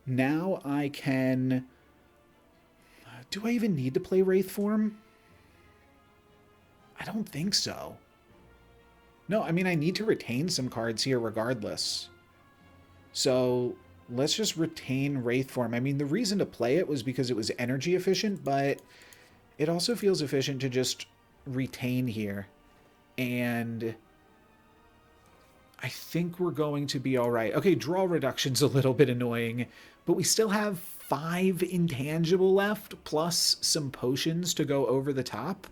Now I can... Do I even need to play Wraith Form? I don't think so. No, I mean, I need to retain some cards here regardless. So let's just retain Wraith Form. I mean, the reason to play it was because it was energy efficient, but it also feels efficient to just retain here. And I think we're going to be all right. Okay, draw reduction's a little bit annoying, but we still have 5 intangible left, plus some potions to go over the top.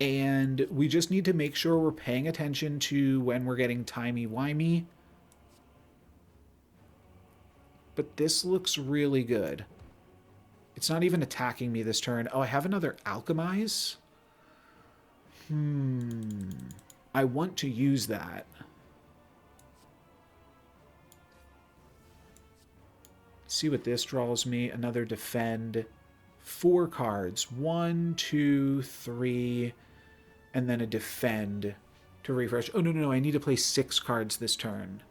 And we just need to make sure we're paying attention to when we're getting timey-wimey. But this looks really good. It's not even attacking me this turn. Oh, I have another Alchemize? I want to use that. See what this draws me. Another Defend. 4 cards. 1, 2, 3... and then a Defend to refresh. Oh, no, I need to play 6 cards this turn.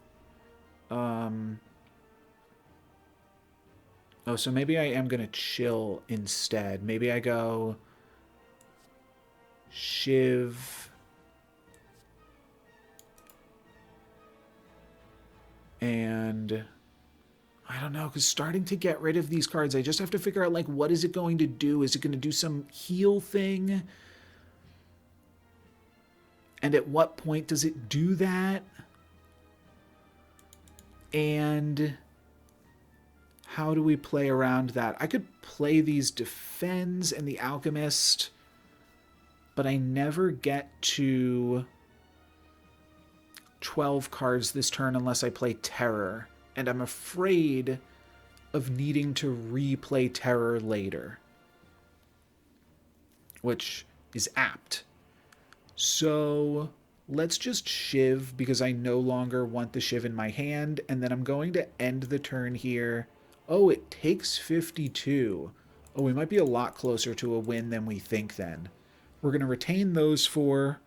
Oh, so maybe I am going to chill instead. Maybe I go Shiv. And I don't know, because starting to get rid of these cards, I just have to figure out, like, what is it going to do? Is it going to do some heal thing? And at what point does it do that? And how do we play around that? I could play these Defends and the Alchemist, but I never get to 12 cards this turn unless I play Terror. And I'm afraid of needing to replay Terror later, which is apt. So let's just Shiv because I no longer want the Shiv in my hand. And then I'm going to end the turn here. Oh, it takes 52. Oh, we might be a lot closer to a win than we think then. We're going to retain those 4.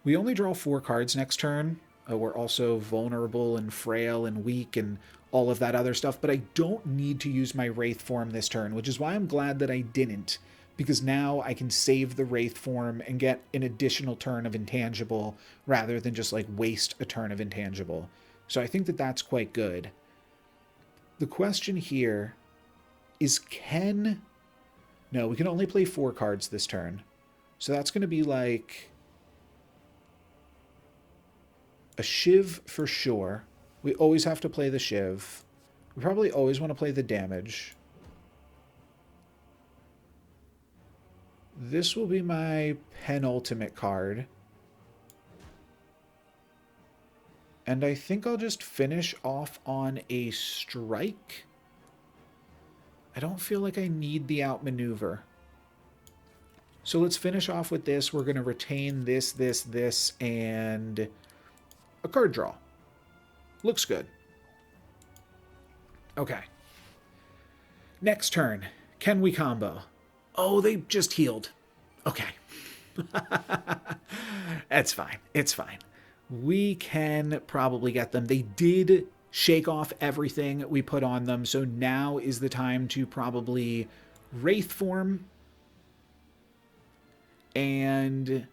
We only draw 4 cards next turn. We're also vulnerable and frail and weak and all of that other stuff. But I don't need to use my Wraith Form this turn, which is why I'm glad that I didn't. Because now I can save the Wraith Form and get an additional turn of intangible rather than just like waste a turn of intangible. So I think that that's quite good. The question here is no, we can only play 4 cards this turn. So that's going to be like a Shiv for sure. We always have to play the Shiv. We probably always want to play the damage. This will be my penultimate card. And I think I'll just finish off on a strike. I don't feel like I need the outmaneuver. So let's finish off with this. We're going to retain this, and a card draw. Looks good. Okay. Next turn. Can we combo? Oh, they just healed. Okay. That's fine. It's fine. We can probably get them. They did shake off everything we put on them, so now is the time to probably Wraith Form and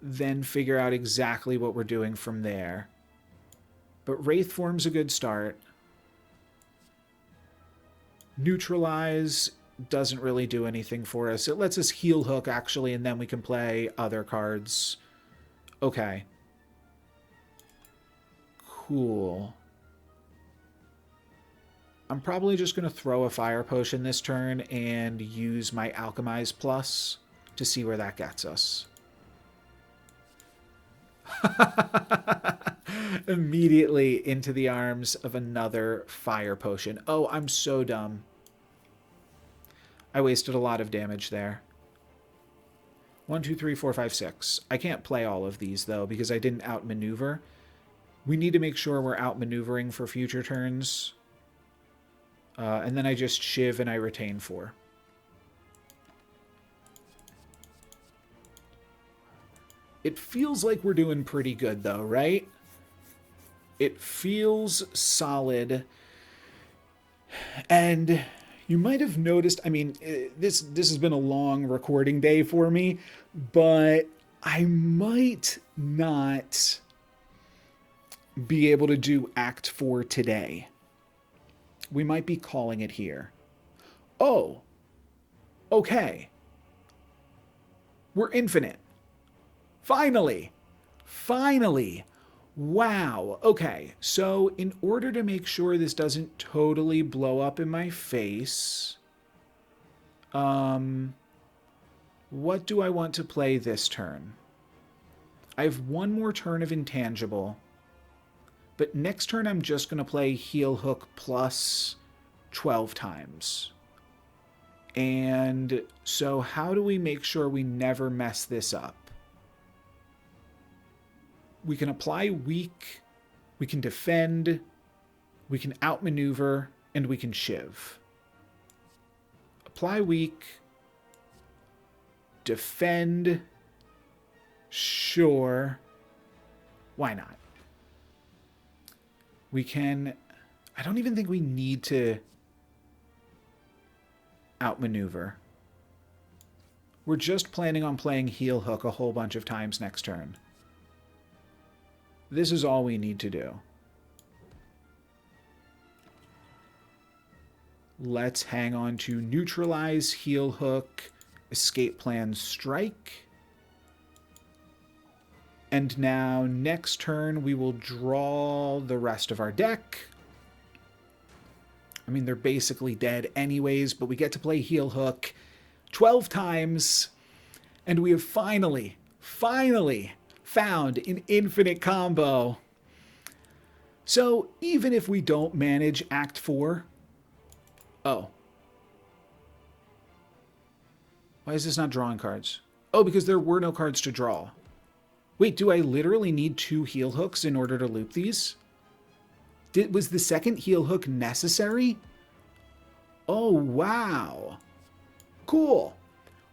then figure out exactly what we're doing from there. But Wraith Form's a good start. Neutralize doesn't really do anything for us. It lets us heal hook, actually, and then we can play other cards. Okay. Cool. I'm probably just going to throw a Fire Potion this turn and use my Alchemize Plus to see where that gets us. Immediately into the arms of another Fire Potion. Oh, I'm so dumb. I wasted a lot of damage there. 1, 2, 3, 4, 5, 6. I can't play all of these, though, because I didn't outmaneuver. We need to make sure we're outmaneuvering for future turns. And then I just shiv and I retain 4. It feels like we're doing pretty good, though, right? It feels solid. And you might have noticed, I mean, this has been a long recording day for me, but I might not be able to do Act 4 today. We might be calling it here. Oh, okay. We're infinite. Finally. Finally. Wow. Okay, so in order to make sure this doesn't totally blow up in my face, what do I want to play this turn? I have one more turn of intangible, but next turn I'm just going to play heal hook plus 12 times. And so how do we make sure we never mess this up? We can apply weak, we can defend, we can outmaneuver, and we can shiv. Apply weak, defend, sure, why not? We can, I don't even think we need to outmaneuver. We're just planning on playing heal hook a whole bunch of times next turn. This is all we need to do. Let's hang on to neutralize, heal hook, escape plan, strike. And now next turn we will draw the rest of our deck. I mean, they're basically dead anyways, but we get to play heal hook 12 times. And we have finally found an infinite combo. So even if we don't manage Act 4... Oh. Why is this not drawing cards? Oh, because there were no cards to draw. Wait, do I literally need 2 heal hooks in order to loop these? Was the second heal hook necessary? Oh, wow. Cool.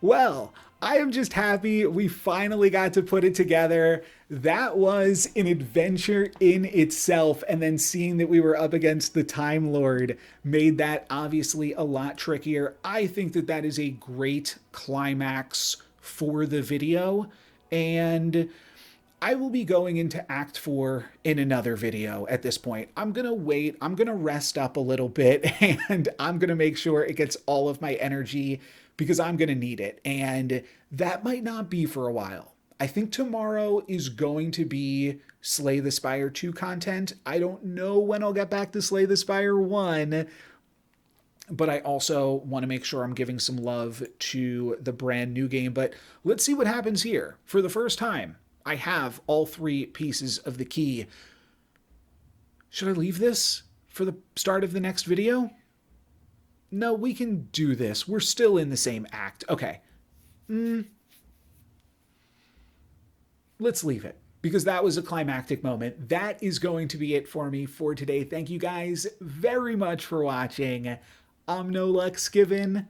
Well, I am just happy we finally got to put it together. That was an adventure in itself, and then seeing that we were up against the Time Lord made that obviously a lot trickier. I think that that is a great climax for the video, and I will be going into Act 4 in another video at this point. I'm going to wait, I'm going to rest up a little bit, and I'm going to make sure it gets all of my energy because I'm going to need it. And that might not be for a while. I think tomorrow is going to be Slay the Spire 2 content. I don't know when I'll get back to Slay the Spire 1, but I also want to make sure I'm giving some love to the brand new game. But let's see what happens here. For the first time, I have all 3 pieces of the key. Should I leave this for the start of the next video? No, we can do this. We're still in the same act. Okay. Let's leave it because that was a climactic moment. That is going to be it for me for today. Thank you guys very much for watching. I'm NoLucksGiven.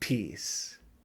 Peace.